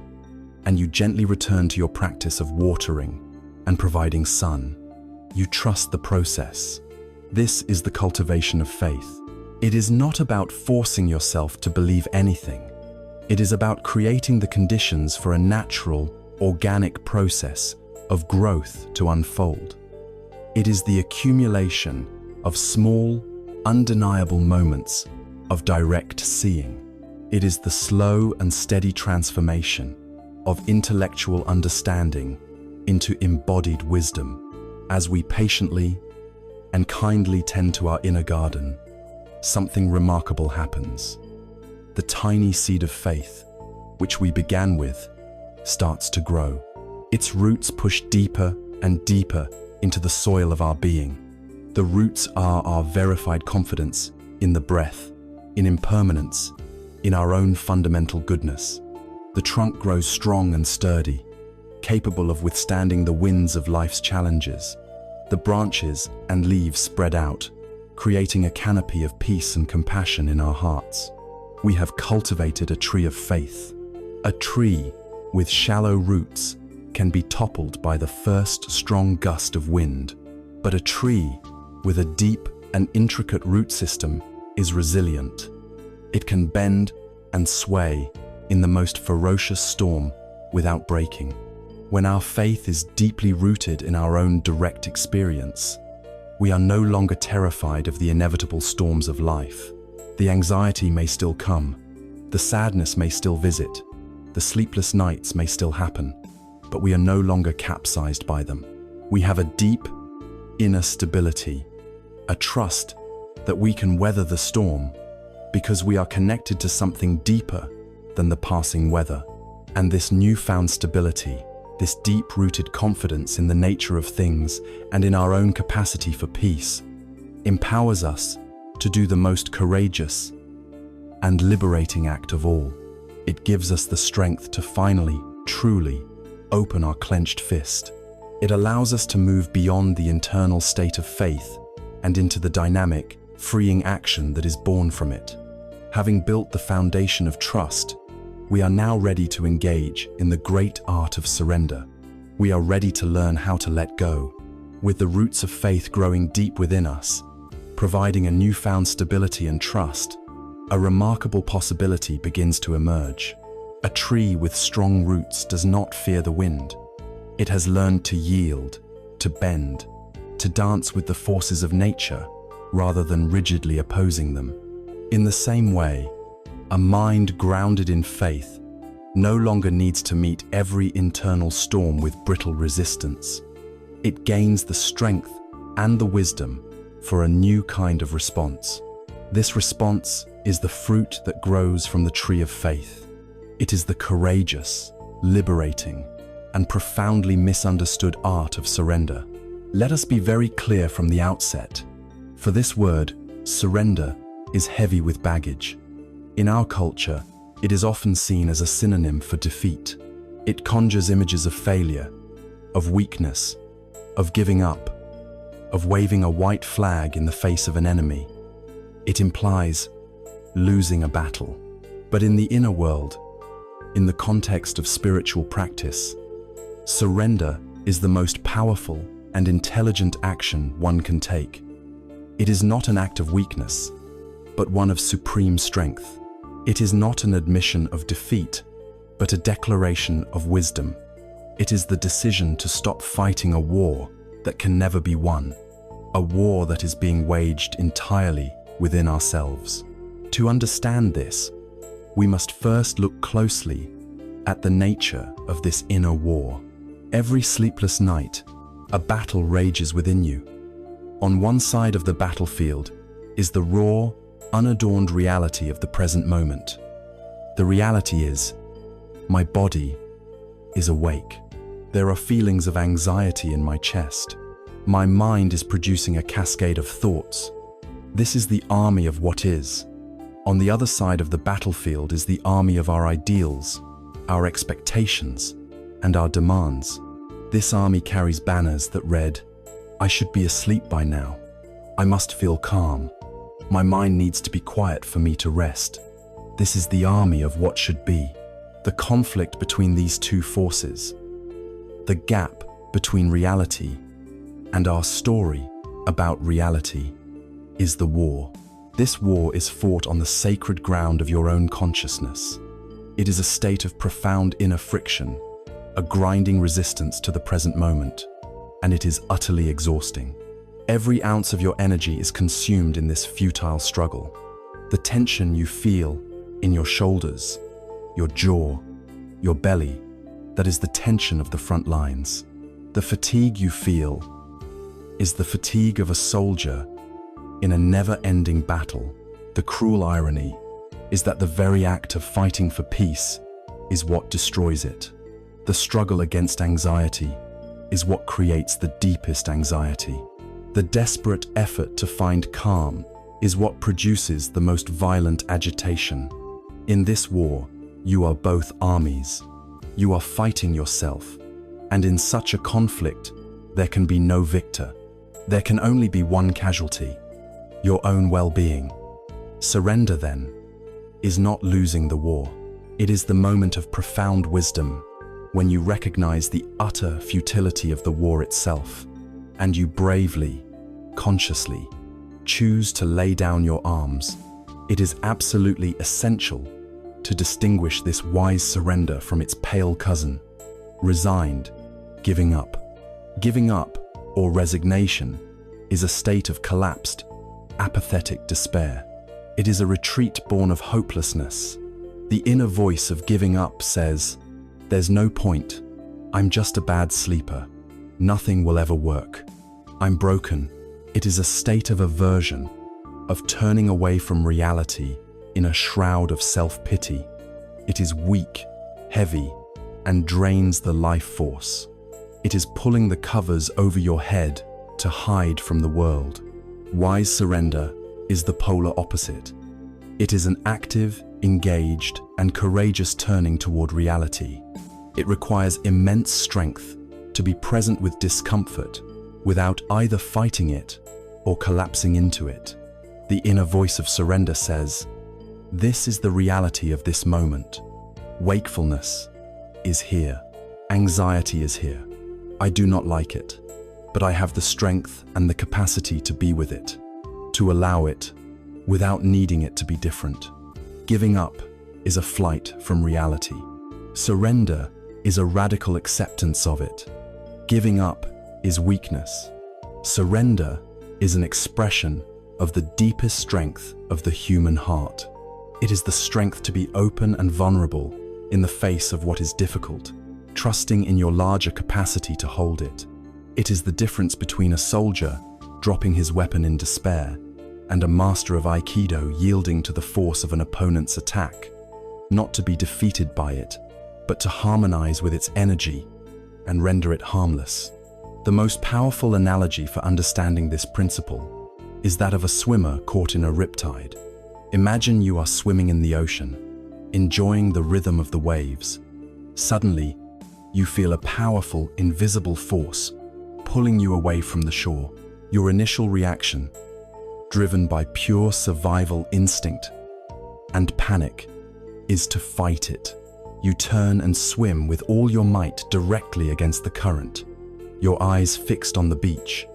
and you gently return to your practice of watering and providing sun. You trust the process. This is the cultivation of faith. It is not about forcing yourself to believe anything. It is about creating the conditions for a natural, organic process of growth to unfold. It is the accumulation of small, undeniable moments of direct seeing. It is the slow and steady transformation of intellectual understanding into embodied wisdom. As we patiently and kindly tend to our inner garden, something remarkable happens. The tiny seed of faith, which we began with, starts to grow. Its roots push deeper and deeper into the soil of our being. The roots are our verified confidence in the breath, in impermanence, in our own fundamental goodness. The trunk grows strong and sturdy, capable of withstanding the winds of life's challenges. The branches and leaves spread out, creating a canopy of peace and compassion in our hearts. We have cultivated a tree of faith. A tree with shallow roots can be toppled by the first strong gust of wind, but a tree with a deep and intricate root system is resilient. It can bend and sway in the most ferocious storm without breaking. When our faith is deeply rooted in our own direct experience, we are no longer terrified of the inevitable storms of life. The anxiety may still come, the sadness may still visit, the sleepless nights may still happen, but we are no longer capsized by them. We have a deep inner stability, a trust that we can weather the storm because we are connected to something deeper than the passing weather. And this newfound stability, this deep-rooted confidence in the nature of things and in our own capacity for peace, empowers us to do the most courageous and liberating act of all. It gives us the strength to finally, truly, open our clenched fist. It allows us to move beyond the internal state of faith and into the dynamic, freeing action that is born from it. Having built the foundation of trust, we are now ready to engage in the great art of surrender. We are ready to learn how to let go, with the roots of faith growing deep within us, providing a newfound stability and trust. A remarkable possibility begins to emerge. A tree with strong roots does not fear the wind. It has learned to yield, to bend, to dance with the forces of nature rather than rigidly opposing them. In the same way, a mind grounded in faith no longer needs to meet every internal storm with brittle resistance. It gains the strength and the wisdom for a new kind of response. This response is the fruit that grows from the tree of faith. It is the courageous, liberating, and profoundly misunderstood art of surrender. Let us be very clear from the outset. For this word, surrender, is heavy with baggage. In our culture, it is often seen as a synonym for defeat. It conjures images of failure, of weakness, of giving up, of waving a white flag in the face of an enemy. It implies losing a battle. But in the inner world, in the context of spiritual practice, surrender is the most powerful and intelligent action one can take. It is not an act of weakness, but one of supreme strength. It is not an admission of defeat, but a declaration of wisdom. It is the decision to stop fighting a war that can never be won, a war that is being waged entirely within ourselves. To understand this, we must first look closely at the nature of this inner war. Every sleepless night, a battle rages within you. On one side of the battlefield is the raw, unadorned reality of the present moment. The reality is, my body is awake. There are feelings of anxiety in my chest. My mind is producing a cascade of thoughts. This is the army of what is. On the other side of the battlefield is the army of our ideals, our expectations, and our demands. This army carries banners that read, "I should be asleep by now. I must feel calm. My mind needs to be quiet for me to rest." This is the army of what should be. The conflict between these two forces, the gap between reality and our story about reality, is the war. This war is fought on the sacred ground of your own consciousness. It is a state of profound inner friction, a grinding resistance to the present moment, and it is utterly exhausting. Every ounce of your energy is consumed in this futile struggle. The tension you feel in your shoulders, your jaw, your belly, that is the tension of the front lines. The fatigue you feel is the fatigue of a soldier in a never-ending battle. The cruel irony is that the very act of fighting for peace is what destroys it. The struggle against anxiety is what creates the deepest anxiety. The desperate effort to find calm is what produces the most violent agitation. In this war, you are both armies. You are fighting yourself, and in such a conflict, there can be no victor. There can only be one casualty: your own well-being. Surrender, then, is not losing the war. It is the moment of profound wisdom when you recognize the utter futility of the war itself, and you bravely, consciously, choose to lay down your arms. It is absolutely essential to distinguish this wise surrender from its pale cousin, resigned, giving up. Giving up, or resignation, is a state of collapsed, apathetic despair. It is a retreat born of hopelessness. The inner voice of giving up says, "There's no point. I'm just a bad sleeper. Nothing will ever work. I'm broken. It is a state of aversion, of turning away from reality in a shroud of self-pity. It is weak, heavy, and drains the life force. It is pulling the covers over your head to hide from the world. Wise surrender is the polar opposite. It is an active, engaged, and courageous turning toward reality. It requires immense strength to be present with discomfort without either fighting it or collapsing into it. The inner voice of surrender says, "This is the reality of this moment. Wakefulness is here. Anxiety is here. I do not like it, but I have the strength and the capacity to be with it, to allow it without needing it to be different." Giving up is a flight from reality. Surrender is a radical acceptance of it. Giving up is weakness. Surrender is an expression of the deepest strength of the human heart. It is the strength to be open and vulnerable in the face of what is difficult, trusting in your larger capacity to hold it. It is the difference between a soldier dropping his weapon in despair and a master of Aikido yielding to the force of an opponent's attack, not to be defeated by it, but to harmonize with its energy and render it harmless. The most powerful analogy for understanding this principle is that of a swimmer caught in a riptide. Imagine you are swimming in the ocean, enjoying the rhythm of the waves. Suddenly, you feel a powerful, invisible force pulling you away from the shore. Your initial reaction, driven by pure survival instinct and panic, is to fight it. You turn and swim with all your might directly against the current, your eyes fixed on the beach,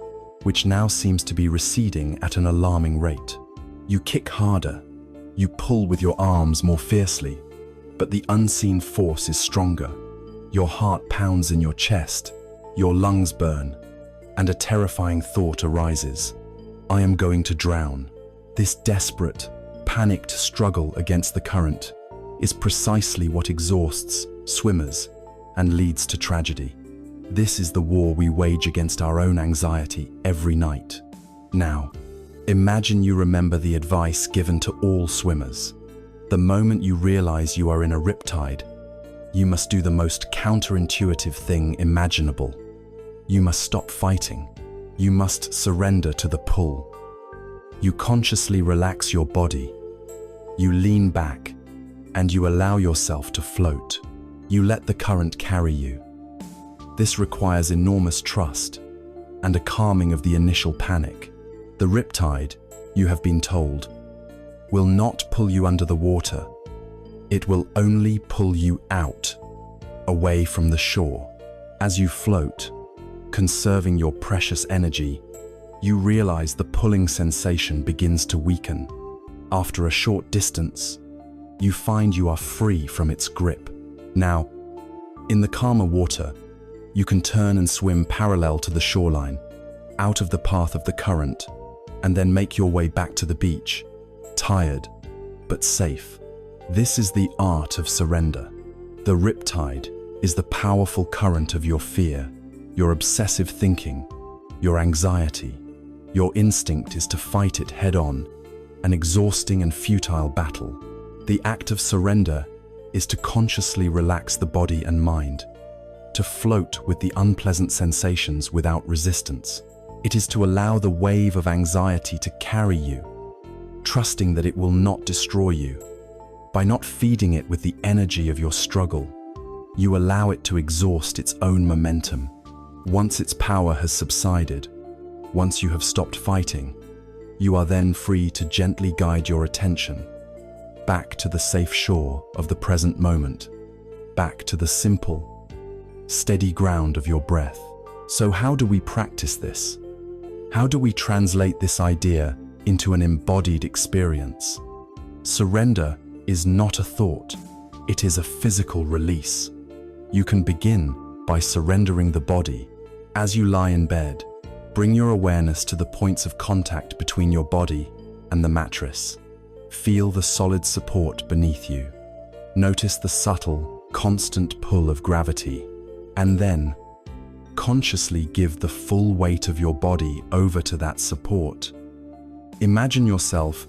which now seems to be receding at an alarming rate. You kick harder, you pull with your arms more fiercely, but the unseen force is stronger. Your heart pounds in your chest, your lungs burn, and a terrifying thought arises. I am going to drown. This desperate, panicked struggle against the current is precisely what exhausts swimmers and leads to tragedy. This is the war we wage against our own anxiety every night. Now, imagine you remember the advice given to all swimmers. The moment you realize you are in a riptide, you must do the most counterintuitive thing imaginable. You must stop fighting. You must surrender to the pull. You consciously relax your body. You lean back, and you allow yourself to float. You let the current carry you. This requires enormous trust and a calming of the initial panic. The riptide, you have been told, will not pull you under the water. It will only pull you out, away from the shore. As you float, conserving your precious energy, you realize the pulling sensation begins to weaken. After a short distance, you find you are free from its grip. Now, in the calmer water, you can turn and swim parallel to the shoreline, out of the path of the current, and then make your way back to the beach, tired but safe. This is the art of surrender. The riptide is the powerful current of your fear, your obsessive thinking, your anxiety. Your instinct is to fight it head-on, an exhausting and futile battle. The act of surrender is to consciously relax the body and mind, to float with the unpleasant sensations without resistance. It is to allow the wave of anxiety to carry you, trusting that it will not destroy you. By not feeding it with the energy of your struggle, you allow it to exhaust its own momentum. Once its power has subsided, once you have stopped fighting, you are then free to gently guide your attention back to the safe shore of the present moment, back to the simple, steady ground of your breath. So how do we practice this? How do we translate this idea into an embodied experience? Surrender is not a thought, it is a physical release. You can begin by surrendering the body. As you lie in bed, bring your awareness to the points of contact between your body and the mattress. Feel the solid support beneath you. Notice the subtle, constant pull of gravity. And then, consciously give the full weight of your body over to that support. Imagine yourself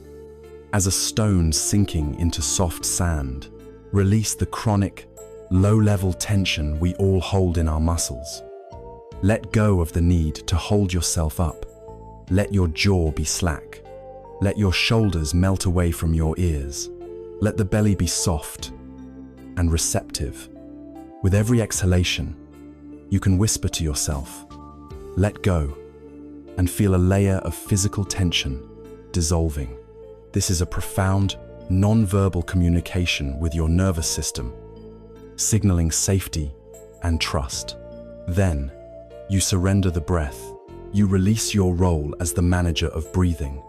as a stone sinking into soft sand. Release the chronic, low-level tension we all hold in our muscles. Let go of the need to hold yourself up. Let your jaw be slack. Let your shoulders melt away from your ears. Let the belly be soft and receptive. With every exhalation, you can whisper to yourself, "Let go," and feel a layer of physical tension dissolving. This is a profound, non-verbal communication with your nervous system, signaling safety and trust. Then, you surrender the breath. You release your role as the manager of breathing.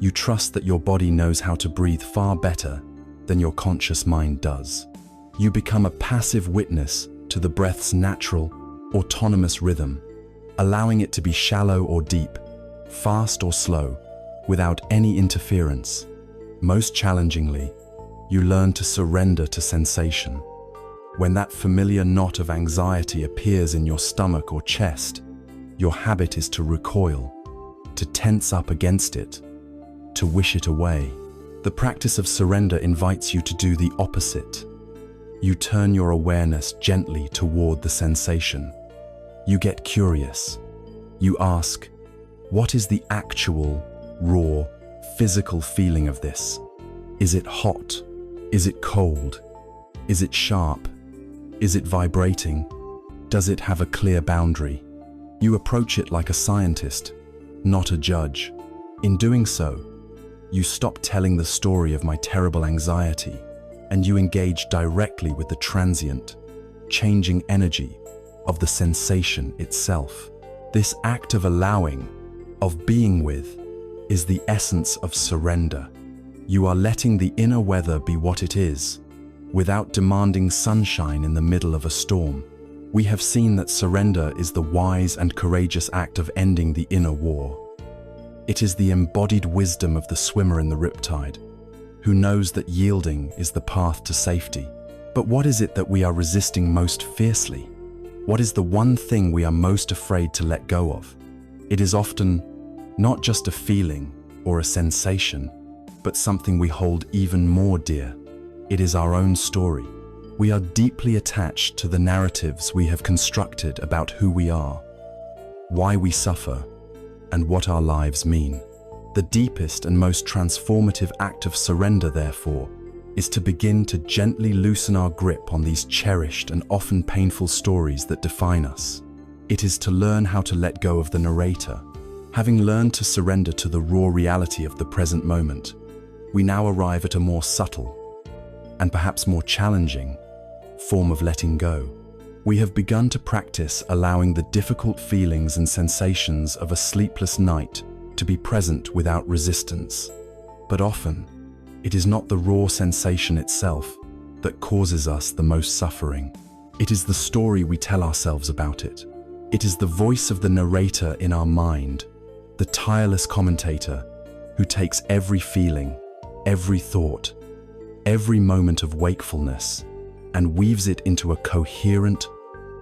You trust that your body knows how to breathe far better than your conscious mind does. You become a passive witness to the breath's natural, autonomous rhythm, allowing it to be shallow or deep, fast or slow, without any interference. Most challengingly, you learn to surrender to sensation. When that familiar knot of anxiety appears in your stomach or chest, your habit is to recoil, to tense up against it, to wish it away. The practice of surrender invites you to do the opposite. You turn your awareness gently toward the sensation. You get curious. You ask, what is the actual, raw, physical feeling of this? Is it hot? Is it cold? Is it sharp? Is it vibrating? Does it have a clear boundary? You approach it like a scientist, not a judge. In doing so, you stop telling the story of my terrible anxiety, and you engage directly with the transient, changing energy of the sensation itself. This act of allowing, of being with, is the essence of surrender. You are letting the inner weather be what it is, without demanding sunshine in the middle of a storm. We have seen that surrender is the wise and courageous act of ending the inner war. It is the embodied wisdom of the swimmer in the riptide, who knows that yielding is the path to safety. But what is it that we are resisting most fiercely? What is the one thing we are most afraid to let go of? It is often not just a feeling or a sensation, but something we hold even more dear. It is our own story. We are deeply attached to the narratives we have constructed about who we are, why we suffer, and what our lives mean. The deepest and most transformative act of surrender, therefore, is to begin to gently loosen our grip on these cherished and often painful stories that define us. It is to learn how to let go of the narrator. Having learned to surrender to the raw reality of the present moment, we now arrive at a more subtle and perhaps more challenging form of letting go. We have begun to practice allowing the difficult feelings and sensations of a sleepless night to be present without resistance. But often, it is not the raw sensation itself that causes us the most suffering. It is the story we tell ourselves about it. It is the voice of the narrator in our mind, the tireless commentator who takes every feeling, every thought, every moment of wakefulness, and weaves it into a coherent,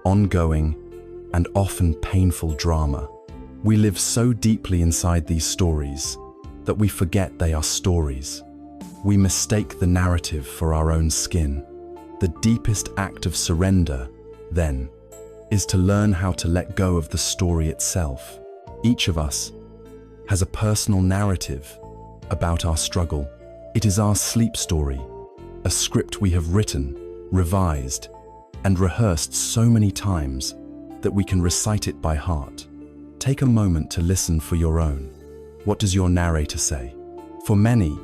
ongoing, and often painful drama. We live so deeply inside these stories that we forget they are stories. We mistake the narrative for our own skin. The deepest act of surrender, then, is to learn how to let go of the story itself. Each of us has a personal narrative about our struggle. It is our sleep story, a script we have written, revised, and rehearsed so many times that we can recite it by heart. Take a moment to listen for your own. What does your narrator say? For many,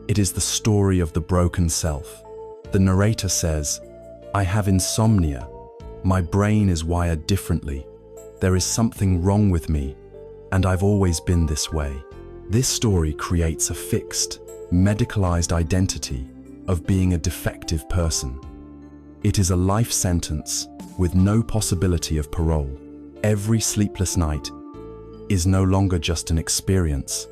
it is the story of the broken self. The narrator says, "I have insomnia. My brain is wired differently. There is something wrong with me, and I've always been this way." This story creates a fixed, medicalized identity of being a defective person. It is a life sentence with no possibility of parole. Every sleepless night is no longer just an experience.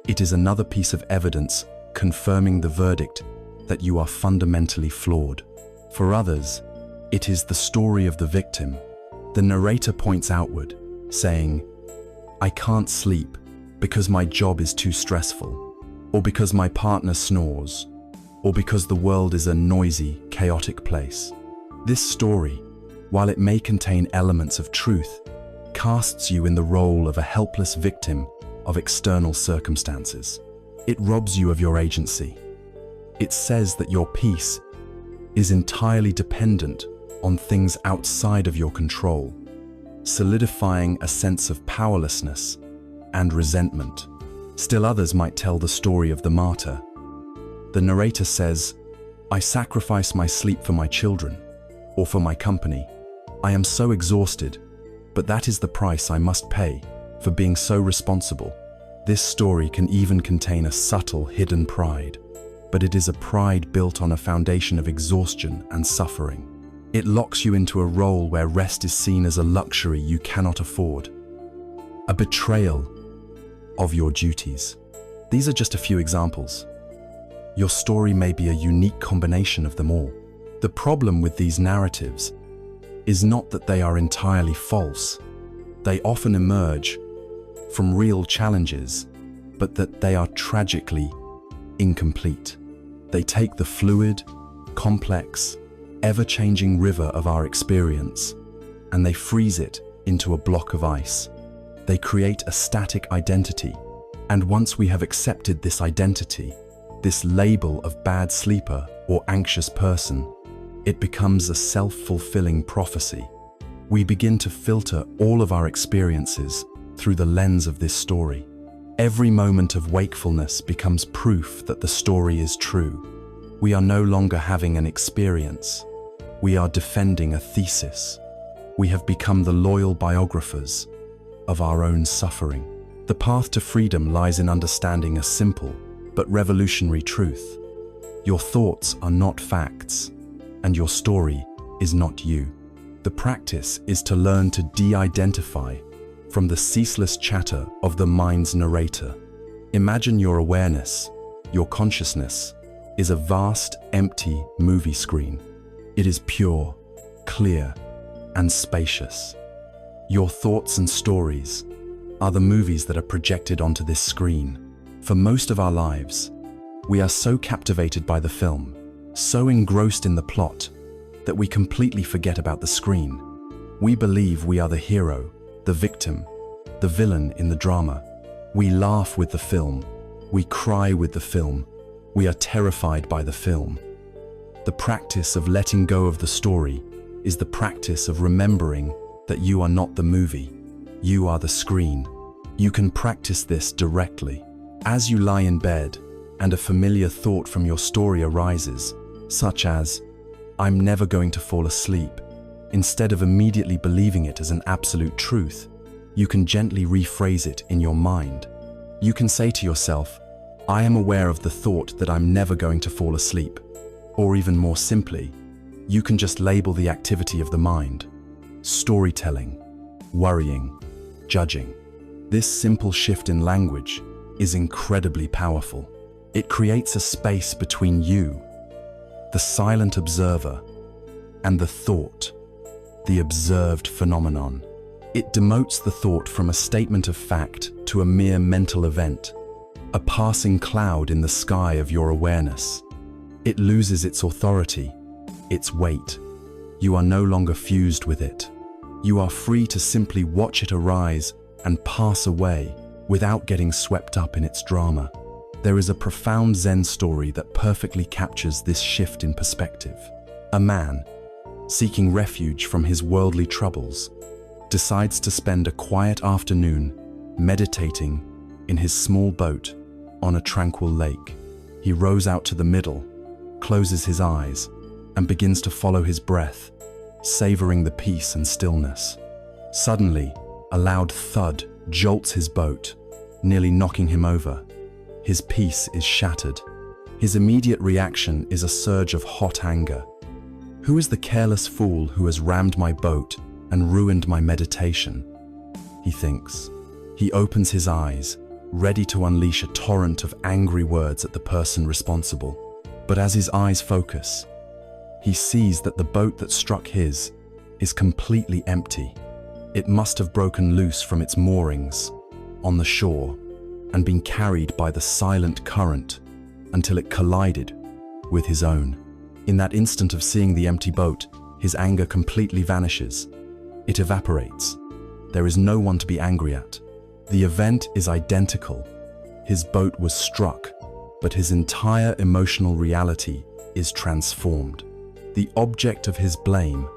It is another piece of evidence confirming the verdict that you are fundamentally flawed. For others, it is the story of the victim, The narrator points outward, saying, "I can't sleep because my job is too stressful, or because my partner snores, or because the world is a noisy, chaotic place." This story, while it may contain elements of truth, casts you in the role of a helpless victim of external circumstances. It robs you of your agency. It says that your peace is entirely dependent on things outside of your control, solidifying a sense of powerlessness and resentment. Still others might tell the story of the martyr. The narrator says, "I sacrifice my sleep for my children, or for my company. I am so exhausted, but that is the price I must pay for being so responsible." This story can even contain a subtle, hidden pride, but it is a pride built on a foundation of exhaustion and suffering. It locks you into a role where rest is seen as a luxury you cannot afford, a betrayal of your duties. These are just a few examples. Your story may be a unique combination of them all. The problem with these narratives is not that they are entirely false. They often emerge from real challenges, but that they are tragically incomplete. They take the fluid, complex, ever-changing river of our experience, and they freeze it into a block of ice. They create a static identity, and once we have accepted this identity, this label of bad sleeper or anxious person, it becomes a self-fulfilling prophecy. We begin to filter all of our experiences through the lens of this story. Every moment of wakefulness becomes proof that the story is true. We are no longer having an experience. We are defending a thesis. We have become the loyal biographers of our own suffering. The path to freedom lies in understanding a simple but revolutionary truth. Your thoughts are not facts, and your story is not you. The practice is to learn to de-identify from the ceaseless chatter of the mind's narrator. Imagine your awareness, your consciousness, is a vast, empty movie screen. It is pure, clear, and spacious. Your thoughts and stories are the movies that are projected onto this screen. For most of our lives, we are so captivated by the film, so engrossed in the plot, that we completely forget about the screen. We believe we are the hero, the victim, the villain in the drama. We laugh with the film. We cry with the film. We are terrified by the film. The practice of letting go of the story is the practice of remembering that you are not the movie. You are the screen. You can practice this directly. As you lie in bed and a familiar thought from your story arises, such as, "I'm never going to fall asleep," instead of immediately believing it as an absolute truth, you can gently rephrase it in your mind. You can say to yourself, "I am aware of the thought that I'm never going to fall asleep." Or even more simply, you can just label the activity of the mind: storytelling, worrying, judging. This simple shift in language is incredibly powerful. It creates a space between you, the silent observer, and the thought, the observed phenomenon. It demotes the thought from a statement of fact to a mere mental event, a passing cloud in the sky of your awareness. It loses its authority, its weight. You are no longer fused with it. You are free to simply watch it arise and pass away without getting swept up in its drama. There is a profound Zen story that perfectly captures this shift in perspective. A man, seeking refuge from his worldly troubles, decides to spend a quiet afternoon meditating in his small boat on a tranquil lake. He rows out to the middle, closes his eyes, and begins to follow his breath, savoring the peace and stillness. Suddenly, a loud thud jolts his boat, nearly knocking him over. His peace is shattered. His immediate reaction is a surge of hot anger. Who is the careless fool who has rammed my boat and ruined my meditation? He thinks. He opens his eyes, ready to unleash a torrent of angry words at the person responsible. But as his eyes focus, he sees that the boat that struck his is completely empty. It must have broken loose from its moorings on the shore and been carried by the silent current until it collided with his own. In that instant of seeing the empty boat, his anger completely vanishes. It evaporates. There is no one to be angry at. The event is identical. His boat was struck, but his entire emotional reality is transformed. The object of his blame,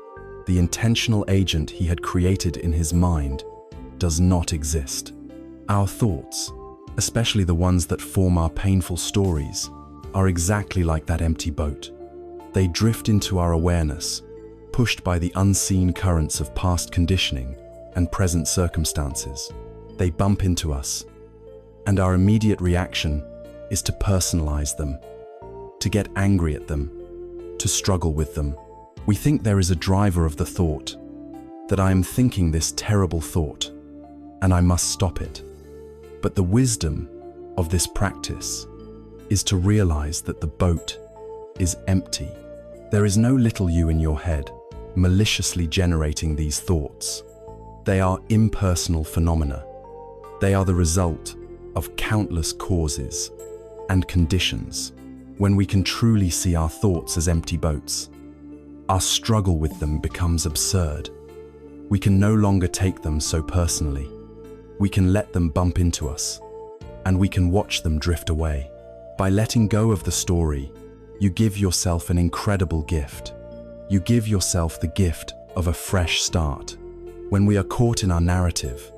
the intentional agent he had created in his mind, does not exist. Our thoughts, especially the ones that form our painful stories, are exactly like that empty boat. They drift into our awareness, pushed by the unseen currents of past conditioning and present circumstances. They bump into us, and our immediate reaction is to personalize them, to get angry at them, to struggle with them. We think there is a driver of the thought, that I am thinking this terrible thought, and I must stop it. But the wisdom of this practice is to realize that the boat is empty. There is no little you in your head maliciously generating these thoughts. They are impersonal phenomena. They are the result of countless causes and conditions. When we can truly see our thoughts as empty boats, our struggle with them becomes absurd. We can no longer take them so personally. We can let them bump into us, and we can watch them drift away. By letting go of the story, you give yourself an incredible gift. You give yourself the gift of a fresh start. When we are caught in our narrative,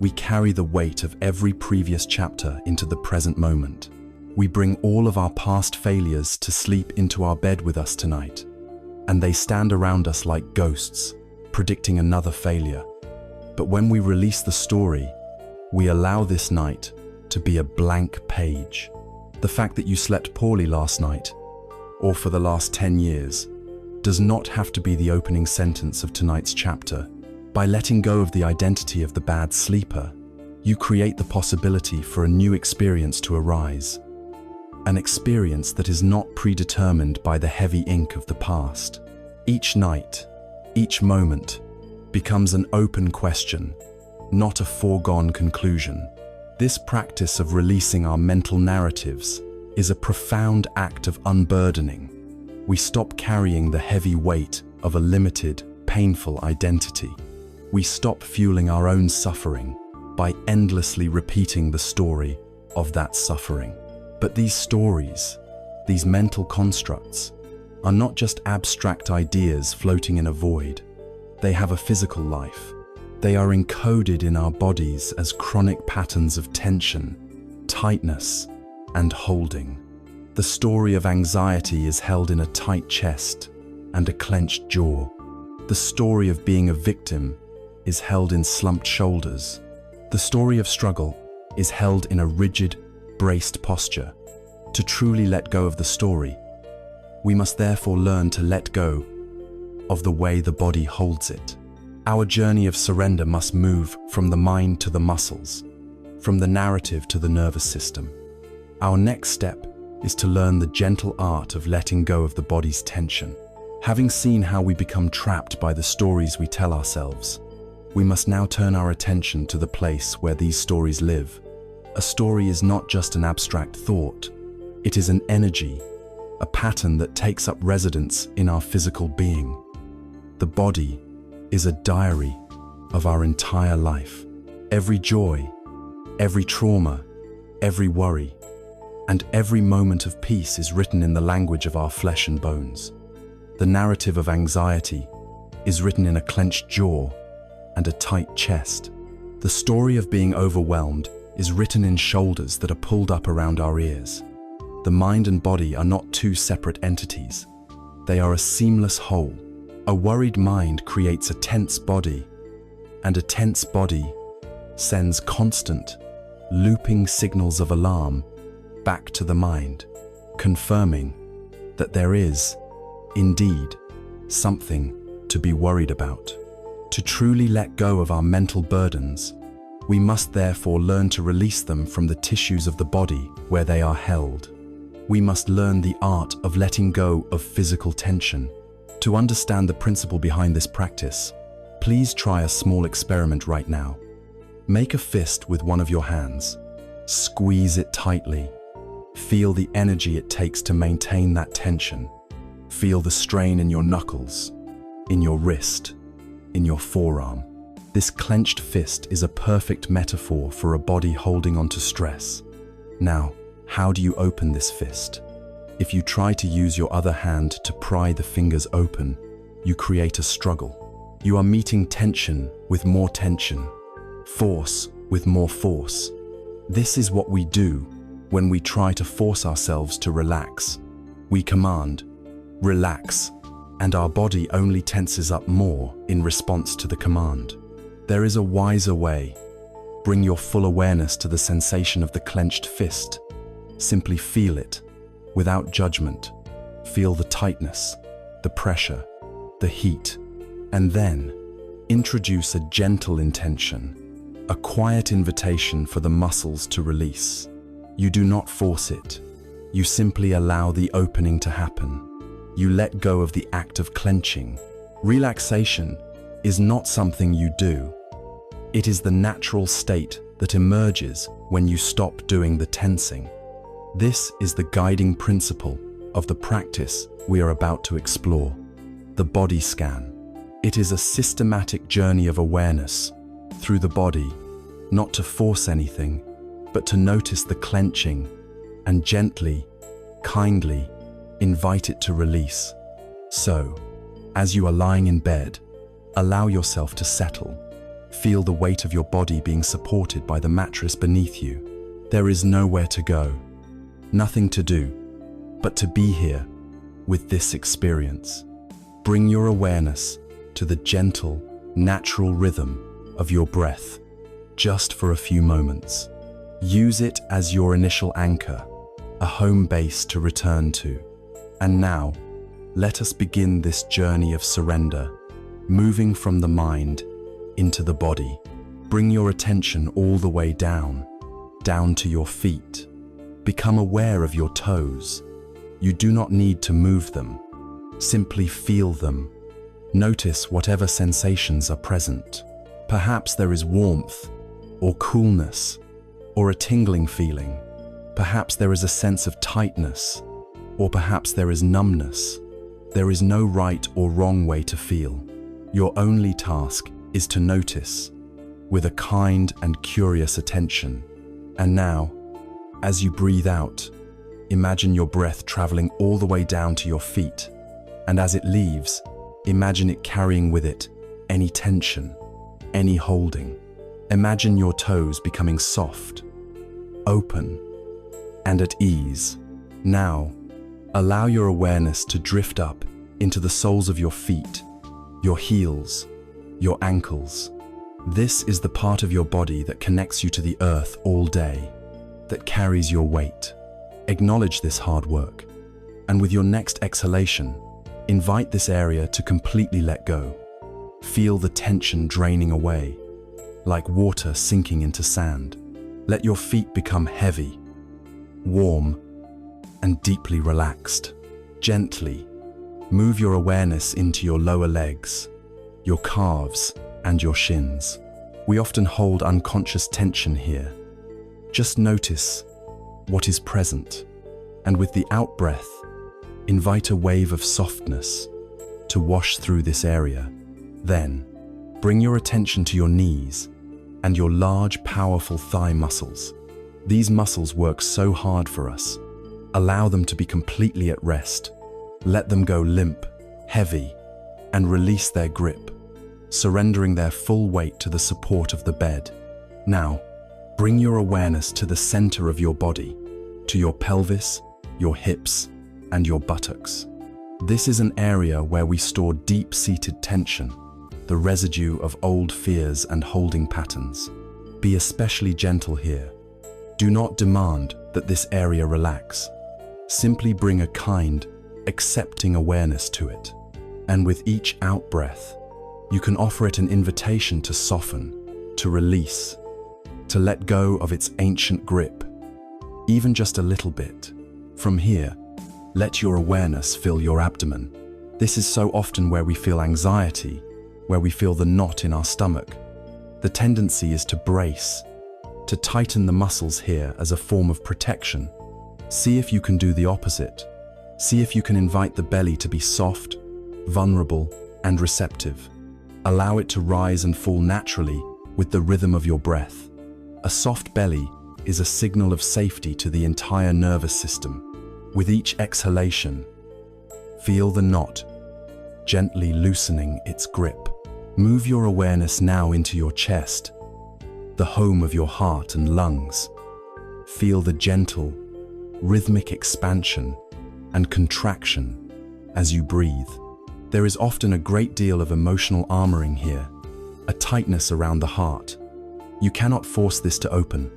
we carry the weight of every previous chapter into the present moment. We bring all of our past failures to sleep into our bed with us tonight, and they stand around us like ghosts, predicting another failure. But when we release the story, we allow this night to be a blank page. The fact that you slept poorly last night, or for the last 10 years, does not have to be the opening sentence of tonight's chapter. By letting go of the identity of the bad sleeper, you create the possibility for a new experience to arise. An experience that is not predetermined by the heavy ink of the past. Each night, each moment, becomes an open question, not a foregone conclusion. This practice of releasing our mental narratives is a profound act of unburdening. We stop carrying the heavy weight of a limited, painful identity. We stop fueling our own suffering by endlessly repeating the story of that suffering. But these stories, these mental constructs, are not just abstract ideas floating in a void. They have a physical life. They are encoded in our bodies as chronic patterns of tension, tightness, and holding. The story of anxiety is held in a tight chest and a clenched jaw. The story of being a victim is held in slumped shoulders. The story of struggle is held in a rigid, braced posture. To truly let go of the story, we must therefore learn to let go of the way the body holds it. Our journey of surrender must move from the mind to the muscles, from the narrative to the nervous system. Our next step is to learn the gentle art of letting go of the body's tension. Having seen how we become trapped by the stories we tell ourselves, we must now turn our attention to the place where these stories live. A story is not just an abstract thought. It is an energy, a pattern that takes up residence in our physical being. The body is a diary of our entire life. Every joy, every trauma, every worry, and every moment of peace is written in the language of our flesh and bones. The narrative of anxiety is written in a clenched jaw and a tight chest. The story of being overwhelmed is written in shoulders that are pulled up around our ears. The mind and body are not two separate entities. They are a seamless whole. A worried mind creates a tense body, and a tense body sends constant, looping signals of alarm back to the mind, confirming that there is, indeed, something to be worried about. To truly let go of our mental burdens, we must therefore learn to release them from the tissues of the body where they are held. We must learn the art of letting go of physical tension. To understand the principle behind this practice, Please try a small experiment right now. Make a fist with one of your hands. Squeeze it tightly. Feel the energy it takes to maintain that tension. Feel the strain in your knuckles, in your wrist, in your forearm. This clenched fist is a perfect metaphor for a body holding on to stress. Now, how do you open this fist? If you try to use your other hand to pry the fingers open, you create a struggle. You are meeting tension with more tension, force with more force. This is what we do when we try to force ourselves to relax. We command, relax, and our body only tenses up more in response to the command. There is a wiser way. Bring your full awareness to the sensation of the clenched fist. Simply feel it, without judgment. Feel the tightness, the pressure, the heat, and then introduce a gentle intention, a quiet invitation for the muscles to release. You do not force it. You simply allow the opening to happen. You let go of the act of clenching. Relaxation is not something you do. It is the natural state that emerges when you stop doing the tensing. This is the guiding principle of the practice we are about to explore, the body scan. It is a systematic journey of awareness through the body, not to force anything, but to notice the clenching and gently, kindly invite it to release. So, as you are lying in bed, allow yourself to settle. Feel the weight of your body being supported by the mattress beneath you. There is nowhere to go, nothing to do, but to be here with this experience. Bring your awareness to the gentle, natural rhythm of your breath, just for a few moments. Use it as your initial anchor, a home base to return to. And now, let us begin this journey of surrender, moving from the mind into the body. Bring your attention all the way down to your feet. Become aware of your toes. You do not need to move them. Simply feel them. Notice whatever sensations are present. Perhaps there is warmth, or coolness, or a tingling feeling. Perhaps there is a sense of tightness, or perhaps there is numbness. There is no right or wrong way to feel. Your only task is to notice, with a kind and curious attention. And now, as you breathe out, imagine your breath traveling all the way down to your feet. And as it leaves, imagine it carrying with it any tension, any holding. Imagine your toes becoming soft, open, and at ease. Now, allow your awareness to drift up into the soles of your feet, your heels, your ankles. This is the part of your body that connects you to the earth all day, that carries your weight. Acknowledge this hard work, and with your next exhalation, invite this area to completely let go. Feel the tension draining away, like water sinking into sand. Let your feet become heavy, warm, and deeply relaxed. Gently, move your awareness into your lower legs, your calves, and your shins. We often hold unconscious tension here. Just notice what is present, and with the out-breath, invite a wave of softness to wash through this area. Then, bring your attention to your knees and your large, powerful thigh muscles. These muscles work so hard for us. Allow them to be completely at rest. Let them go limp, heavy, and release their grip, surrendering their full weight to the support of the bed. Now, bring your awareness to the center of your body, to your pelvis, your hips, and your buttocks. This is an area where we store deep-seated tension, the residue of old fears and holding patterns. Be especially gentle here. Do not demand that this area relax. Simply bring a kind, accepting awareness to it. And with each out-breath, you can offer it an invitation to soften, to release, to let go of its ancient grip, even just a little bit. From here, let your awareness fill your abdomen. This is so often where we feel anxiety, where we feel the knot in our stomach. The tendency is to brace, to tighten the muscles here as a form of protection. See if you can do the opposite. See if you can invite the belly to be soft, vulnerable, and receptive. Allow it to rise and fall naturally with the rhythm of your breath. A soft belly is a signal of safety to the entire nervous system. With each exhalation, feel the knot, gently loosening its grip. Move your awareness now into your chest, the home of your heart and lungs. Feel the gentle, rhythmic expansion and contraction as you breathe. There is often a great deal of emotional armoring here, a tightness around the heart. You cannot force this to open,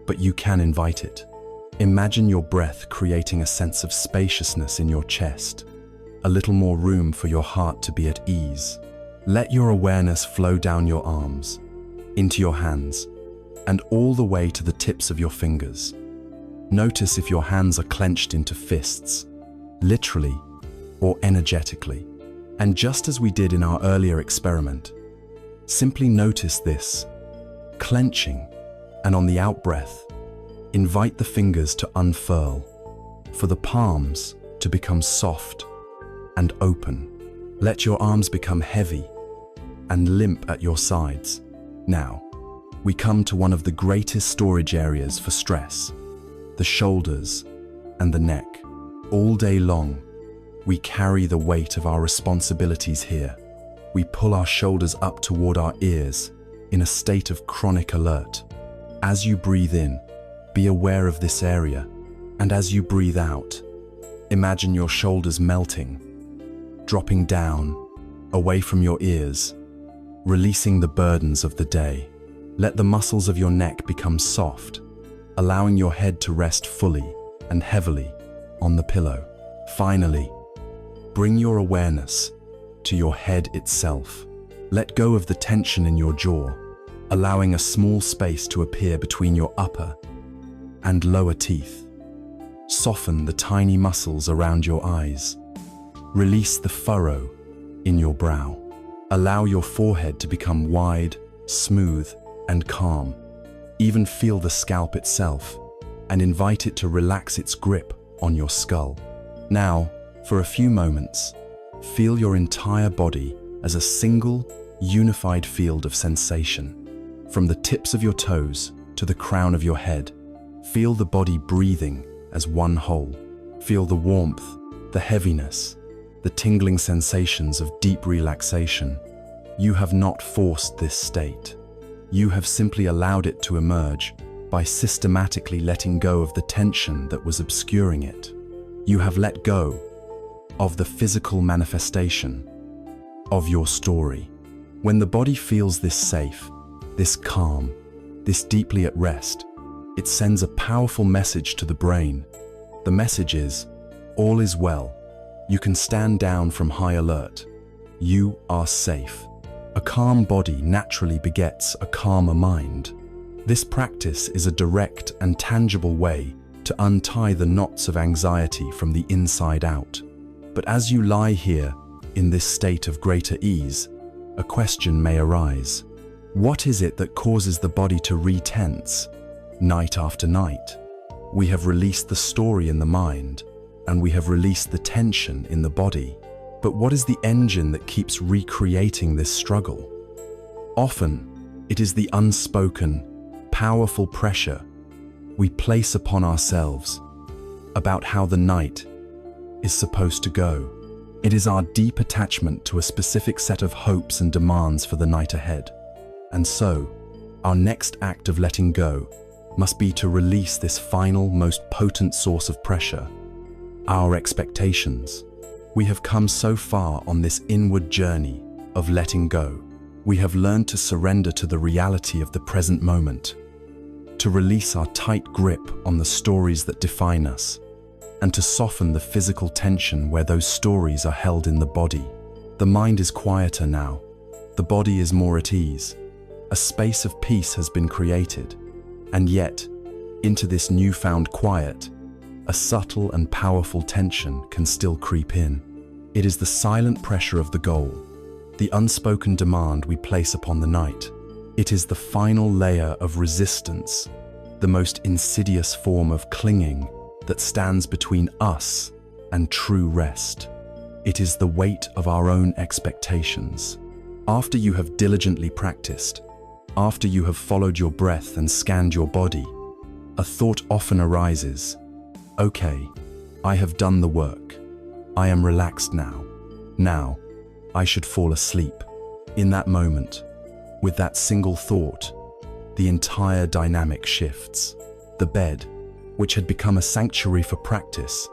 but you can invite it. Imagine your breath creating a sense of spaciousness in your chest, a little more room for your heart to be at ease. Let your awareness flow down your arms, into your hands, and all the way to the tips of your fingers. Notice if your hands are clenched into fists, literally or energetically. And just as we did in our earlier experiment, simply notice this, clenching, and on the out-breath, invite the fingers to unfurl, for the palms to become soft and open. Let your arms become heavy and limp at your sides. Now, we come to one of the greatest storage areas for stress, the shoulders and the neck. All day long, we carry the weight of our responsibilities here. We pull our shoulders up toward our ears in a state of chronic alert. As you breathe in, be aware of this area, and as you breathe out, imagine your shoulders melting, dropping down, away from your ears, releasing the burdens of the day. Let the muscles of your neck become soft, allowing your head to rest fully and heavily on the pillow. Finally, bring your awareness to your head itself. Let go of the tension in your jaw, allowing a small space to appear between your upper and lower teeth. Soften the tiny muscles around your eyes. Release the furrow in your brow. Allow your forehead to become wide, smooth, and calm. Even feel the scalp itself and invite it to relax its grip on your skull. Now, for a few moments, feel your entire body as a single, unified field of sensation. From the tips of your toes to the crown of your head, feel the body breathing as one whole. Feel the warmth, the heaviness, the tingling sensations of deep relaxation. You have not forced this state. You have simply allowed it to emerge by systematically letting go of the tension that was obscuring it. You have let go of the physical manifestation of your story. When the body feels this safe, this calm, this deeply at rest, it sends a powerful message to the brain. The message is, all is well. You can stand down from high alert. You are safe. A calm body naturally begets a calmer mind. This practice is a direct and tangible way to untie the knots of anxiety from the inside out. But as you lie here in this state of greater ease, a question may arise. What is it that causes the body to re-tense night after night? We have released the story in the mind, and we have released the tension in the body. But what is the engine that keeps recreating this struggle? Often, it is the unspoken, powerful pressure we place upon ourselves about how the night is supposed to go. It is our deep attachment to a specific set of hopes and demands for the night ahead. And so, our next act of letting go must be to release this final, most potent source of pressure, our expectations. We have come so far on this inward journey of letting go. We have learned to surrender to the reality of the present moment, to release our tight grip on the stories that define us, and to soften the physical tension where those stories are held in the body. The mind is quieter now. The body is more at ease. A space of peace has been created. And yet, into this newfound quiet, a subtle and powerful tension can still creep in. It is the silent pressure of the goal, the unspoken demand we place upon the night. It is the final layer of resistance, the most insidious form of clinging that stands between us and true rest. It is the weight of our own expectations. After you have diligently practiced, after you have followed your breath and scanned your body, a thought often arises. Okay, I have done the work. I am relaxed now. Now, I should fall asleep. In that moment, with that single thought, the entire dynamic shifts. The bed, which had become a sanctuary for practice,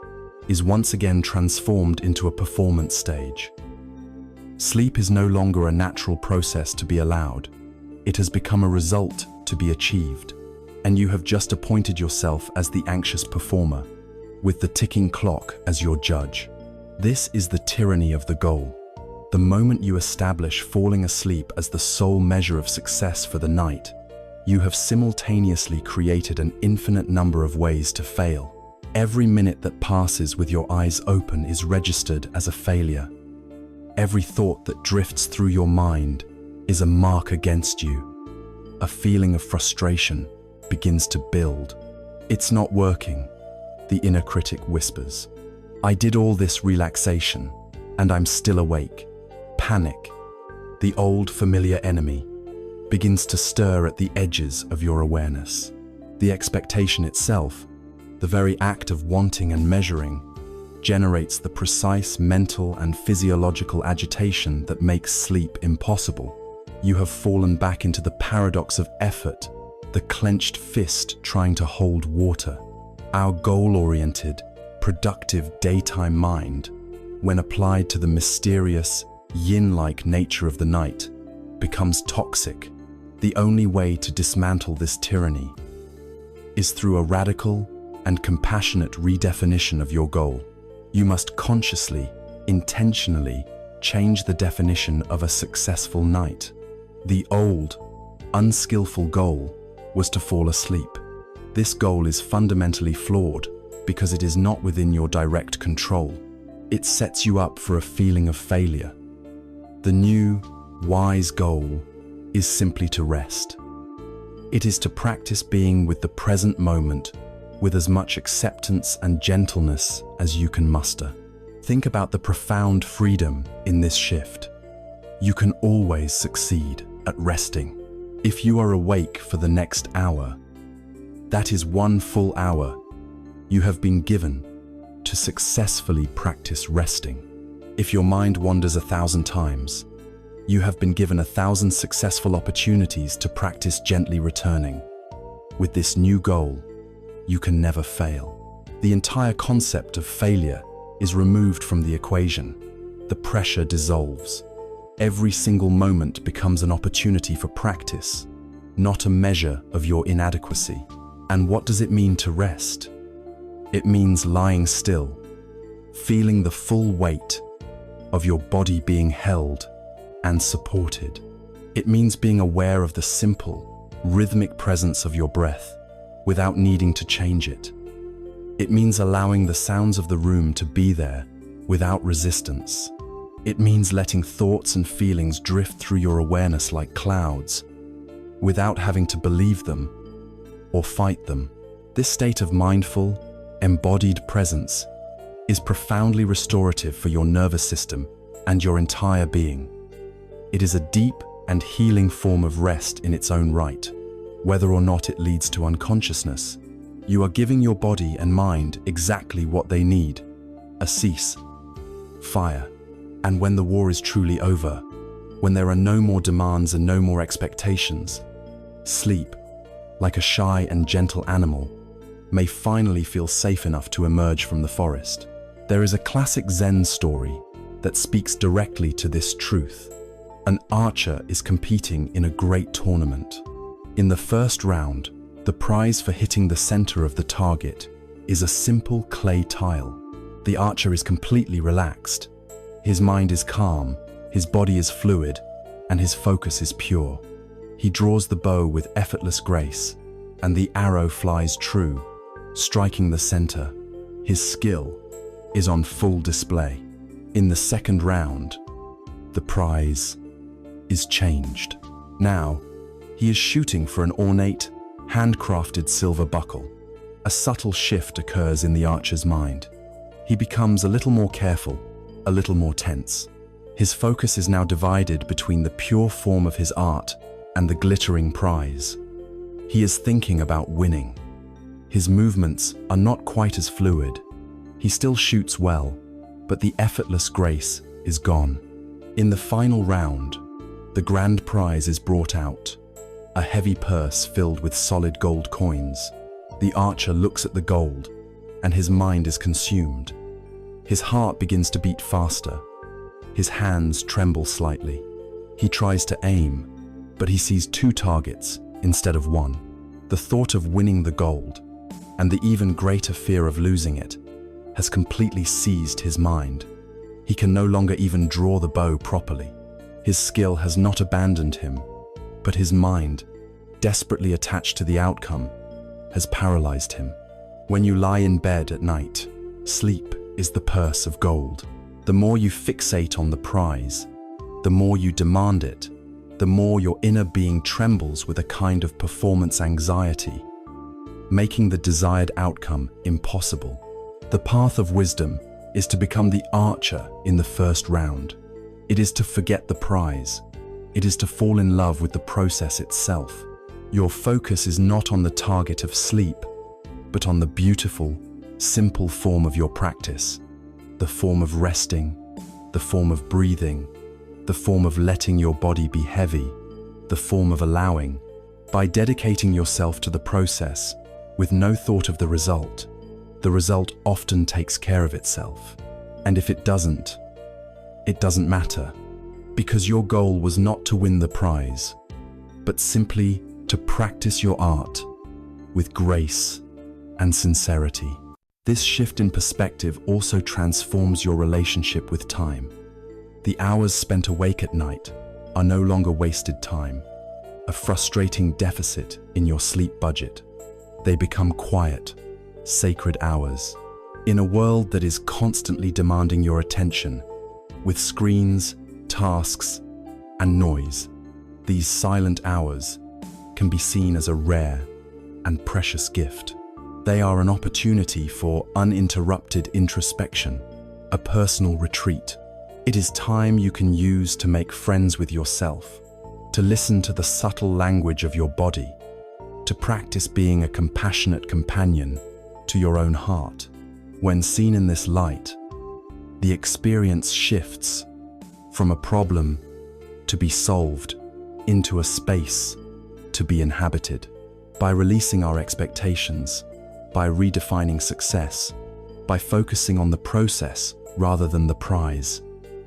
is once again transformed into a performance stage. Sleep is no longer a natural process to be allowed. It has become a result to be achieved, and you have just appointed yourself as the anxious performer, with the ticking clock as your judge. This is the tyranny of the goal. The moment you establish falling asleep as the sole measure of success for the night, you have simultaneously created an infinite number of ways to fail. Every minute that passes with your eyes open is registered as a failure. Every thought that drifts through your mind is a mark against you. A feeling of frustration begins to build. It's not working, the inner critic whispers. I did all this relaxation, and I'm still awake. Panic, the old familiar enemy, begins to stir at the edges of your awareness. The expectation itself, the very act of wanting and measuring, generates the precise mental and physiological agitation that makes sleep impossible. You have fallen back into the paradox of effort, the clenched fist trying to hold water. Our goal-oriented, productive daytime mind, when applied to the mysterious, yin-like nature of the night, becomes toxic. The only way to dismantle this tyranny is through a radical and compassionate redefinition of your goal. You must consciously, intentionally change the definition of a successful night. The old, unskillful goal was to fall asleep. This goal is fundamentally flawed because it is not within your direct control. It sets you up for a feeling of failure. The new, wise goal is simply to rest. It is to practice being with the present moment with as much acceptance and gentleness as you can muster. Think about the profound freedom in this shift. You can always succeed at resting. If you are awake for the next hour, that is one full hour you have been given to successfully practice resting. If your mind wanders 1,000 times, you have been given 1,000 successful opportunities to practice gently returning. With this new goal, you can never fail. The entire concept of failure is removed from the equation. The pressure dissolves. Every single moment becomes an opportunity for practice, not a measure of your inadequacy. And what does it mean to rest? It means lying still, feeling the full weight of your body being held and supported. It means being aware of the simple, rhythmic presence of your breath without needing to change it. It means allowing the sounds of the room to be there without resistance. It means letting thoughts and feelings drift through your awareness like clouds without having to believe them or fight them. This state of mindful, embodied presence is profoundly restorative for your nervous system and your entire being. It is a deep and healing form of rest in its own right. Whether or not it leads to unconsciousness, you are giving your body and mind exactly what they need: a cease, fire. And when the war is truly over, when there are no more demands and no more expectations, sleep, like a shy and gentle animal, may finally feel safe enough to emerge from the forest. There is a classic Zen story that speaks directly to this truth. An archer is competing in a great tournament. In the first round, the prize for hitting the center of the target is a simple clay tile. The archer is completely relaxed. His mind is calm, his body is fluid, and his focus is pure. He draws the bow with effortless grace, and the arrow flies true, striking the center. His skill is on full display. In the second round, The prize is changed. Now, he is shooting for an ornate, handcrafted silver buckle. A subtle shift occurs in the archer's mind. He becomes a little more careful, a little more tense. His focus is now divided between the pure form of his art and the glittering prize. He is thinking about winning. His movements are not quite as fluid. He still shoots well, but the effortless grace is gone. In the final round, the grand prize is brought out, a heavy purse filled with solid gold coins. The archer looks at the gold, and his mind is consumed. His heart begins to beat faster. His hands tremble slightly. He tries to aim, but he sees two targets instead of one. The thought of winning the gold, and the even greater fear of losing it, has completely seized his mind. He can no longer even draw the bow properly. His skill has not abandoned him, but his mind, desperately attached to the outcome, has paralyzed him. When you lie in bed at night, sleep is the purse of gold. The more you fixate on the prize, the more you demand it, the more your inner being trembles with a kind of performance anxiety, making the desired outcome impossible. The path of wisdom is to become the archer in the first round. It is to forget the prize. It is to fall in love with the process itself. Your focus is not on the target of sleep, but on the beautiful, simple form of your practice, the form of resting, the form of breathing, the form of letting your body be heavy, the form of allowing. By dedicating yourself to the process with no thought of the result often takes care of itself. And if it doesn't matter, because your goal was not to win the prize, but simply to practice your art with grace and sincerity. This shift in perspective also transforms your relationship with time. The hours spent awake at night are no longer wasted time, a frustrating deficit in your sleep budget. They become quiet, sacred hours. In a world that is constantly demanding your attention, with screens, tasks, and noise, these silent hours can be seen as a rare and precious gift. They are an opportunity for uninterrupted introspection, a personal retreat. It is time you can use to make friends with yourself, to listen to the subtle language of your body, to practice being a compassionate companion to your own heart. When seen in this light, the experience shifts from a problem to be solved into a space to be inhabited. By releasing our expectations, by redefining success, by focusing on the process rather than the prize,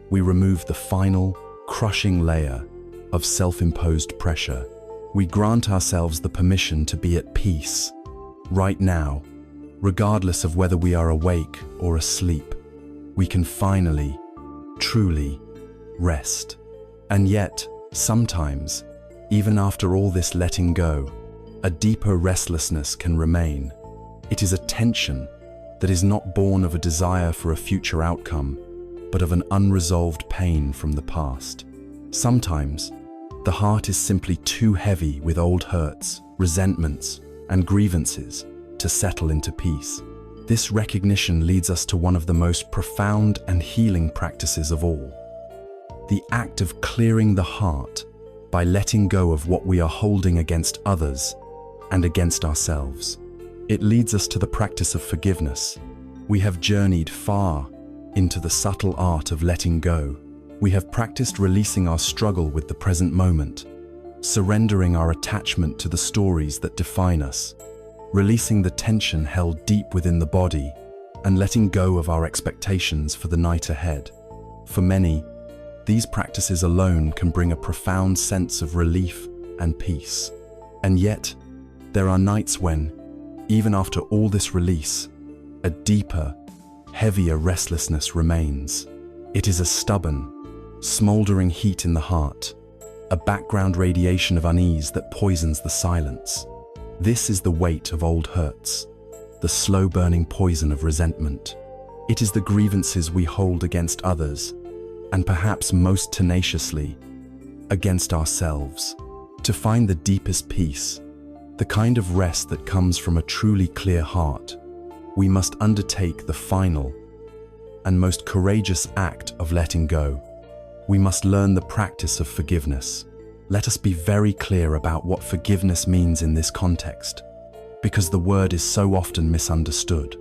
we remove the final, crushing layer of self-imposed pressure. We grant ourselves the permission to be at peace, right now, regardless of whether we are awake or asleep. We can finally, truly rest. And yet, sometimes, even after all this letting go, a deeper restlessness can remain. It is a tension that is not born of a desire for a future outcome, but of an unresolved pain from the past. Sometimes, the heart is simply too heavy with old hurts, resentments, and grievances to settle into peace. This recognition leads us to one of the most profound and healing practices of all: the act of clearing the heart by letting go of what we are holding against others and against ourselves. It leads us to the practice of forgiveness. We have journeyed far into the subtle art of letting go. We have practiced releasing our struggle with the present moment, surrendering our attachment to the stories that define us, releasing the tension held deep within the body, and letting go of our expectations for the night ahead. For many, these practices alone can bring a profound sense of relief and peace. And yet, there are nights when, even after all this release, a deeper, heavier restlessness remains. It is a stubborn, smoldering heat in the heart, a background radiation of unease that poisons the silence. This is the weight of old hurts, the slow-burning poison of resentment. It is the grievances we hold against others, and perhaps most tenaciously, against ourselves. To find the deepest peace, the kind of rest that comes from a truly clear heart, we must undertake the final and most courageous act of letting go. We must learn the practice of forgiveness. Let us be very clear about what forgiveness means in this context, because the word is so often misunderstood.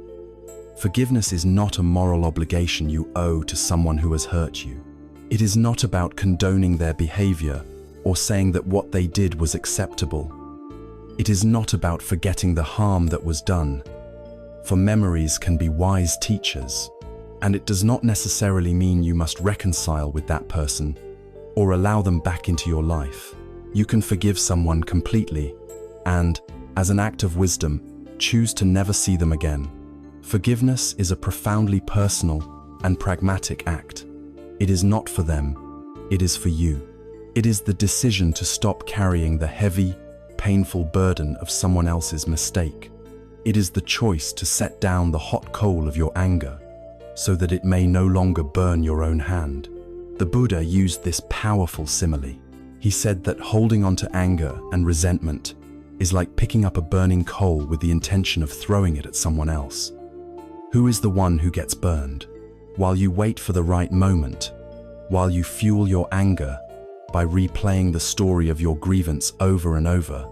Forgiveness is not a moral obligation you owe to someone who has hurt you. It is not about condoning their behavior or saying that what they did was acceptable. It is not about forgetting the harm that was done, for memories can be wise teachers, and it does not necessarily mean you must reconcile with that person or allow them back into your life. You can forgive someone completely and, as an act of wisdom, choose to never see them again. Forgiveness is a profoundly personal and pragmatic act. It is not for them, it is for you. It is the decision to stop carrying the heavy, painful burden of someone else's mistake. It is the choice to set down the hot coal of your anger so that it may no longer burn your own hand. The Buddha used this powerful simile. He said that holding on to anger and resentment is like picking up a burning coal with the intention of throwing it at someone else. Who is the one who gets burned? While you wait for the right moment, while you fuel your anger by replaying the story of your grievance over and over,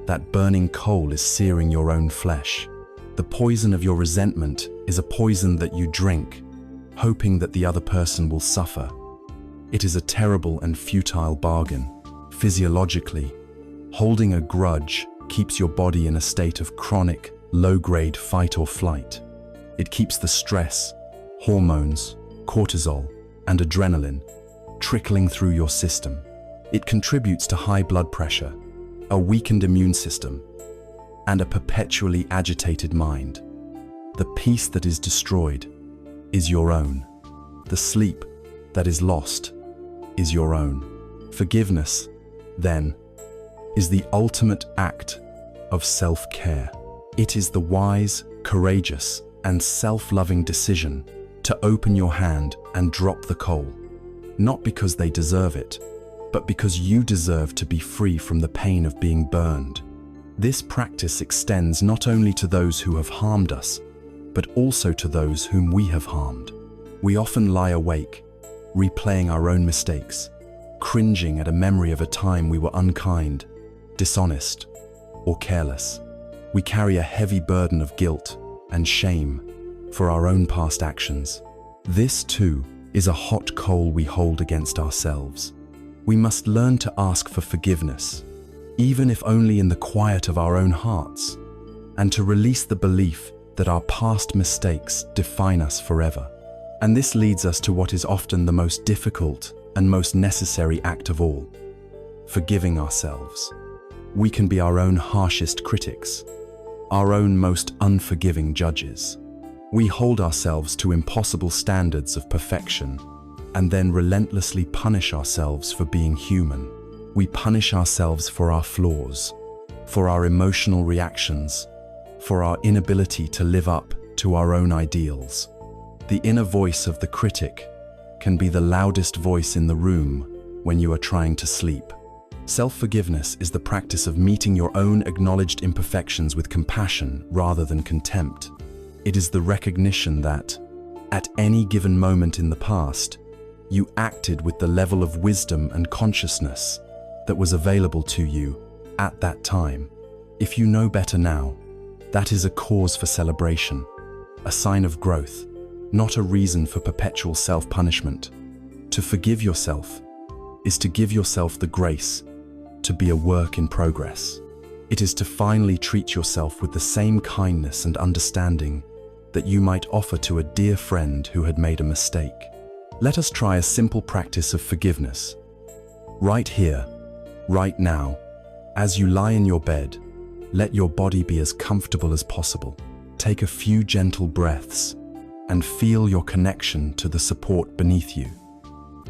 that burning coal is searing your own flesh. The poison of your resentment is a poison that you drink, hoping that the other person will suffer. It is a terrible and futile bargain. Physiologically, holding a grudge keeps your body in a state of chronic, low-grade fight or flight. It keeps the stress, hormones, cortisol, and adrenaline trickling through your system. It contributes to high blood pressure, a weakened immune system, and a perpetually agitated mind. The peace that is destroyed is your own. The sleep that is lost is your own. Forgiveness, then, is the ultimate act of self-care. It is the wise, courageous, and self-loving decision to open your hand and drop the coal, not because they deserve it, but because you deserve to be free from the pain of being burned. This practice extends not only to those who have harmed us, but also to those whom we have harmed. We often lie awake, replaying our own mistakes, cringing at a memory of a time we were unkind, dishonest, or careless. We carry a heavy burden of guilt and shame for our own past actions. This, too, is a hot coal we hold against ourselves. We must learn to ask for forgiveness, even if only in the quiet of our own hearts, and to release the belief that our past mistakes define us forever. And this leads us to what is often the most difficult and most necessary act of all: forgiving ourselves. We can be our own harshest critics, our own most unforgiving judges. We hold ourselves to impossible standards of perfection and then relentlessly punish ourselves for being human. We punish ourselves for our flaws, for our emotional reactions, for our inability to live up to our own ideals. The inner voice of the critic can be the loudest voice in the room when you are trying to sleep. Self-forgiveness is the practice of meeting your own acknowledged imperfections with compassion rather than contempt. It is the recognition that, at any given moment in the past, you acted with the level of wisdom and consciousness that was available to you at that time. If you know better now, that is a cause for celebration, a sign of growth, not a reason for perpetual self-punishment. To forgive yourself is to give yourself the grace to be a work in progress. It is to finally treat yourself with the same kindness and understanding that you might offer to a dear friend who had made a mistake. Let us try a simple practice of forgiveness. Right here, right now, as you lie in your bed, let your body be as comfortable as possible. Take a few gentle breaths and feel your connection to the support beneath you.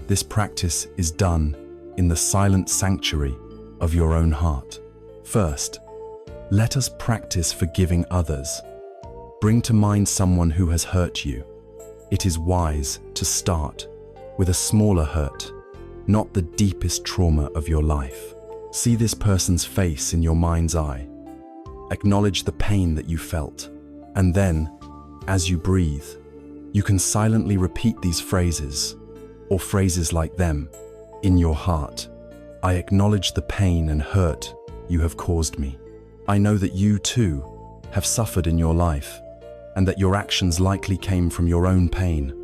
This practice is done in the silent sanctuary of your own heart. First, let us practice forgiving others. Bring to mind someone who has hurt you. It is wise to start with a smaller hurt, not the deepest trauma of your life. See this person's face in your mind's eye. Acknowledge the pain that you felt. And then, as you breathe, you can silently repeat these phrases, or phrases like them, in your heart. I acknowledge the pain and hurt you have caused me. I know that you, too, have suffered in your life, and that your actions likely came from your own pain.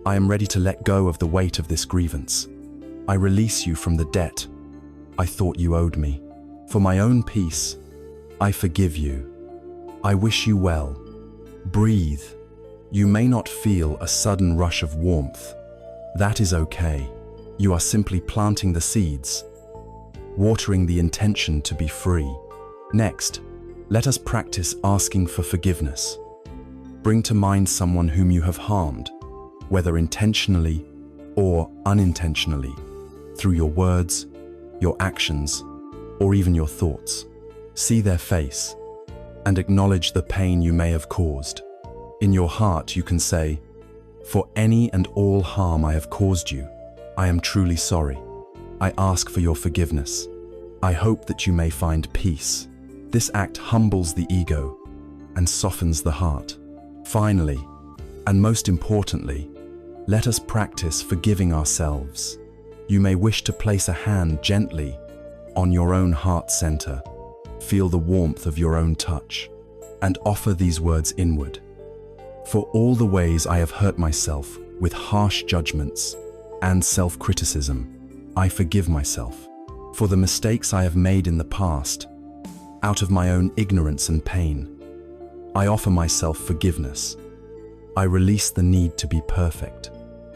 I am ready to let go of the weight of this grievance. I release you from the debt I thought you owed me. For my own peace, I forgive you. I wish you well. Breathe. You may not feel a sudden rush of warmth. That is okay. You are simply planting the seeds, watering the intention to be free. Next, let us practice asking for forgiveness. Bring to mind someone whom you have harmed, whether intentionally or unintentionally, through your words, your actions, or even your thoughts. See their face and acknowledge the pain you may have caused. In your heart, you can say, "For any and all harm I have caused you, I am truly sorry. I ask for your forgiveness. I hope that you may find peace." This act humbles the ego and softens the heart. Finally, and most importantly, let us practice forgiving ourselves. You may wish to place a hand gently on your own heart center, feel the warmth of your own touch, and offer these words inward. For all the ways I have hurt myself with harsh judgments and self-criticism, I forgive myself. For the mistakes I have made in the past, out of my own ignorance and pain, I offer myself forgiveness. I release the need to be perfect.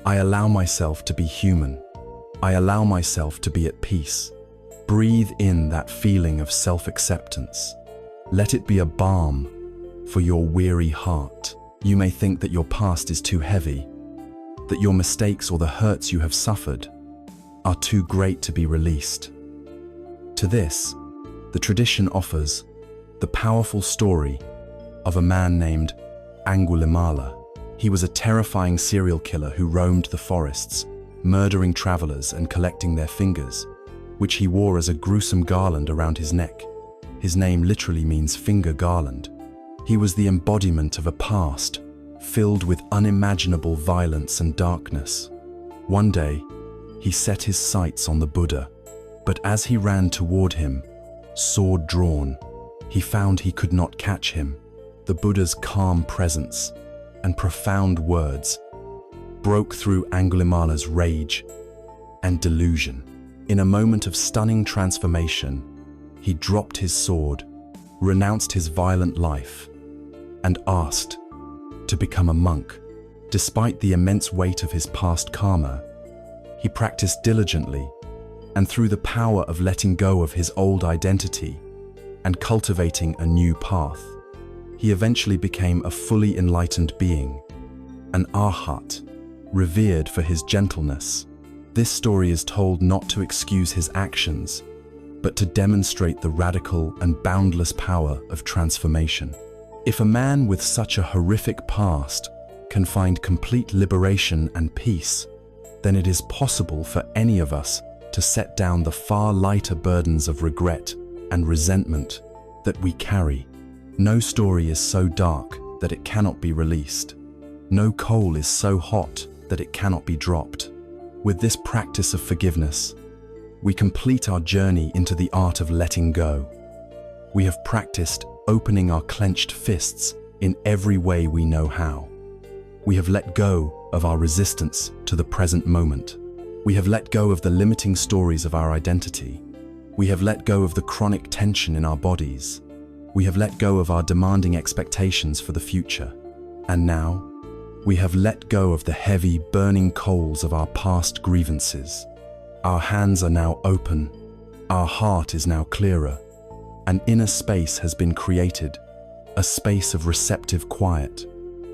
I allow myself to be human. I allow myself to be at peace. Breathe in that feeling of self-acceptance. Let it be a balm for your weary heart. You may think that your past is too heavy, that your mistakes or the hurts you have suffered are too great to be released. To this, the tradition offers the powerful story of a man named Angulimala. He was a terrifying serial killer who roamed the forests, murdering travelers and collecting their fingers, which he wore as a gruesome garland around his neck. His name literally means finger garland. He was the embodiment of a past filled with unimaginable violence and darkness. One day, he set his sights on the Buddha, but as he ran toward him, sword drawn, he found he could not catch him. The Buddha's calm presence and profound words broke through Angulimala's rage and delusion. In a moment of stunning transformation, he dropped his sword, renounced his violent life, and asked to become a monk. Despite the immense weight of his past karma, he practiced diligently, and through the power of letting go of his old identity and cultivating a new path, he eventually became a fully enlightened being, an arhat, revered for his gentleness. This story is told not to excuse his actions, but to demonstrate the radical and boundless power of transformation. If a man with such a horrific past can find complete liberation and peace, then it is possible for any of us to set down the far lighter burdens of regret and resentment that we carry. No story is so dark that it cannot be released. No coal is so hot that it cannot be dropped. With this practice of forgiveness, we complete our journey into the art of letting go. We have practiced opening our clenched fists in every way we know how. We have let go of our resistance to the present moment. We have let go of the limiting stories of our identity. We have let go of the chronic tension in our bodies. We have let go of our demanding expectations for the future. And now, we have let go of the heavy, burning coals of our past grievances. Our hands are now open. Our heart is now clearer. An inner space has been created, a space of receptive quiet.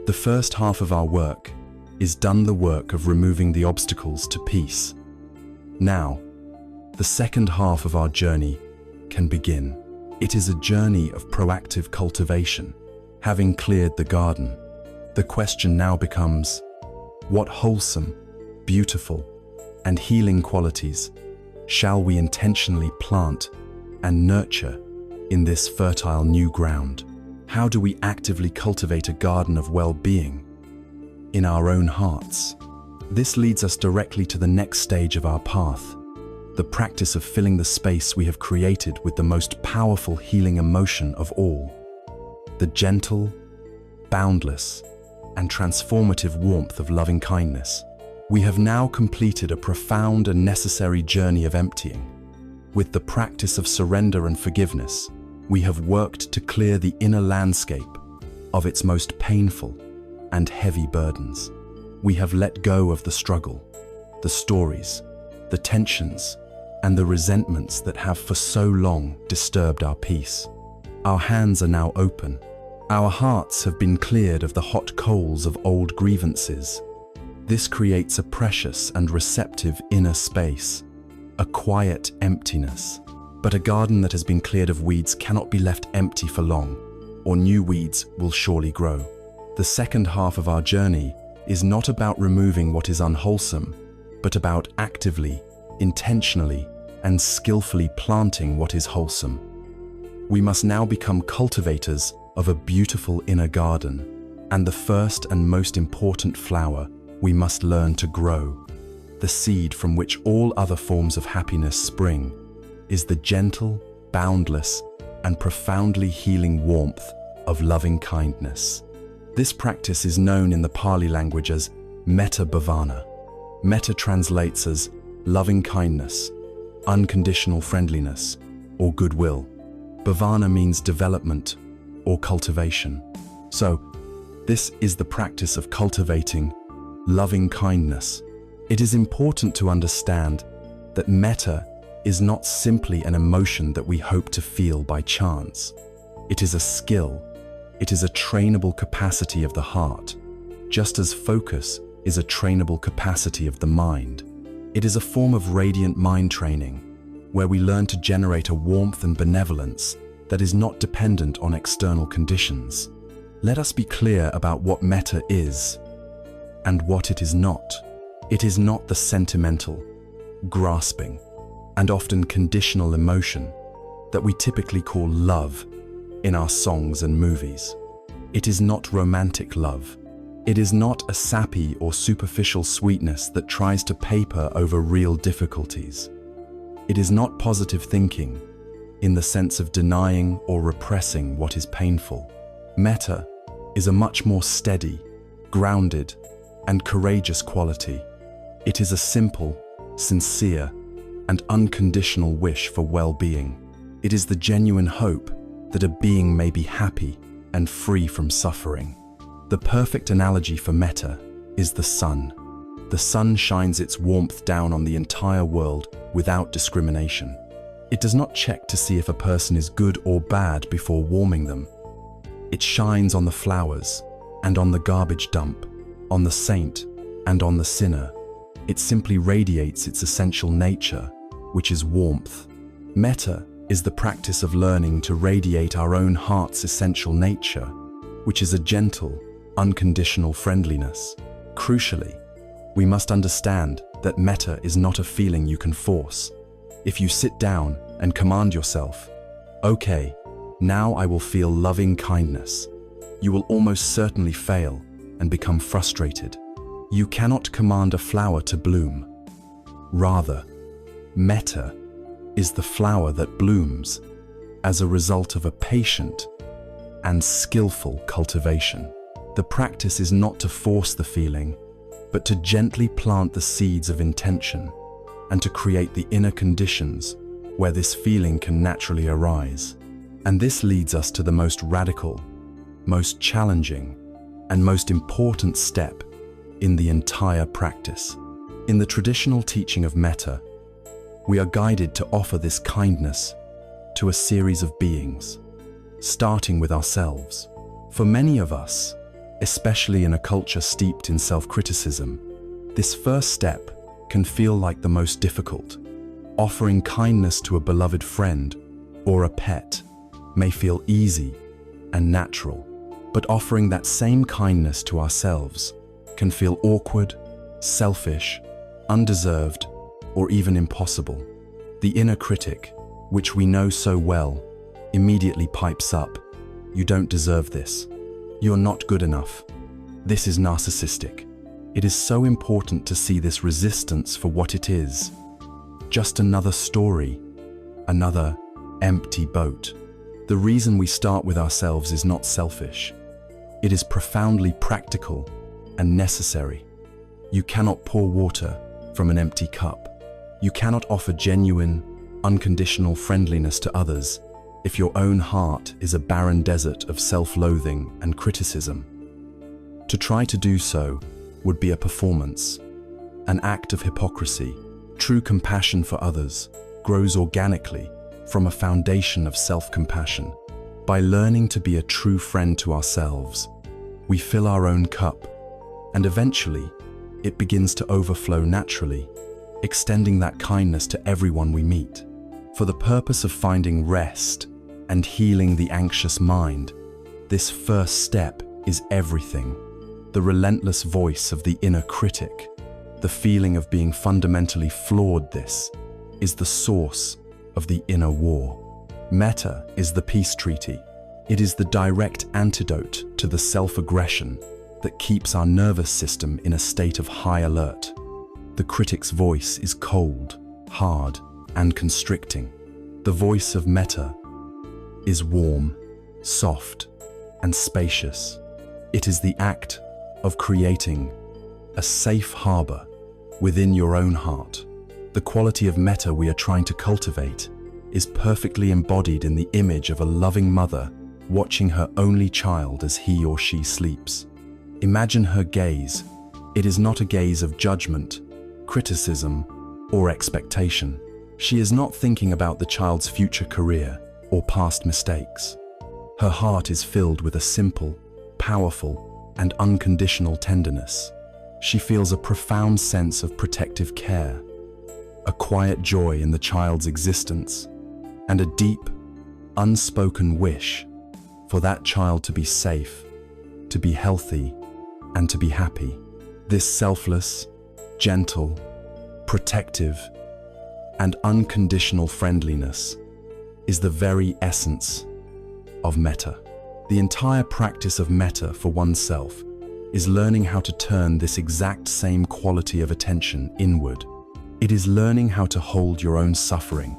The first half of our work is done the work of removing the obstacles to peace. Now, the second half of our journey can begin. It is a journey of proactive cultivation. Having cleared the garden, the question now becomes, what wholesome, beautiful, and healing qualities shall we intentionally plant and nurture in this fertile new ground? How do we actively cultivate a garden of well-being in our own hearts? This leads us directly to the next stage of our path, the practice of filling the space we have created with the most powerful healing emotion of all, the gentle, boundless, and transformative warmth of loving kindness. We have now completed a profound and necessary journey of emptying. With the practice of surrender and forgiveness, we have worked to clear the inner landscape of its most painful and heavy burdens. We have let go of the struggle, the stories, the tensions, and the resentments that have for so long disturbed our peace. Our hands are now open. Our hearts have been cleared of the hot coals of old grievances. This creates a precious and receptive inner space, a quiet emptiness. But a garden that has been cleared of weeds cannot be left empty for long, or new weeds will surely grow. The second half of our journey is not about removing what is unwholesome, but about actively, intentionally, and skillfully planting what is wholesome. We must now become cultivators of a beautiful inner garden, and the first and most important flower we must learn to grow, the seed from which all other forms of happiness spring, is the gentle, boundless, and profoundly healing warmth of loving kindness. This practice is known in the Pali language as metta bhavana. Metta translates as loving kindness, unconditional friendliness, or goodwill. Bhavana means development or cultivation. So, this is the practice of cultivating loving kindness. It is important to understand that metta is not simply an emotion that we hope to feel by chance. It is a skill. It is a trainable capacity of the heart, just as focus is a trainable capacity of the mind. It is a form of radiant mind training, where we learn to generate a warmth and benevolence that is not dependent on external conditions. Let us be clear about what metta is and what it is not. It is not the sentimental, grasping, and often conditional emotion that we typically call love in our songs and movies. It is not romantic love. It is not a sappy or superficial sweetness that tries to paper over real difficulties. It is not positive thinking in the sense of denying or repressing what is painful. Metta is a much more steady, grounded, and courageous quality. It is a simple, sincere, and unconditional wish for well-being. It is the genuine hope that a being may be happy and free from suffering. The perfect analogy for metta is the sun. The sun shines its warmth down on the entire world without discrimination. It does not check to see if a person is good or bad before warming them. It shines on the flowers and on the garbage dump, on the saint and on the sinner. It simply radiates its essential nature, which is warmth. Metta is the practice of learning to radiate our own heart's essential nature, which is a gentle, unconditional friendliness. Crucially, we must understand that metta is not a feeling you can force. If you sit down and command yourself, "Okay, now I will feel loving kindness," you will almost certainly fail and become frustrated. You cannot command a flower to bloom. Rather, metta is the flower that blooms as a result of a patient and skillful cultivation. The practice is not to force the feeling, but to gently plant the seeds of intention and to create the inner conditions where this feeling can naturally arise. And this leads us to the most radical, most challenging, and most important step in the entire practice. In the traditional teaching of metta, we are guided to offer this kindness to a series of beings, starting with ourselves. For many of us, especially in a culture steeped in self-criticism, this first step can feel like the most difficult. Offering kindness to a beloved friend or a pet may feel easy and natural, but offering that same kindness to ourselves can feel awkward, selfish, undeserved, or even impossible. The inner critic, which we know so well, immediately pipes up. You don't deserve this. You're not good enough. This is narcissistic. It is so important to see this resistance for what it is. Just another story, another empty boat. The reason we start with ourselves is not selfish. It is profoundly practical and necessary. You cannot pour water from an empty cup. You cannot offer genuine, unconditional friendliness to others if your own heart is a barren desert of self-loathing and criticism. To try to do so would be a performance, an act of hypocrisy. True compassion for others grows organically from a foundation of self-compassion. By learning to be a true friend to ourselves, we fill our own cup, and eventually, it begins to overflow naturally, extending that kindness to everyone we meet. For the purpose of finding rest and healing the anxious mind, this first step is everything. The relentless voice of the inner critic, the feeling of being fundamentally flawed, this is the source of the inner war. Metta is the peace treaty. It is the direct antidote to the self-aggression that keeps our nervous system in a state of high alert. The critic's voice is cold, hard, and constricting. The voice of metta is warm, soft, and spacious. It is the act of creating a safe harbor within your own heart. The quality of metta we are trying to cultivate is perfectly embodied in the image of a loving mother watching her only child as he or she sleeps. Imagine her gaze. It is not a gaze of judgment, criticism, or expectation. She is not thinking about the child's future career or past mistakes. Her heart is filled with a simple, powerful, and unconditional tenderness. She feels a profound sense of protective care, a quiet joy in the child's existence, and a deep, unspoken wish for that child to be safe, to be healthy, and to be happy. This selfless, gentle, protective, and unconditional friendliness is the very essence of metta. The entire practice of metta for oneself is learning how to turn this exact same quality of attention inward. It is learning how to hold your own suffering,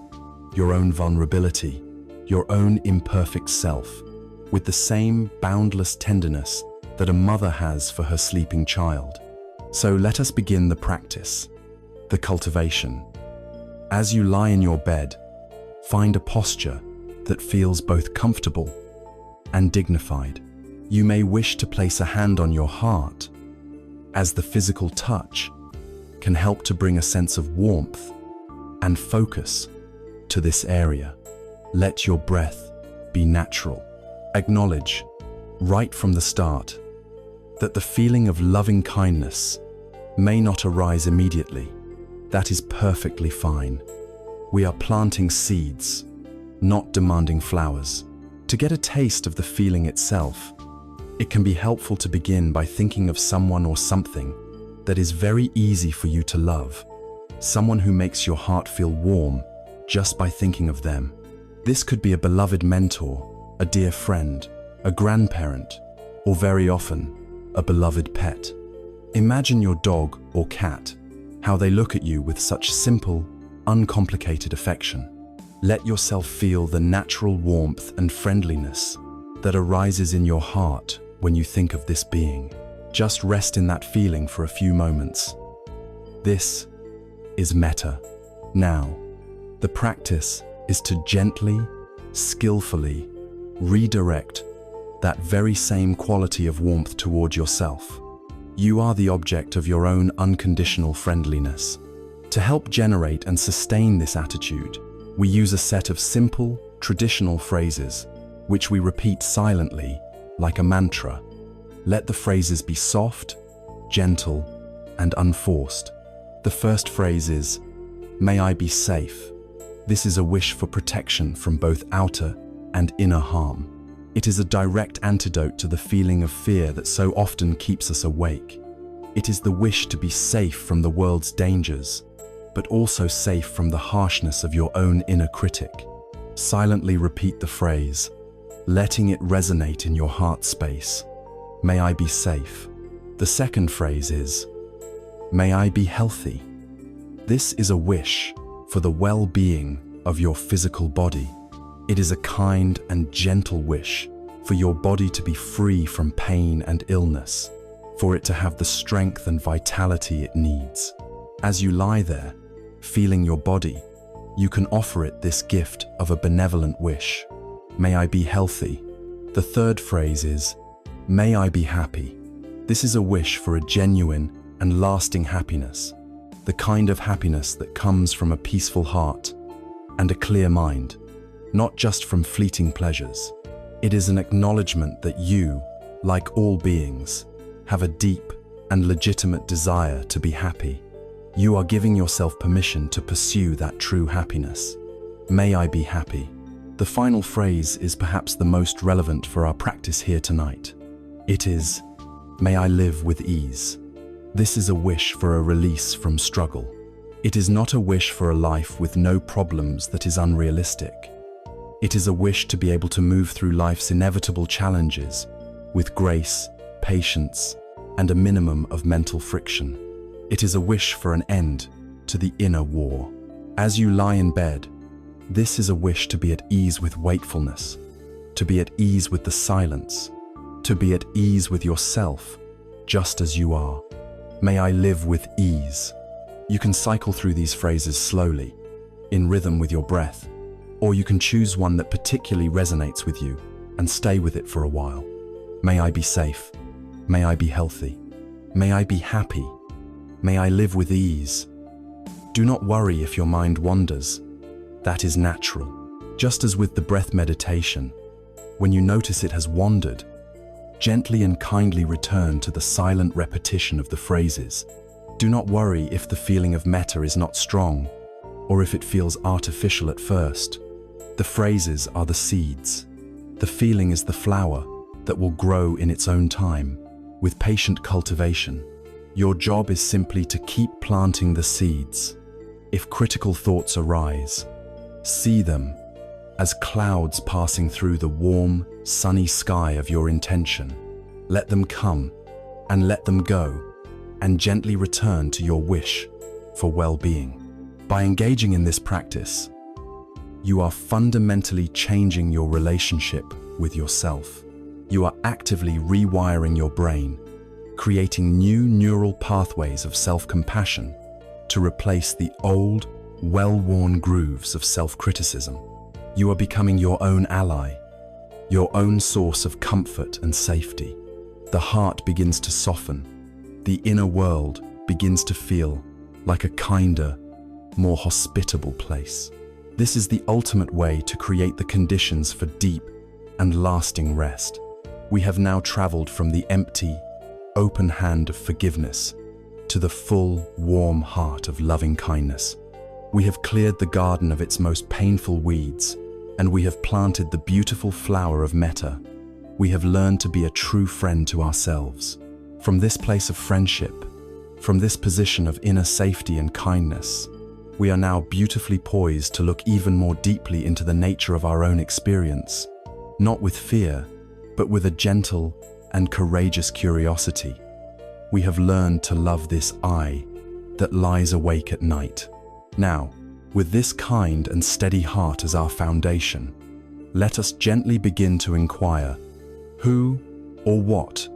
your own vulnerability, your own imperfect self, with the same boundless tenderness that a mother has for her sleeping child. So let us begin the practice, the cultivation. As you lie in your bed, find a posture that feels both comfortable and dignified. You may wish to place a hand on your heart, as the physical touch can help to bring a sense of warmth and focus to this area. Let your breath be natural. Acknowledge, right from the start, that the feeling of loving kindness may not arise immediately. That is perfectly fine. We are planting seeds, not demanding flowers. To get a taste of the feeling itself, it can be helpful to begin by thinking of someone or something that is very easy for you to love, someone who makes your heart feel warm just by thinking of them. This could be a beloved mentor, a dear friend, a grandparent, or very often, a beloved pet. Imagine your dog or cat, how they look at you with such simple, uncomplicated affection. Let yourself feel the natural warmth and friendliness that arises in your heart when you think of this being. Just rest in that feeling for a few moments. This is metta. Now, the practice is to gently, skillfully redirect that very same quality of warmth toward yourself. You are the object of your own unconditional friendliness. To help generate and sustain this attitude, we use a set of simple, traditional phrases, which we repeat silently, like a mantra. Let the phrases be soft, gentle, and unforced. The first phrase is, "May I be safe." This is a wish for protection from both outer and inner harm. It is a direct antidote to the feeling of fear that so often keeps us awake. It is the wish to be safe from the world's dangers, but also safe from the harshness of your own inner critic. Silently repeat the phrase, letting it resonate in your heart space. May I be safe. The second phrase is, may I be healthy. This is a wish for the well-being of your physical body. It is a kind and gentle wish for your body to be free from pain and illness, for it to have the strength and vitality it needs. As you lie there, feeling your body, you can offer it this gift of a benevolent wish. May I be healthy. The third phrase is, may I be happy. This is a wish for a genuine and lasting happiness, the kind of happiness that comes from a peaceful heart and a clear mind, not just from fleeting pleasures. It is an acknowledgement that you, like all beings, have a deep and legitimate desire to be happy. You are giving yourself permission to pursue that true happiness. May I be happy. The final phrase is perhaps the most relevant for our practice here tonight. It is, may I live with ease. This is a wish for a release from struggle. It is not a wish for a life with no problems that is unrealistic. It is a wish to be able to move through life's inevitable challenges with grace, patience, and a minimum of mental friction. It is a wish for an end to the inner war. As you lie in bed, this is a wish to be at ease with wakefulness, to be at ease with the silence, to be at ease with yourself, just as you are. May I live with ease. You can cycle through these phrases slowly, in rhythm with your breath, or you can choose one that particularly resonates with you and stay with it for a while. May I be safe. May I be healthy. May I be happy. May I live with ease. Do not worry if your mind wanders. That is natural. Just as with the breath meditation, when you notice it has wandered, gently and kindly return to the silent repetition of the phrases. Do not worry if the feeling of metta is not strong, or if it feels artificial at first. The phrases are the seeds. The feeling is the flower that will grow in its own time, with patient cultivation. Your job is simply to keep planting the seeds. If critical thoughts arise, see them as clouds passing through the warm, sunny sky of your intention. Let them come and let them go, and gently return to your wish for well-being. By engaging in this practice, you are fundamentally changing your relationship with yourself. You are actively rewiring your brain, creating new neural pathways of self-compassion to replace the old, well-worn grooves of self-criticism. You are becoming your own ally, your own source of comfort and safety. The heart begins to soften. The inner world begins to feel like a kinder, more hospitable place. This is the ultimate way to create the conditions for deep and lasting rest. We have now traveled from the empty, open hand of forgiveness to the full, warm heart of loving kindness. We have cleared the garden of its most painful weeds, and we have planted the beautiful flower of metta. We have learned to be a true friend to ourselves. From this place of friendship, from this position of inner safety and kindness, we are now beautifully poised to look even more deeply into the nature of our own experience, not with fear, but with a gentle and courageous curiosity. We have learned to love this I that lies awake at night. Now, with this kind and steady heart as our foundation, let us gently begin to inquire, who or what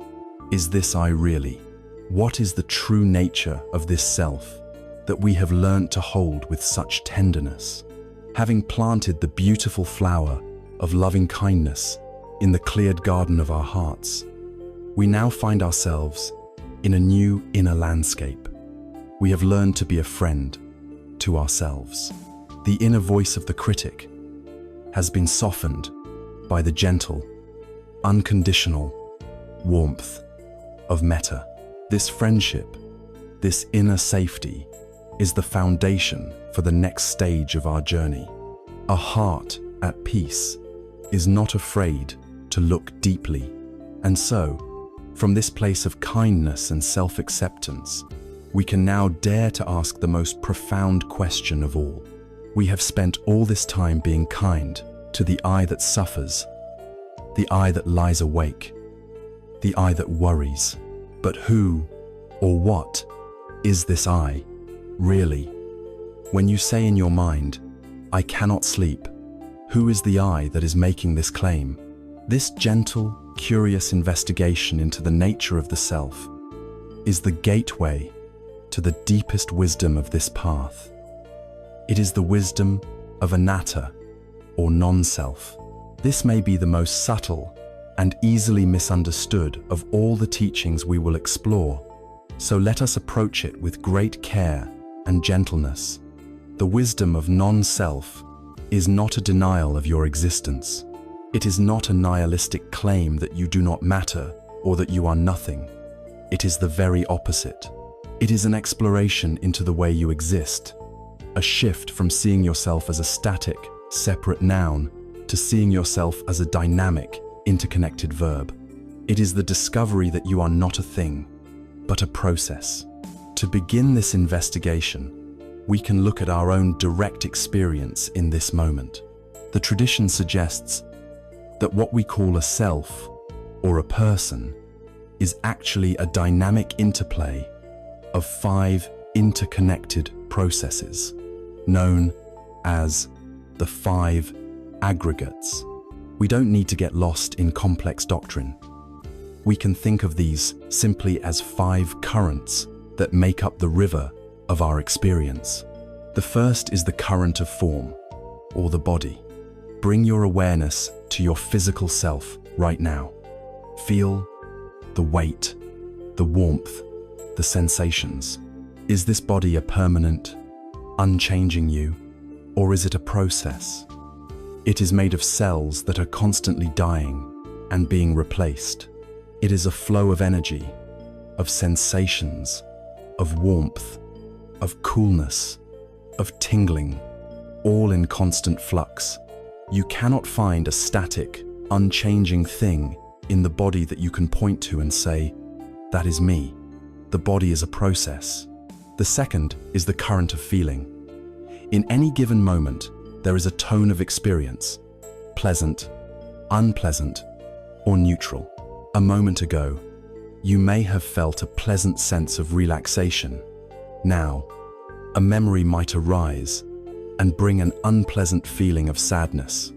is this I really? What is the true nature of this self that we have learnt to hold with such tenderness? Having planted the beautiful flower of loving kindness in the cleared garden of our hearts, we now find ourselves in a new inner landscape. We have learned to be a friend to ourselves. The inner voice of the critic has been softened by the gentle, unconditional warmth of metta. This friendship, this inner safety, is the foundation for the next stage of our journey. A heart at peace is not afraid to look deeply, and so, From this place of kindness and self-acceptance, we can now dare to ask the most profound question of all. We have spent all this time being kind to the I that suffers, the I that lies awake, the I that worries. But who or what is this I, really? When you say in your mind, I cannot sleep, who is the I that is making this claim? This gentle, curious investigation into the nature of the self is the gateway to the deepest wisdom of this path. It is the wisdom of anatta, or non-self. This may be the most subtle and easily misunderstood of all the teachings we will explore, so let us approach it with great care and gentleness. The wisdom of non-self is not a denial of your existence. It is not a nihilistic claim that you do not matter or that you are nothing. It is the very opposite. It is an exploration into the way you exist, a shift from seeing yourself as a static, separate noun to seeing yourself as a dynamic, interconnected verb. It is the discovery that you are not a thing, but a process. To begin this investigation, we can look at our own direct experience in this moment. The tradition suggests that what we call a self or a person is actually a dynamic interplay of 5 interconnected processes, known as the 5 aggregates. We don't need to get lost in complex doctrine. We can think of these simply as 5 currents that make up the river of our experience. The first is the current of form, or the body. Bring your awareness to your physical self right now. Feel the weight, the warmth, the sensations. Is this body a permanent, unchanging you, or is it a process? It is made of cells that are constantly dying and being replaced. It is a flow of energy, of sensations, of warmth, of coolness, of tingling, all in constant flux. You cannot find a static, unchanging thing in the body that you can point to and say, that is me. The body is a process. The second is the current of feeling. In any given moment, there is a tone of experience, pleasant, unpleasant, or neutral. A moment ago, you may have felt a pleasant sense of relaxation. Now, a memory might arise and bring an unpleasant feeling of sadness.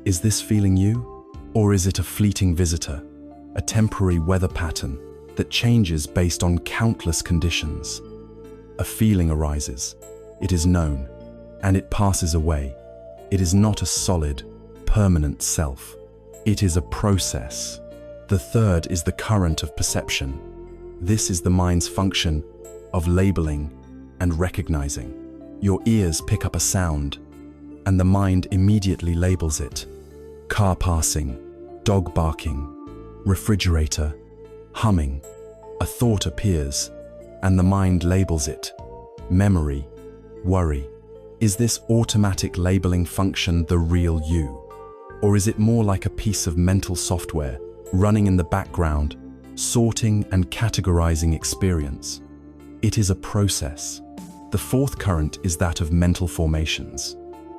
Is this feeling you? Or is it a fleeting visitor, a temporary weather pattern that changes based on countless conditions? A feeling arises, it is known, and it passes away. It is not a solid, permanent self. It is a process. The third is the current of perception. This is the mind's function of labeling and recognizing. Your ears pick up a sound, and the mind immediately labels it. Car passing, dog barking, refrigerator, humming. A thought appears, and the mind labels it. Memory, worry. Is this automatic labeling function the real you? Or is it more like a piece of mental software running in the background, sorting and categorizing experience? It is a process. The fourth current is that of mental formations.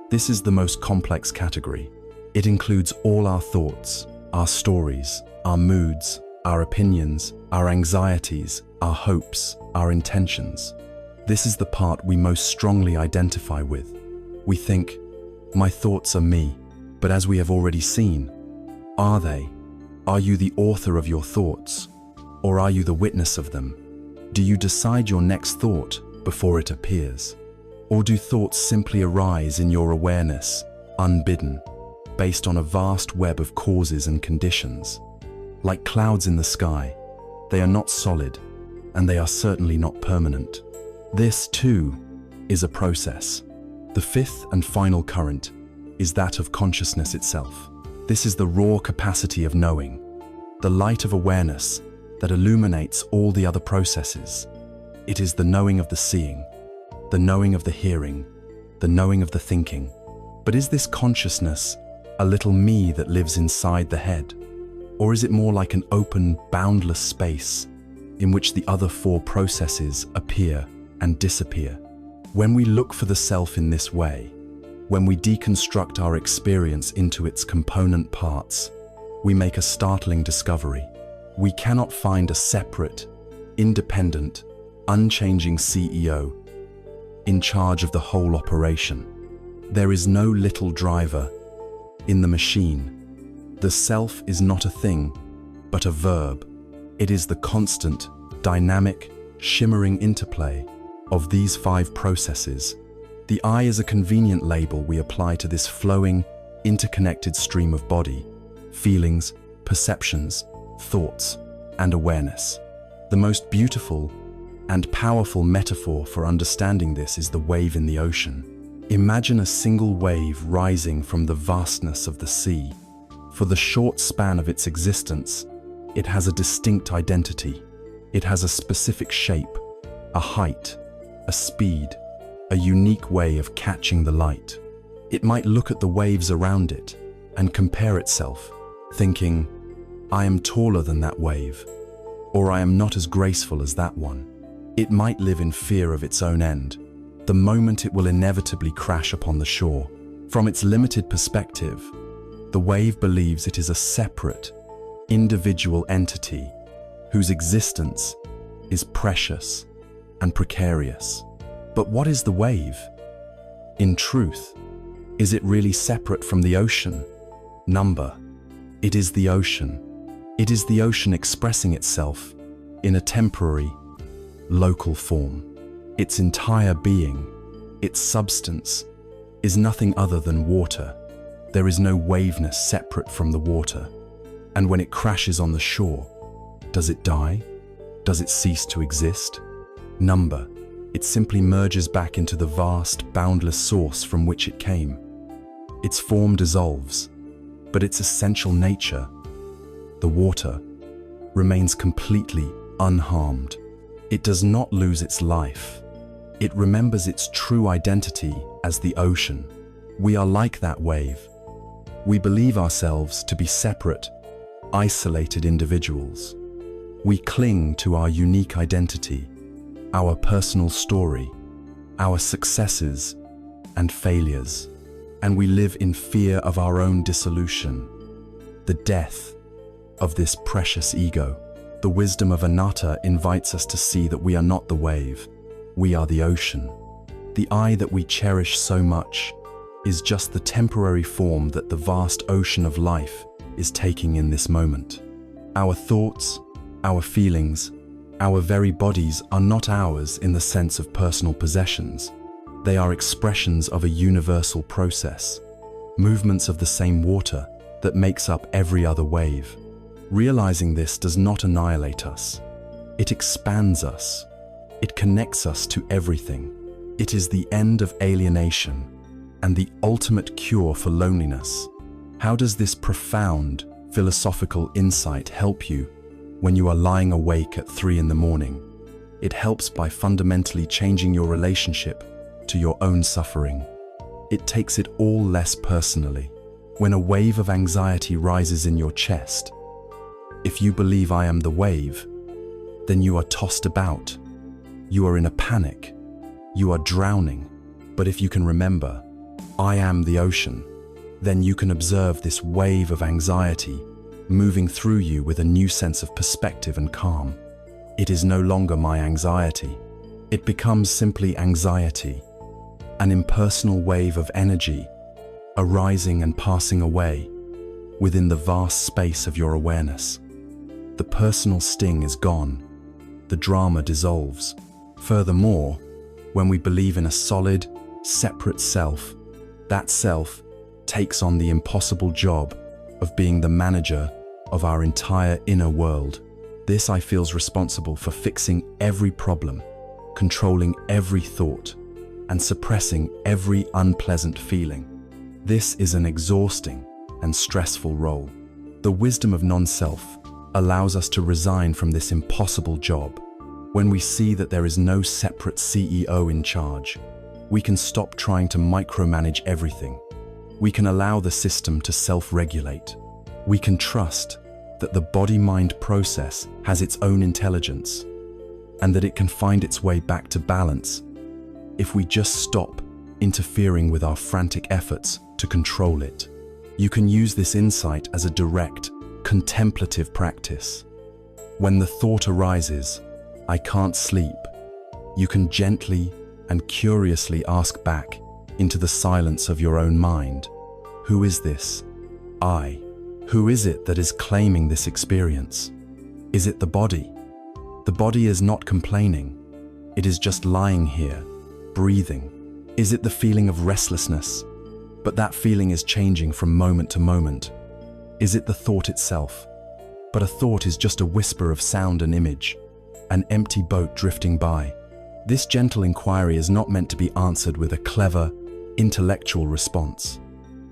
This is the most complex category. It includes all our thoughts, our stories, our moods, our opinions, our anxieties, our hopes, our intentions. This is the part we most strongly identify with. We think, my thoughts are me, but as we have already seen, are they? Are you the author of your thoughts, or are you the witness of them? Do you decide your next thought before it appears? Or do thoughts simply arise in your awareness, unbidden, based on a vast web of causes and conditions? Like clouds in the sky, they are not solid, and they are certainly not permanent. This, too, is a process. The fifth and final current is that of consciousness itself. This is the raw capacity of knowing, the light of awareness that illuminates all the other processes. It is the knowing of the seeing, the knowing of the hearing, the knowing of the thinking. But is this consciousness a little me that lives inside the head? Or is it more like an open, boundless space in which the other four processes appear and disappear? When we look for the self in this way, when we deconstruct our experience into its component parts, we make a startling discovery. We cannot find a separate, independent, unchanging CEO in charge of the whole operation. There is no little driver in the machine. The self is not a thing, but a verb. It is the constant, dynamic, shimmering interplay of these five processes. The I is a convenient label we apply to this flowing, interconnected stream of body, feelings, perceptions, thoughts, and awareness. The most beautiful and powerful metaphor for understanding this is the wave in the ocean. Imagine a single wave rising from the vastness of the sea. For the short span of its existence, it has a distinct identity. It has a specific shape, a height, a speed, a unique way of catching the light. It might look at the waves around it and compare itself, thinking, I am taller than that wave, or I am not as graceful as that one. It might live in fear of its own end, the moment it will inevitably crash upon the shore. From its limited perspective, the wave believes it is a separate, individual entity whose existence is precious and precarious. But what is the wave? In truth, is it really separate from the ocean? Number. It is the ocean. It is the ocean expressing itself in a temporary, local form. Its entire being, its substance, is nothing other than water. There is no waveness separate from the water. And when it crashes on the shore, does it die? Does it cease to exist? Number. It simply merges back into the vast, boundless source from which it came. Its form dissolves, but its essential nature, the water, remains completely unharmed. It does not lose its life. It remembers its true identity as the ocean. We are like that wave. We believe ourselves to be separate, isolated individuals. We cling to our unique identity, our personal story, our successes and failures, and we live in fear of our own dissolution, the death of this precious ego. The wisdom of anatta invites us to see that we are not the wave, we are the ocean. The I that we cherish so much is just the temporary form that the vast ocean of life is taking in this moment. Our thoughts, our feelings, our very bodies are not ours in the sense of personal possessions. They are expressions of a universal process, movements of the same water that makes up every other wave. Realizing this does not annihilate us. It expands us. It connects us to everything. It is the end of alienation and the ultimate cure for loneliness. How does this profound philosophical insight help you when you are lying awake at 3 in the morning? It helps by fundamentally changing your relationship to your own suffering. It takes it all less personally. When a wave of anxiety rises in your chest, if you believe I am the wave, then you are tossed about. You are in a panic. You are drowning. But if you can remember, I am the ocean, then you can observe this wave of anxiety moving through you with a new sense of perspective and calm. It is no longer my anxiety. It becomes simply anxiety, an impersonal wave of energy arising and passing away within the vast space of your awareness. The personal sting is gone. The drama dissolves. Furthermore, when we believe in a solid, separate self, that self takes on the impossible job of being the manager of our entire inner world. This I feels responsible for fixing every problem, controlling every thought, and suppressing every unpleasant feeling. This is an exhausting and stressful role. The wisdom of non-self allows us to resign from this impossible job. When we see that there is no separate CEO in charge, we can stop trying to micromanage everything. We can allow the system to self-regulate. We can trust that the body-mind process has its own intelligence, and that it can find its way back to balance if we just stop interfering with our frantic efforts to control it. You can use this insight as a direct, contemplative practice. When the thought arises, "I can't sleep," you can gently and curiously ask back into the silence of your own mind, "Who is this I? Who is it that is claiming this experience? Is it the body? The body is not complaining. It is just lying here, breathing. Is it the feeling of restlessness? But that feeling is changing from moment to moment. Is it the thought itself? But a thought is just a whisper of sound and image, an empty boat drifting by." This gentle inquiry is not meant to be answered with a clever, intellectual response.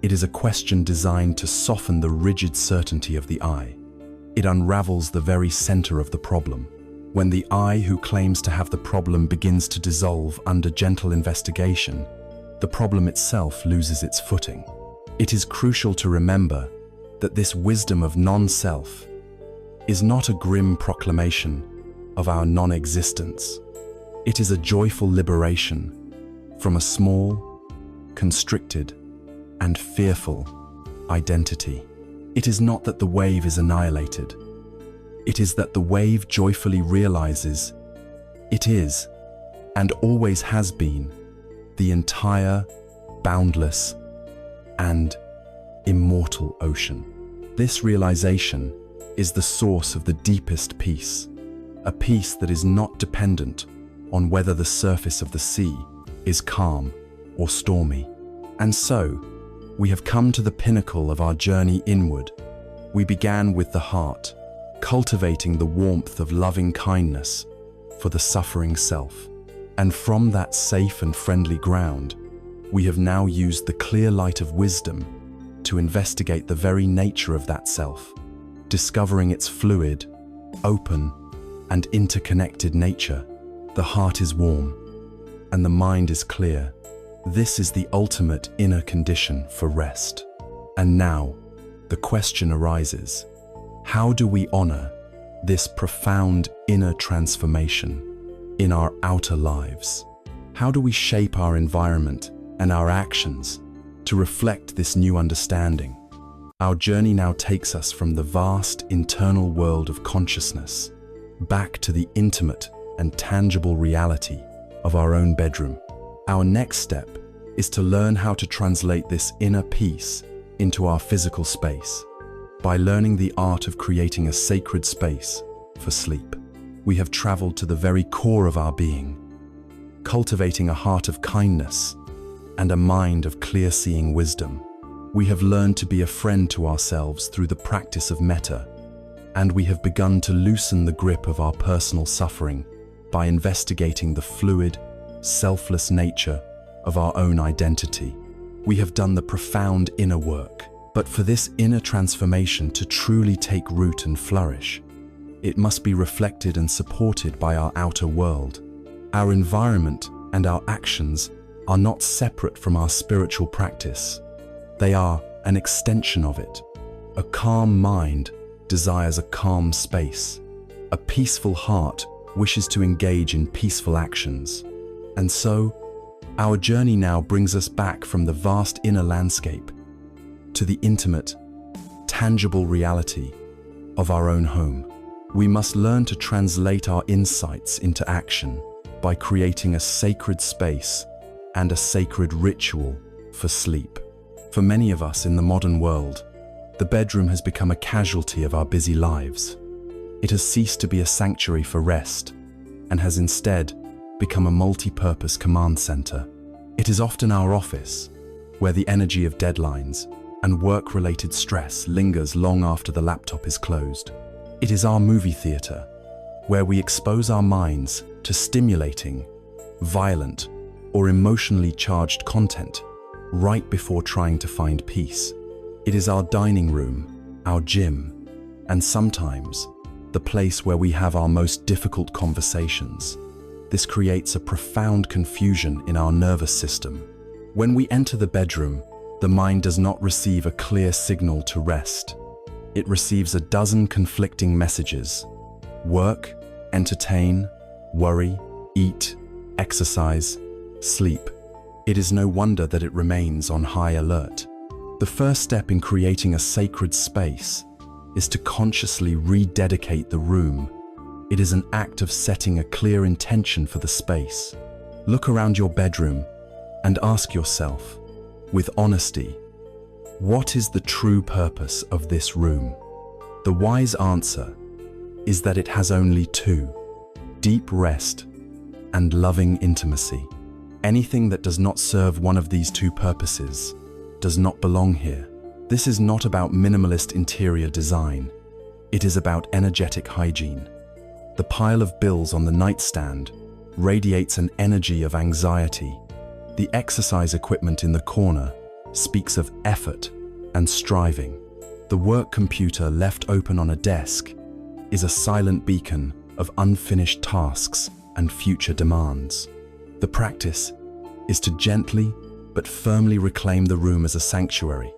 It is a question designed to soften the rigid certainty of the I. It unravels the very center of the problem. When the I who claims to have the problem begins to dissolve under gentle investigation, the problem itself loses its footing. It is crucial to remember that this wisdom of non-self is not a grim proclamation of our non-existence. It is a joyful liberation from a small, constricted, and fearful identity. It is not that the wave is annihilated. It is that the wave joyfully realizes it is, and always has been, the entire, boundless, and immortal ocean. This realization is the source of the deepest peace, a peace that is not dependent on whether the surface of the sea is calm or stormy. And so, we have come to the pinnacle of our journey inward. We began with the heart, cultivating the warmth of loving kindness for the suffering self. And from that safe and friendly ground, we have now used the clear light of wisdom to investigate the very nature of that self, discovering its fluid, open, and interconnected nature. The heart is warm, and the mind is clear. This is the ultimate inner condition for rest. And now, the question arises, how do we honor this profound inner transformation in our outer lives? How do we shape our environment and our actions to reflect this new understanding? Our journey now takes us from the vast internal world of consciousness back to the intimate and tangible reality of our own bedroom. Our next step is to learn how to translate this inner peace into our physical space. By learning the art of creating a sacred space for sleep, we have traveled to the very core of our being, cultivating a heart of kindness and a mind of clear-seeing wisdom. We have learned to be a friend to ourselves through the practice of metta, and we have begun to loosen the grip of our personal suffering by investigating the fluid, selfless nature of our own identity. We have done the profound inner work. But for this inner transformation to truly take root and flourish, it must be reflected and supported by our outer world. Our environment and our actions are not separate from our spiritual practice. They are an extension of it. A calm mind desires a calm space. A peaceful heart wishes to engage in peaceful actions. And so, our journey now brings us back from the vast inner landscape to the intimate, tangible reality of our own home. We must learn to translate our insights into action by creating a sacred space and a sacred ritual for sleep. For many of us in the modern world, the bedroom has become a casualty of our busy lives. It has ceased to be a sanctuary for rest and has instead become a multi-purpose command center. It is often our office, where the energy of deadlines and work-related stress lingers long after the laptop is closed. It is our movie theater, where we expose our minds to stimulating, violent, or emotionally charged content right before trying to find peace. It is our dining room, our gym, and sometimes the place where we have our most difficult conversations. This creates a profound confusion in our nervous system. When we enter the bedroom, the mind does not receive a clear signal to rest. it receives a dozen conflicting messages: work, entertain, worry, eat, exercise, sleep. It is no wonder that it remains on high alert. The first step in creating a sacred space is to consciously rededicate the room. It is an act of setting a clear intention for the space. Look around your bedroom and ask yourself, with honesty, what is the true purpose of this room? The wise answer is that it has only two: deep rest and loving intimacy. Anything that does not serve one of these two purposes does not belong here. This is not about minimalist interior design. It is about energetic hygiene. The pile of bills on the nightstand radiates an energy of anxiety. The exercise equipment in the corner speaks of effort and striving. The work computer left open on a desk is a silent beacon of unfinished tasks and future demands. The practice is to gently but firmly reclaim the room as a sanctuary.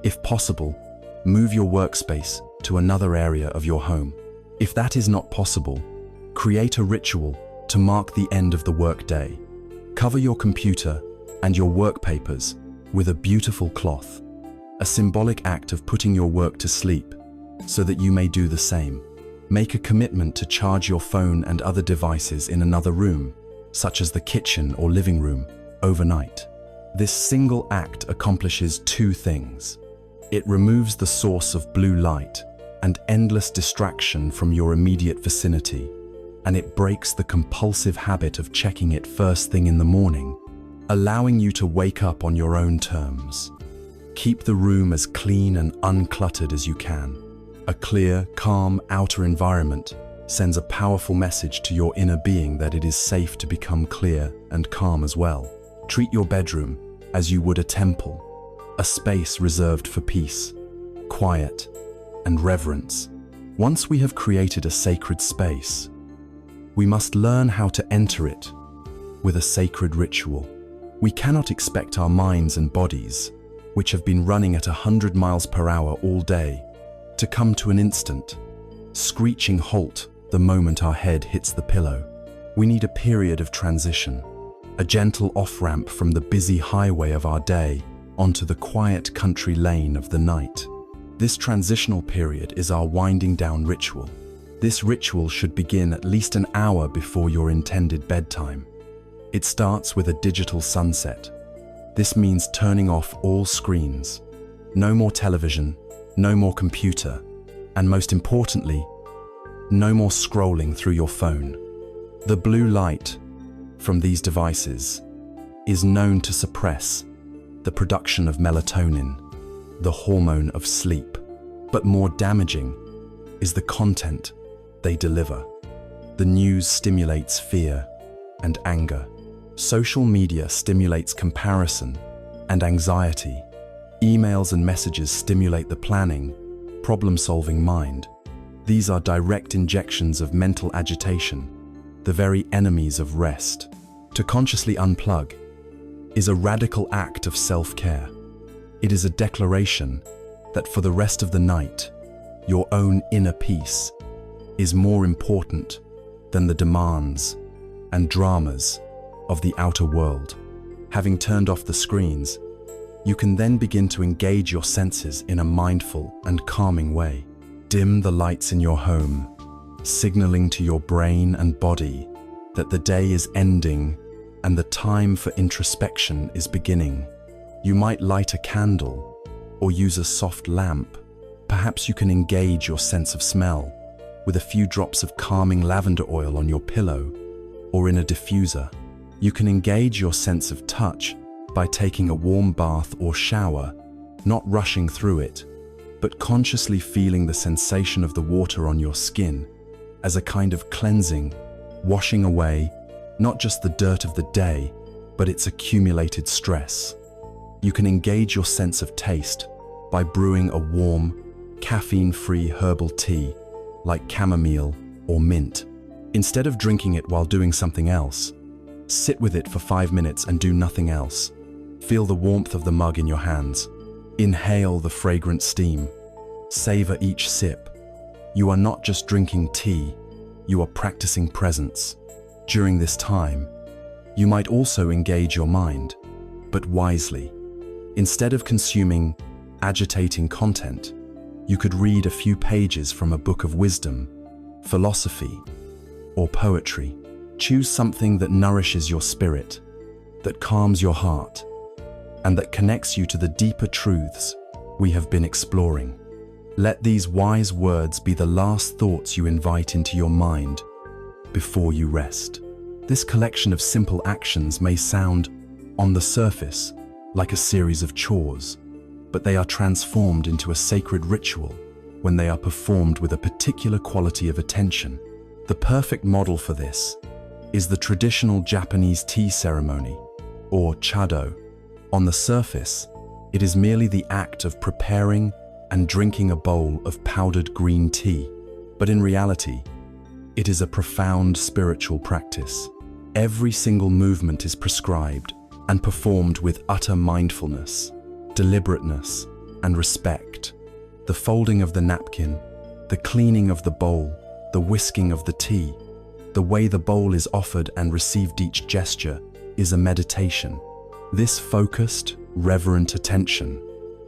If possible, move your workspace to another area of your home. If that is not possible, create a ritual to mark the end of the workday. Cover your computer and your work papers with a beautiful cloth, a symbolic act of putting your work to sleep so that you may do the same. Make a commitment to charge your phone and other devices in another room, such as the kitchen or living room, overnight. This single act accomplishes two things. It removes the source of blue light and endless distraction from your immediate vicinity, and it breaks the compulsive habit of checking it first thing in the morning, allowing you to wake up on your own terms. Keep the room as clean and uncluttered as you can. A clear, calm outer environment sends a powerful message to your inner being that it is safe to become clear and calm as well. Treat your bedroom as you would a temple, a space reserved for peace, quiet, and reverence. Once we have created a sacred space, we must learn how to enter it with a sacred ritual. We cannot expect our minds and bodies, which have been running at 100 miles per hour all day, to come to an instant, screeching halt the moment our head hits the pillow. We need a period of transition, a gentle off-ramp from the busy highway of our day onto the quiet country lane of the night. This transitional period is our winding down ritual. This ritual should begin at least an hour before your intended bedtime. It starts with a digital sunset. This means turning off all screens. No more television, no more computer, and most importantly, no more scrolling through your phone. The blue light from these devices is known to suppress the production of melatonin, the hormone of sleep. But more damaging is the content they deliver. The news stimulates fear and anger. Social media stimulates comparison and anxiety. Emails and messages stimulate the planning, problem-solving mind. These are direct injections of mental agitation, the very enemies of rest. To consciously unplug is a radical act of self-care. It is a declaration that for the rest of the night, your own inner peace is more important than the demands and dramas of the outer world. Having turned off the screens, you can then begin to engage your senses in a mindful and calming way. Dim the lights in your home, signaling to your brain and body that the day is ending and the time for introspection is beginning. You might light a candle or use a soft lamp. Perhaps you can engage your sense of smell with a few drops of calming lavender oil on your pillow or in a diffuser. You can engage your sense of touch by taking a warm bath or shower, not rushing through it, but consciously feeling the sensation of the water on your skin as a kind of cleansing, washing away not just the dirt of the day, but its accumulated stress. You can engage your sense of taste by brewing a warm, caffeine-free herbal tea like chamomile or mint. Instead of drinking it while doing something else, sit with it for 5 minutes and do nothing else. Feel the warmth of the mug in your hands. Inhale the fragrant steam. Savor each sip. You are not just drinking tea, you are practicing presence. During this time, you might also engage your mind, but wisely. Instead of consuming agitating content, you could read a few pages from a book of wisdom, philosophy, or poetry. Choose something that nourishes your spirit, that calms your heart, and that connects you to the deeper truths we have been exploring. Let these wise words be the last thoughts you invite into your mind before you rest. This collection of simple actions may sound, on the surface, like a series of chores, but they are transformed into a sacred ritual when they are performed with a particular quality of attention. The perfect model for this is the traditional Japanese tea ceremony, or chado. On the surface, it is merely the act of preparing and drinking a bowl of powdered green tea, but in reality, it is a profound spiritual practice. Every single movement is prescribed and performed with utter mindfulness, deliberateness, and respect. The folding of the napkin, the cleaning of the bowl, the whisking of the tea, the way the bowl is offered and received, each gesture is a meditation. This focused, reverent attention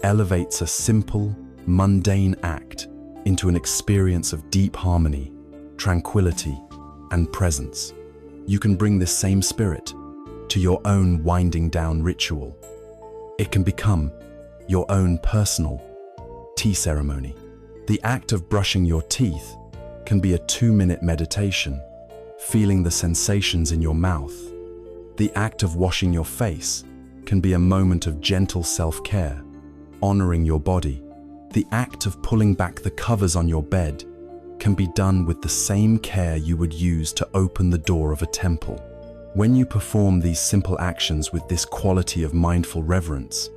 elevates a simple, mundane act into an experience of deep harmony, tranquility, and presence. You can bring this same spirit to your own winding down ritual. It can become your own personal tea ceremony. The act of brushing your teeth can be a 2-minute meditation, feeling the sensations in your mouth. The act of washing your face can be a moment of gentle self-care, honoring your body. The act of pulling back the covers on your bed can be done with the same care you would use to open the door of a temple. When you perform these simple actions with this quality of mindful reverence,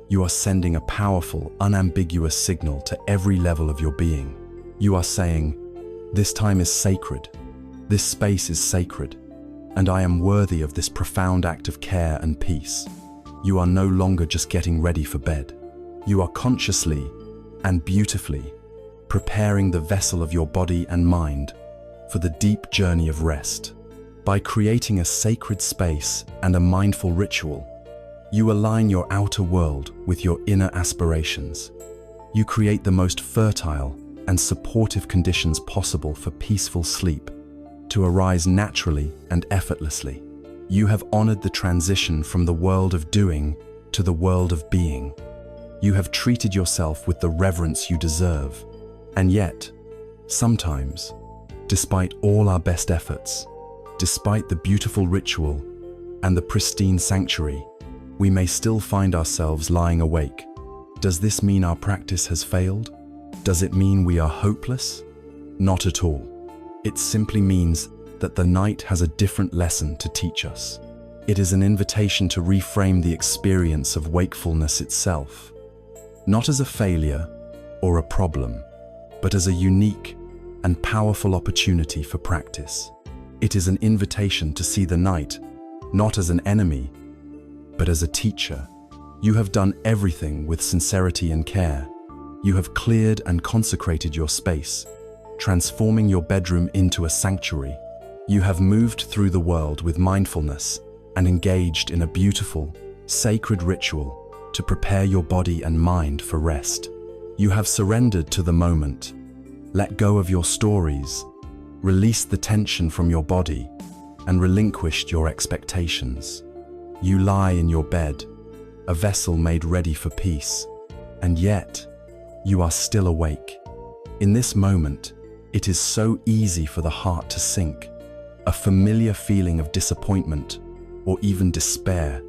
you are sending a powerful, unambiguous signal to every level of your being. You are saying, "This time is sacred, this space is sacred, and I am worthy of this profound act of care and peace." You are no longer just getting ready for bed. You are consciously and beautifully preparing the vessel of your body and mind for the deep journey of rest. By creating a sacred space and a mindful ritual, you align your outer world with your inner aspirations. You create the most fertile and supportive conditions possible for peaceful sleep to arise naturally and effortlessly. You have honored the transition from the world of doing to the world of being. You have treated yourself with the reverence you deserve. And yet, sometimes, despite all our best efforts, despite the beautiful ritual and the pristine sanctuary, we may still find ourselves lying awake. Does this mean our practice has failed? Does it mean we are hopeless? Not at all. It simply means that the night has a different lesson to teach us. It is an invitation to reframe the experience of wakefulness itself, not as a failure or a problem, but as a unique and powerful opportunity for practice. It is an invitation to see the night not as an enemy, but as a teacher. You have done everything with sincerity and care. You have cleared and consecrated your space, transforming your bedroom into a sanctuary. You have moved through the world with mindfulness and engaged in a beautiful, sacred ritual to prepare your body and mind for rest. You have surrendered to the moment, let go of your stories, released the tension from your body, and relinquished your expectations. You lie in your bed, a vessel made ready for peace, and yet you are still awake. In this moment, it is so easy for the heart to sink. A familiar feeling of disappointment or even despair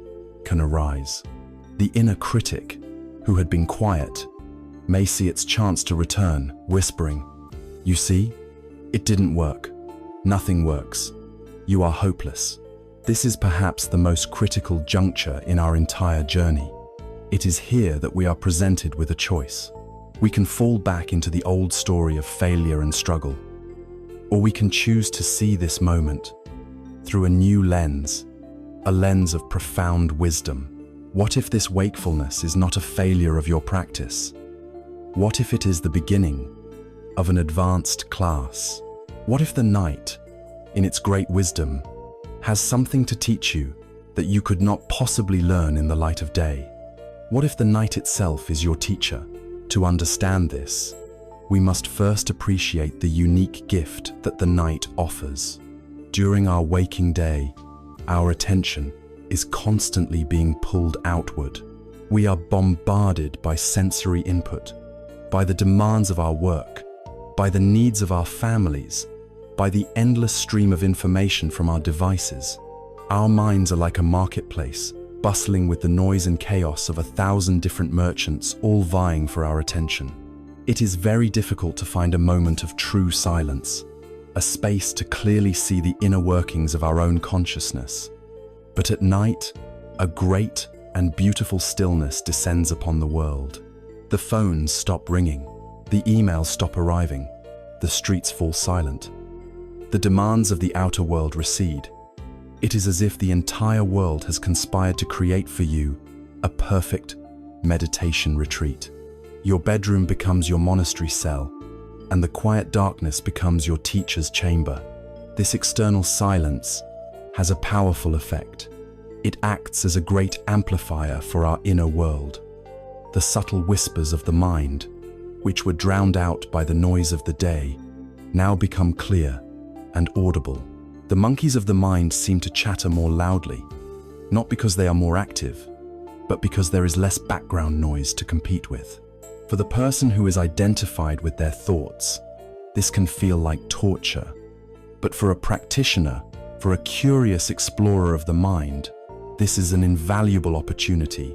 can arise. The inner critic, who had been quiet, may see its chance to return, whispering, "You see, it didn't work. Nothing works. You are hopeless." This is perhaps the most critical juncture in our entire journey. It is here that we are presented with a choice. We can fall back into the old story of failure and struggle, or we can choose to see this moment through a new lens, a lens of profound wisdom. What if this wakefulness is not a failure of your practice, What if it is the beginning of an advanced class? What if the night, in its great wisdom, has something to teach you that you could not possibly learn in the light of day? What if the night itself is your teacher? To understand this, we must first appreciate the unique gift that the night offers. During our waking day, our attention is constantly being pulled outward. We are bombarded by sensory input, by the demands of our work, by the needs of our families, by the endless stream of information from our devices. Our minds are like a marketplace, bustling with the noise and chaos of 1,000 different merchants, all vying for our attention. It is very difficult to find a moment of true silence, a space to clearly see the inner workings of our own consciousness. But at night, a great and beautiful stillness descends upon the world. The phones stop ringing, the emails stop arriving, the streets fall silent. The demands of the outer world recede. It is as if the entire world has conspired to create for you a perfect meditation retreat. Your bedroom becomes your monastery cell, and the quiet darkness becomes your teacher's chamber. This external silence has a powerful effect. It acts as a great amplifier for our inner world. The subtle whispers of the mind, which were drowned out by the noise of the day, now become clear and audible. The monkeys of the mind seem to chatter more loudly, not because they are more active, but because there is less background noise to compete with. For the person who is identified with their thoughts, this can feel like torture. But for a practitioner, for a curious explorer of the mind, this is an invaluable opportunity.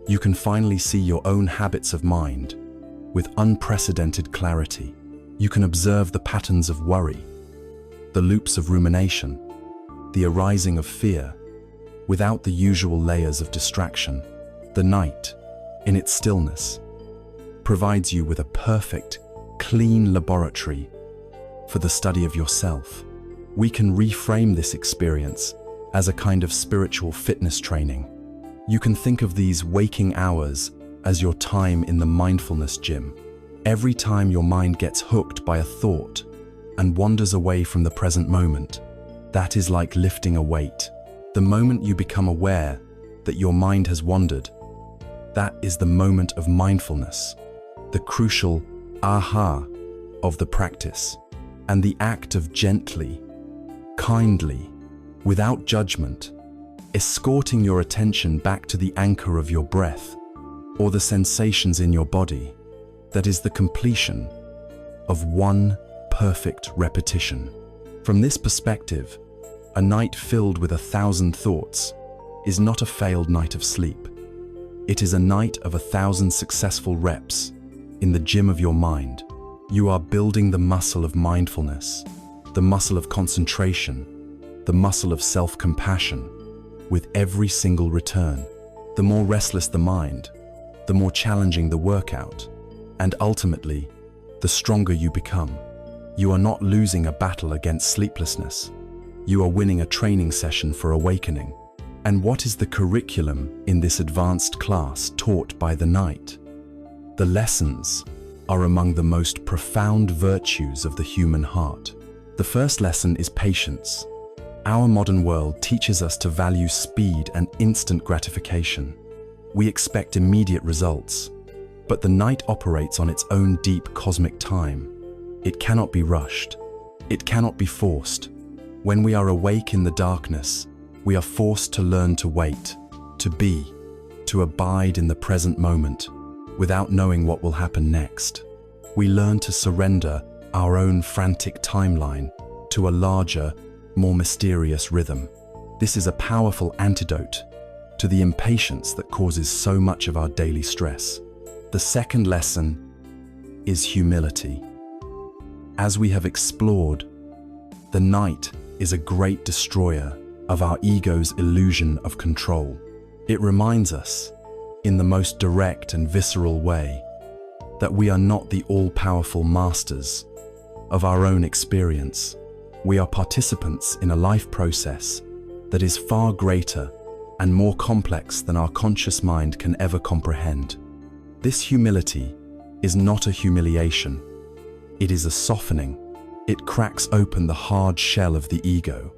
You can finally see your own habits of mind with unprecedented clarity. You can observe the patterns of worry, the loops of rumination, the arising of fear, without the usual layers of distraction. The night, in its stillness, provides you with a perfect, clean laboratory for the study of yourself. We can reframe this experience as a kind of spiritual fitness training. You can think of these waking hours as your time in the mindfulness gym. Every time your mind gets hooked by a thought and wanders away from the present moment, that is like lifting a weight. The moment you become aware that your mind has wandered, that is the moment of mindfulness, the crucial aha of the practice, and the act of gently, kindly, without judgment, escorting your attention back to the anchor of your breath or the sensations in your body. That is the completion of one perfect repetition. From this perspective, a night filled with 1,000 thoughts is not a failed night of sleep. It is a night of 1,000 successful reps in the gym of your mind. You are building the muscle of mindfulness, the muscle of concentration, the muscle of self-compassion with every single return. The more restless the mind, the more challenging the workout, and ultimately, the stronger you become. You are not losing a battle against sleeplessness. You are winning a training session for awakening. And what is the curriculum in this advanced class taught by the night? The lessons are among the most profound virtues of the human heart. The first lesson is patience. Our modern world teaches us to value speed and instant gratification. We expect immediate results, but the night operates on its own deep cosmic time. It cannot be rushed. It cannot be forced. When we are awake in the darkness, we are forced to learn to wait, to be, to abide in the present moment, without knowing what will happen next. We learn to surrender our own frantic timeline to a larger, more mysterious rhythm. This is a powerful antidote to the impatience that causes so much of our daily stress. The second lesson is humility. As we have explored, the night is a great destroyer of our ego's illusion of control. It reminds us, in the most direct and visceral way, that we are not the all-powerful masters of our own experience. We are participants in a life process that is far greater and more complex than our conscious mind can ever comprehend. This humility is not a humiliation. It is a softening. It cracks open the hard shell of the ego,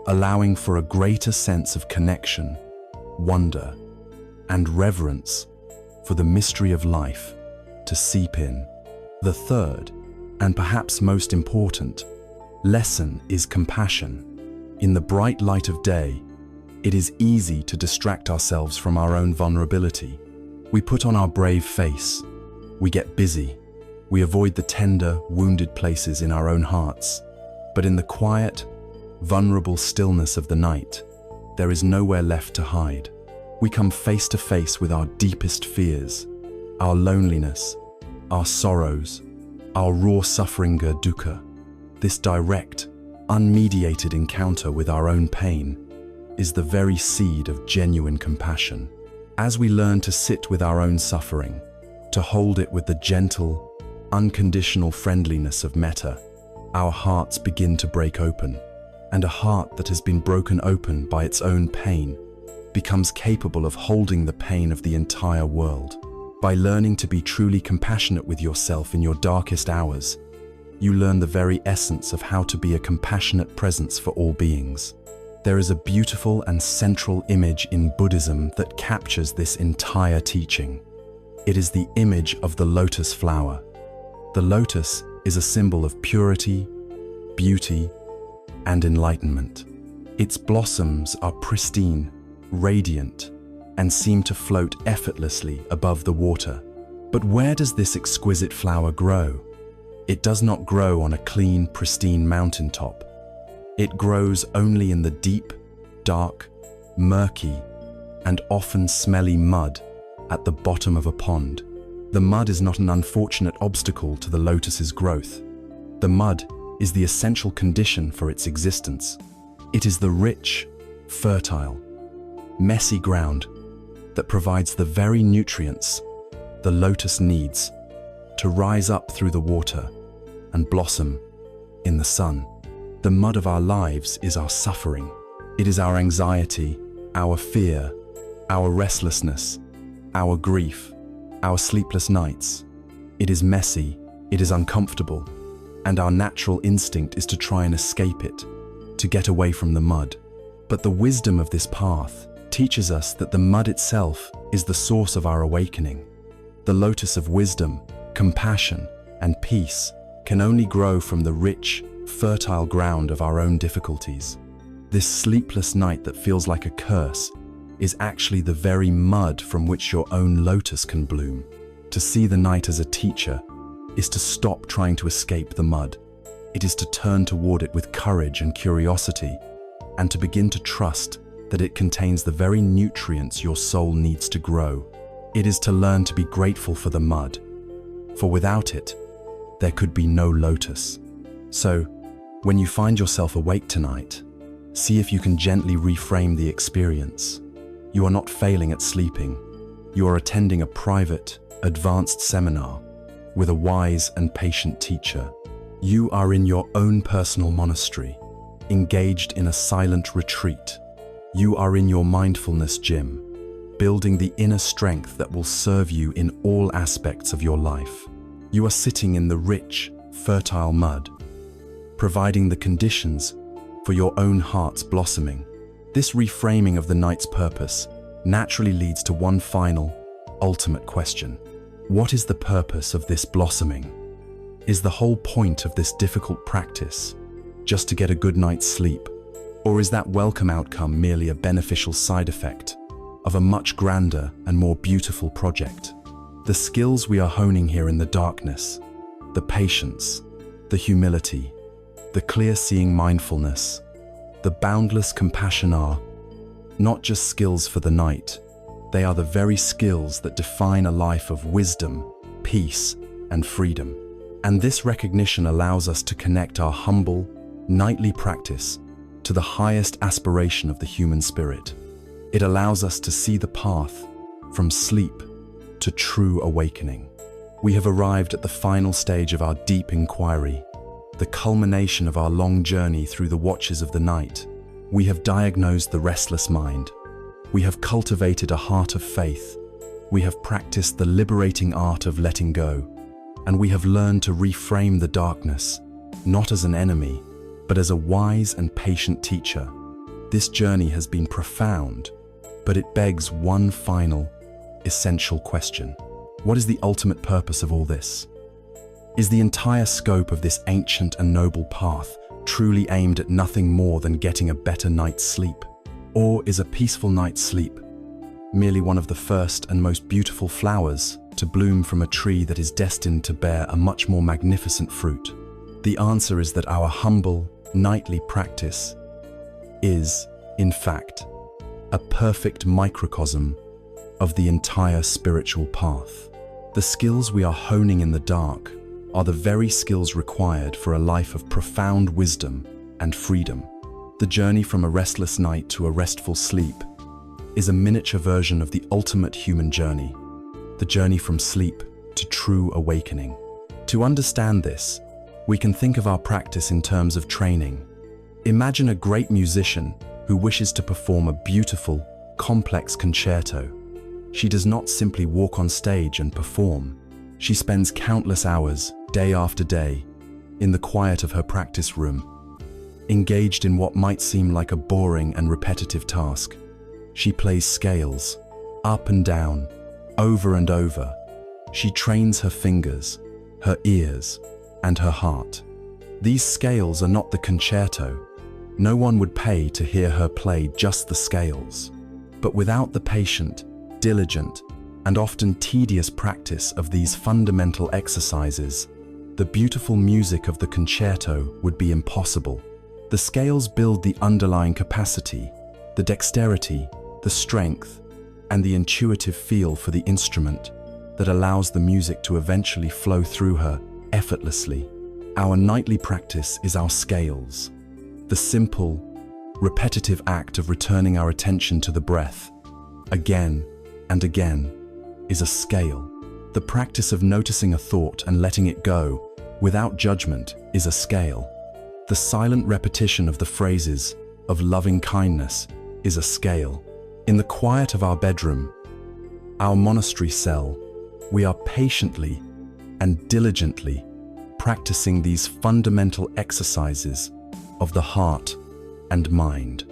allowing for a greater sense of connection, wonder, and reverence for the mystery of life to seep in. The third, and perhaps most important, lesson is compassion. In the bright light of day, it is easy to distract ourselves from our own vulnerability. We put on our brave face, we get busy, we avoid the tender, wounded places in our own hearts. But in the quiet, vulnerable stillness of the night, there is nowhere left to hide. We come face to face with our deepest fears, our loneliness, our sorrows, our raw suffering dukkha. This direct, unmediated encounter with our own pain is the very seed of genuine compassion. As we learn to sit with our own suffering, to hold it with the gentle, unconditional friendliness of metta, our hearts begin to break open, and a heart that has been broken open by its own pain becomes capable of holding the pain of the entire world. By learning to be truly compassionate with yourself in your darkest hours, you learn the very essence of how to be a compassionate presence for all beings. There is a beautiful and central image in Buddhism that captures this entire teaching. It is the image of the lotus flower. The lotus is a symbol of purity, beauty, and enlightenment. Its blossoms are pristine, radiant, and seem to float effortlessly above the water. But where does this exquisite flower grow? It does not grow on a clean, pristine mountaintop. It grows only in the deep, dark, murky, and often smelly mud at the bottom of a pond. The mud is not an unfortunate obstacle to the lotus's growth. The mud is the essential condition for its existence. It is the rich, fertile, messy ground that provides the very nutrients the lotus needs to rise up through the water and blossom in the sun. The mud of our lives is our suffering. It is our anxiety, our fear, our restlessness, our grief, our sleepless nights. It is messy, it is uncomfortable, and our natural instinct is to try and escape it, to get away from the mud. But the wisdom of this path teaches us that the mud itself is the source of our awakening. The lotus of wisdom, compassion, and peace can only grow from the rich, fertile ground of our own difficulties. This sleepless night that feels like a curse is actually the very mud from which your own lotus can bloom. To see the night as a teacher is to stop trying to escape the mud. It is to turn toward it with courage and curiosity, and to begin to trust that it contains the very nutrients your soul needs to grow. It is to learn to be grateful for the mud, for without it, there could be no lotus. So, when you find yourself awake tonight, see if you can gently reframe the experience. You are not failing at sleeping. You are attending a private, advanced seminar with a wise and patient teacher. You are in your own personal monastery, engaged in a silent retreat. You are in your mindfulness gym, building the inner strength that will serve you in all aspects of your life. You are sitting in the rich, fertile mud, providing the conditions for your own heart's blossoming. This reframing of the night's purpose naturally leads to one final, ultimate question. What is the purpose of this blossoming? Is the whole point of this difficult practice just to get a good night's sleep? Or is that welcome outcome merely a beneficial side effect of a much grander and more beautiful project? The skills we are honing here in the darkness, the patience, the humility, the clear-seeing mindfulness, the boundless compassion are not just skills for the night. They are the very skills that define a life of wisdom, peace, and freedom. And this recognition allows us to connect our humble, nightly practice to the highest aspiration of the human spirit. It allows us to see the path from sleep to true awakening. We have arrived at the final stage of our deep inquiry, the culmination of our long journey through the watches of the night. We have diagnosed the restless mind. We have cultivated a heart of faith, we have practiced the liberating art of letting go, and we have learned to reframe the darkness, not as an enemy, but as a wise and patient teacher. This journey has been profound, but it begs one final, essential question. What is the ultimate purpose of all this? Is the entire scope of this ancient and noble path truly aimed at nothing more than getting a better night's sleep? Or is a peaceful night's sleep merely one of the first and most beautiful flowers to bloom from a tree that is destined to bear a much more magnificent fruit? The answer is that our humble, nightly practice is, in fact, a perfect microcosm of the entire spiritual path. The skills we are honing in the dark are the very skills required for a life of profound wisdom and freedom. The journey from a restless night to a restful sleep is a miniature version of the ultimate human journey, the journey from sleep to true awakening. To understand this, we can think of our practice in terms of training. Imagine a great musician who wishes to perform a beautiful, complex concerto. She does not simply walk on stage and perform. She spends countless hours, day after day, in the quiet of her practice room, engaged in what might seem like a boring and repetitive task. She plays scales, up and down, over and over. She trains her fingers, her ears, and her heart. These scales are not the concerto. No one would pay to hear her play just the scales. But without the patient, diligent, and often tedious practice of these fundamental exercises, the beautiful music of the concerto would be impossible. The scales build the underlying capacity, the dexterity, the strength, and the intuitive feel for the instrument that allows the music to eventually flow through her effortlessly. Our nightly practice is our scales. The simple, repetitive act of returning our attention to the breath, again and again, is a scale. The practice of noticing a thought and letting it go, without judgment, is a scale. The silent repetition of the phrases of loving kindness is a scale. In the quiet of our bedroom, our monastery cell, we are patiently and diligently practicing these fundamental exercises of the heart and mind.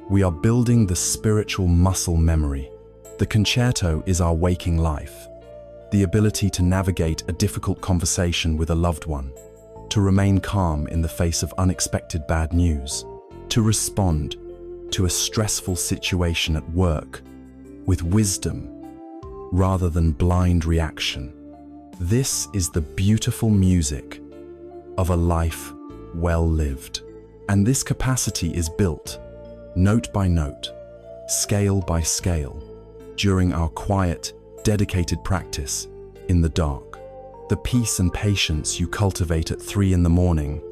We are building the spiritual muscle memory. The concerto is our waking life, the ability to navigate a difficult conversation with a loved one, to remain calm in the face of unexpected bad news, to respond to a stressful situation at work with wisdom rather than blind reaction. This is the beautiful music of a life well lived. And this capacity is built, note by note, scale by scale, during our quiet, dedicated practice in the dark. The peace and patience you cultivate at 3 in the morning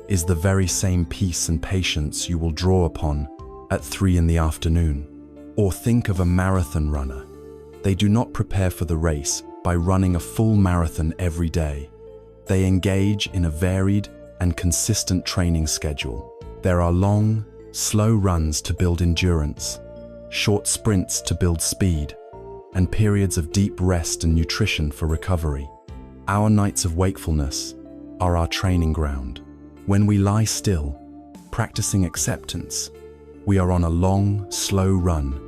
is the very same peace and patience you will draw upon at 3 in the afternoon. Or think of a marathon runner. They do not prepare for the race by running a full marathon every day. They engage in a varied and consistent training schedule. There are long, slow runs to build endurance, short sprints to build speed, and periods of deep rest and nutrition for recovery. Our nights of wakefulness are our training ground. When we lie still, practicing acceptance, we are on a long, slow run,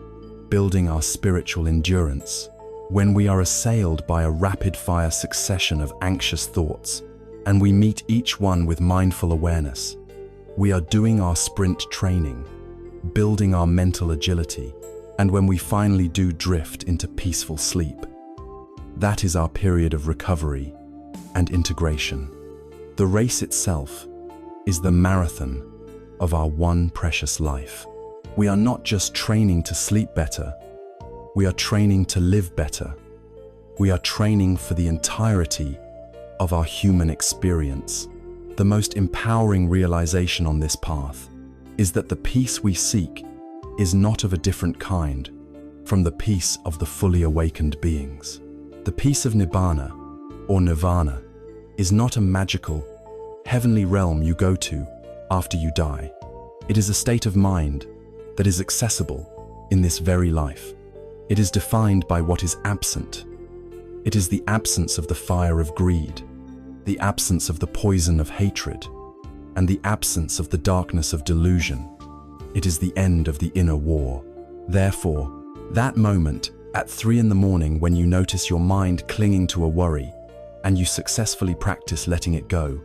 building our spiritual endurance. When we are assailed by a rapid-fire succession of anxious thoughts, and we meet each one with mindful awareness, we are doing our sprint training, building our mental agility. And when we finally do drift into peaceful sleep, that is our period of recovery and integration. The race itself is the marathon of our one precious life. We are not just training to sleep better, we are training to live better. We are training for the entirety of our human experience. The most empowering realization on this path is that the peace we seek is not of a different kind from the peace of the fully awakened beings. The peace of Nibbana, or Nirvana, is not a magical, heavenly realm you go to after you die. It is a state of mind that is accessible in this very life. It is defined by what is absent. It is the absence of the fire of greed, the absence of the poison of hatred, and the absence of the darkness of delusion. It is the end of the inner war. Therefore, that moment at 3 in the morning when you notice your mind clinging to a worry, and you successfully practice letting it go,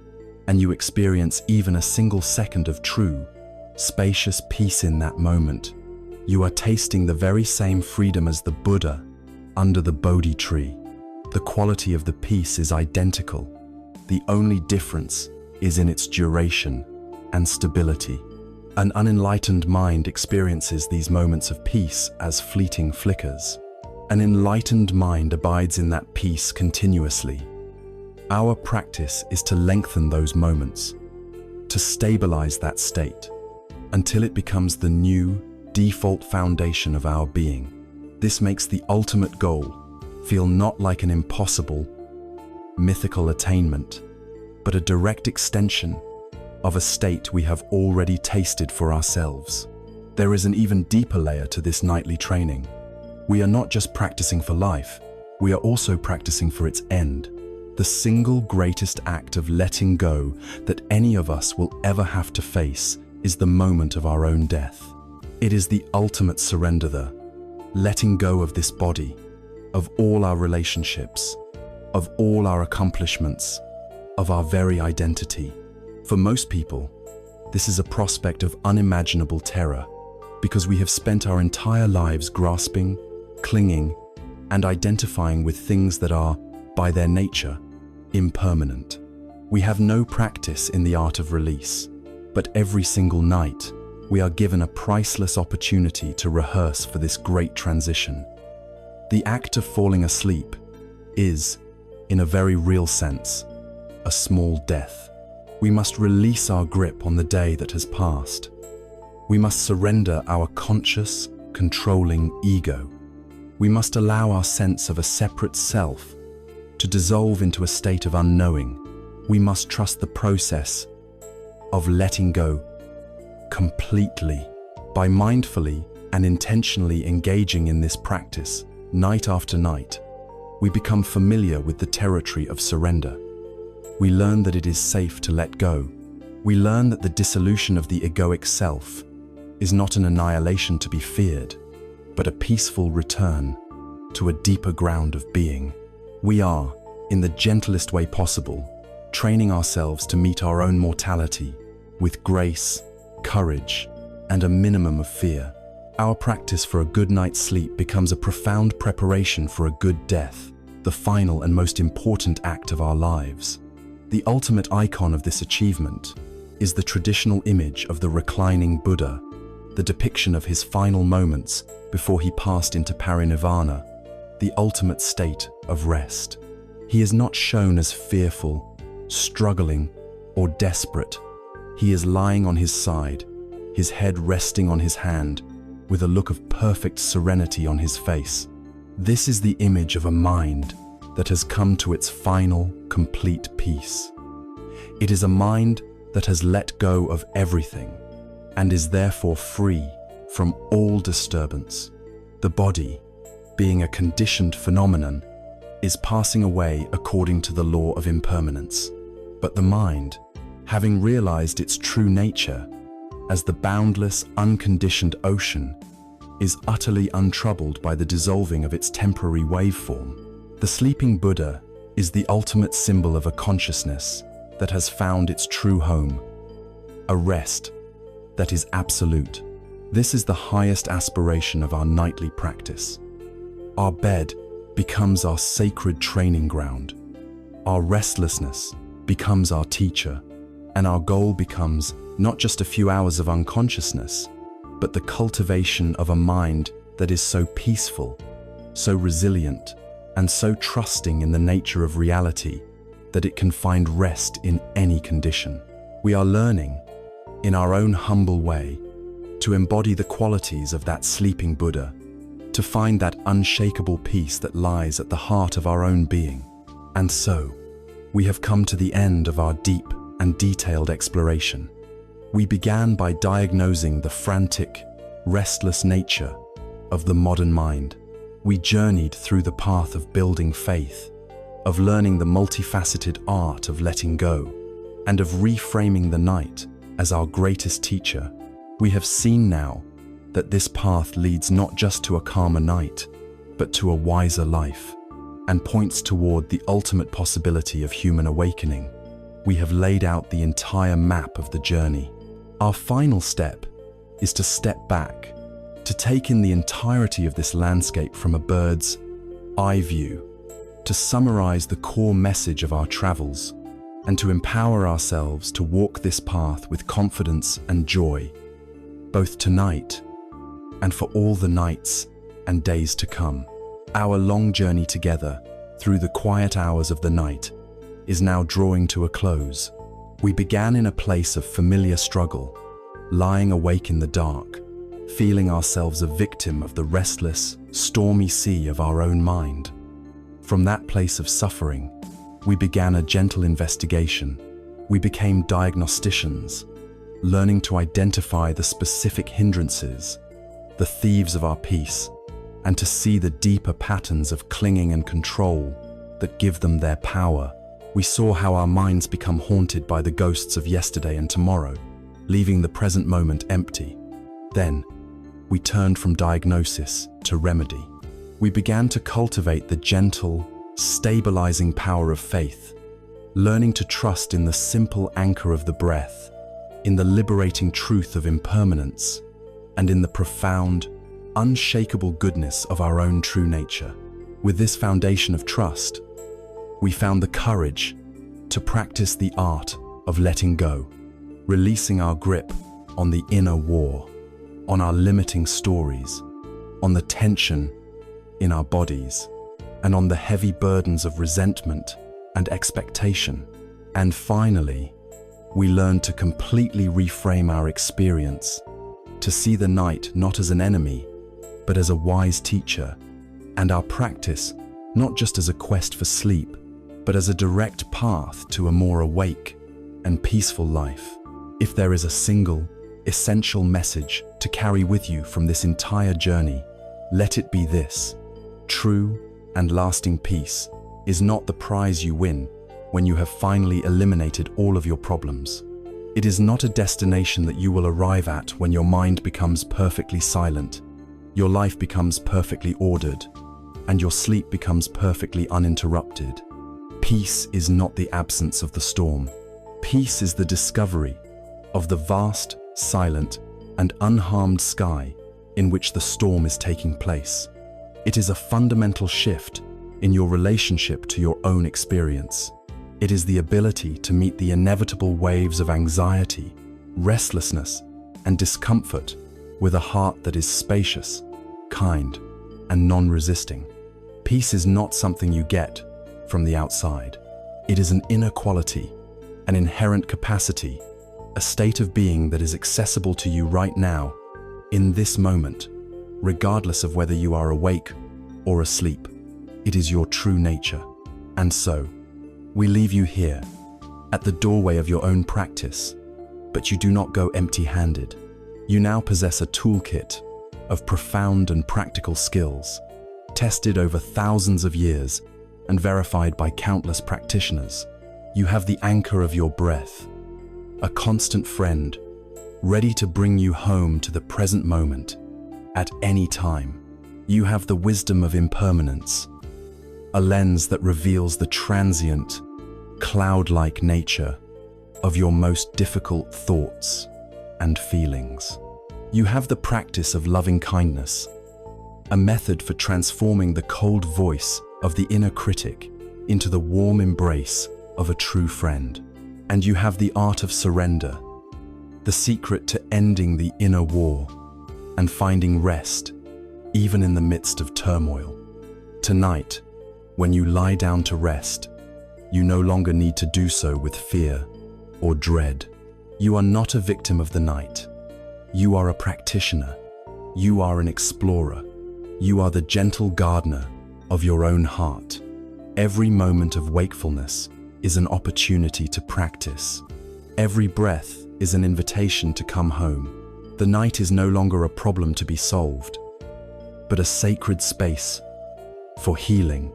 and you experience even a single second of true, spacious peace in that moment, you are tasting the very same freedom as the Buddha under the Bodhi tree. The quality of the peace is identical. The only difference is in its duration and stability. An unenlightened mind experiences these moments of peace as fleeting flickers. An enlightened mind abides in that peace continuously. Our practice is to lengthen those moments, to stabilize that state, until it becomes the new, default foundation of our being. This makes the ultimate goal feel not like an impossible, mythical attainment, but a direct extension of a state we have already tasted for ourselves. There is an even deeper layer to this nightly training. We are not just practicing for life, we are also practicing for its end. The single greatest act of letting go that any of us will ever have to face is the moment of our own death. It is the ultimate surrender, the letting go of this body, of all our relationships, of all our accomplishments, of our very identity. For most people, this is a prospect of unimaginable terror, because we have spent our entire lives grasping, clinging, and identifying with things that are, by their nature, impermanent. We have no practice in the art of release, but every single night, we are given a priceless opportunity to rehearse for this great transition. The act of falling asleep is, in a very real sense, a small death. We must release our grip on the day that has passed. We must surrender our conscious, controlling ego. We must allow our sense of a separate self to dissolve into a state of unknowing. We must trust the process of letting go completely. By mindfully and intentionally engaging in this practice, night after night, we become familiar with the territory of surrender. We learn that it is safe to let go. We learn that the dissolution of the egoic self is not an annihilation to be feared, but a peaceful return to a deeper ground of being. We are, in the gentlest way possible, training ourselves to meet our own mortality with grace, courage, and a minimum of fear. Our practice for a good night's sleep becomes a profound preparation for a good death, the final and most important act of our lives. The ultimate icon of this achievement is the traditional image of the reclining Buddha, the depiction of his final moments before he passed into parinirvana, the ultimate state of rest. He is not shown as fearful, struggling, or desperate. He is lying on his side, his head resting on his hand, with a look of perfect serenity on his face. This is the image of a mind that has come to its final, complete peace. It is a mind that has let go of everything and is therefore free from all disturbance. The body, being a conditioned phenomenon, is passing away according to the law of impermanence. But the mind, having realized its true nature as the boundless, unconditioned ocean, is utterly untroubled by the dissolving of its temporary waveform. The sleeping Buddha is the ultimate symbol of a consciousness that has found its true home, a rest that is absolute. This is the highest aspiration of our nightly practice. Our bed becomes our sacred training ground. Our restlessness becomes our teacher, and our goal becomes not just a few hours of unconsciousness, but the cultivation of a mind that is so peaceful, so resilient, and so trusting in the nature of reality that it can find rest in any condition. We are learning, in our own humble way, to embody the qualities of that sleeping Buddha, to find that unshakable peace that lies at the heart of our own being. And so, we have come to the end of our deep and detailed exploration. We began by diagnosing the frantic, restless nature of the modern mind. We journeyed through the path of building faith, of learning the multifaceted art of letting go, and of reframing the night as our greatest teacher. We have seen now that this path leads not just to a calmer night, but to a wiser life, and points toward the ultimate possibility of human awakening. We have laid out the entire map of the journey. Our final step is to step back, to take in the entirety of this landscape from a bird's eye view, to summarize the core message of our travels, and to empower ourselves to walk this path with confidence and joy, both tonight and for all the nights and days to come. Our long journey together through the quiet hours of the night is now drawing to a close. We began in a place of familiar struggle, lying awake in the dark, feeling ourselves a victim of the restless, stormy sea of our own mind. From that place of suffering, we began a gentle investigation. We became diagnosticians, learning to identify the specific hindrances, the thieves of our peace, and to see the deeper patterns of clinging and control that give them their power. We saw how our minds become haunted by the ghosts of yesterday and tomorrow, leaving the present moment empty. Then, we turned from diagnosis to remedy. We began to cultivate the gentle, stabilizing power of faith, learning to trust in the simple anchor of the breath, in the liberating truth of impermanence, and in the profound, unshakable goodness of our own true nature. With this foundation of trust, we found the courage to practice the art of letting go, releasing our grip on the inner war, on our limiting stories, on the tension in our bodies, and on the heavy burdens of resentment and expectation. And finally, we learned to completely reframe our experience, to see the night not as an enemy, but as a wise teacher, and our practice not just as a quest for sleep, but as a direct path to a more awake and peaceful life. If there is a single, essential message to carry with you from this entire journey, let it be this: true and lasting peace is not the prize you win when you have finally eliminated all of your problems. It is not a destination that you will arrive at when your mind becomes perfectly silent, your life becomes perfectly ordered, and your sleep becomes perfectly uninterrupted. Peace is not the absence of the storm. Peace is the discovery of the vast, silent, and unharmed sky in which the storm is taking place. It is a fundamental shift in your relationship to your own experience. It is the ability to meet the inevitable waves of anxiety, restlessness, and discomfort with a heart that is spacious, kind, and non-resisting. Peace is not something you get from the outside. It is an inner quality, an inherent capacity, a state of being that is accessible to you right now, in this moment, regardless of whether you are awake or asleep. It is your true nature. And so, we leave you here, at the doorway of your own practice, but you do not go empty-handed. You now possess a toolkit of profound and practical skills, tested over thousands of years and verified by countless practitioners. You have the anchor of your breath, a constant friend, ready to bring you home to the present moment at any time. You have the wisdom of impermanence, a lens that reveals the transient, cloud-like nature of your most difficult thoughts and feelings. You have the practice of loving kindness, a method for transforming the cold voice of the inner critic into the warm embrace of a true friend. And you have the art of surrender, the secret to ending the inner war and finding rest, even in the midst of turmoil. Tonight, when you lie down to rest, you no longer need to do so with fear or dread. You are not a victim of the night. You are a practitioner. You are an explorer. You are the gentle gardener of your own heart. Every moment of wakefulness is an opportunity to practice. Every breath is an invitation to come home. The night is no longer a problem to be solved, but a sacred space for healing,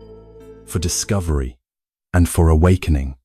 for discovery, and for awakening.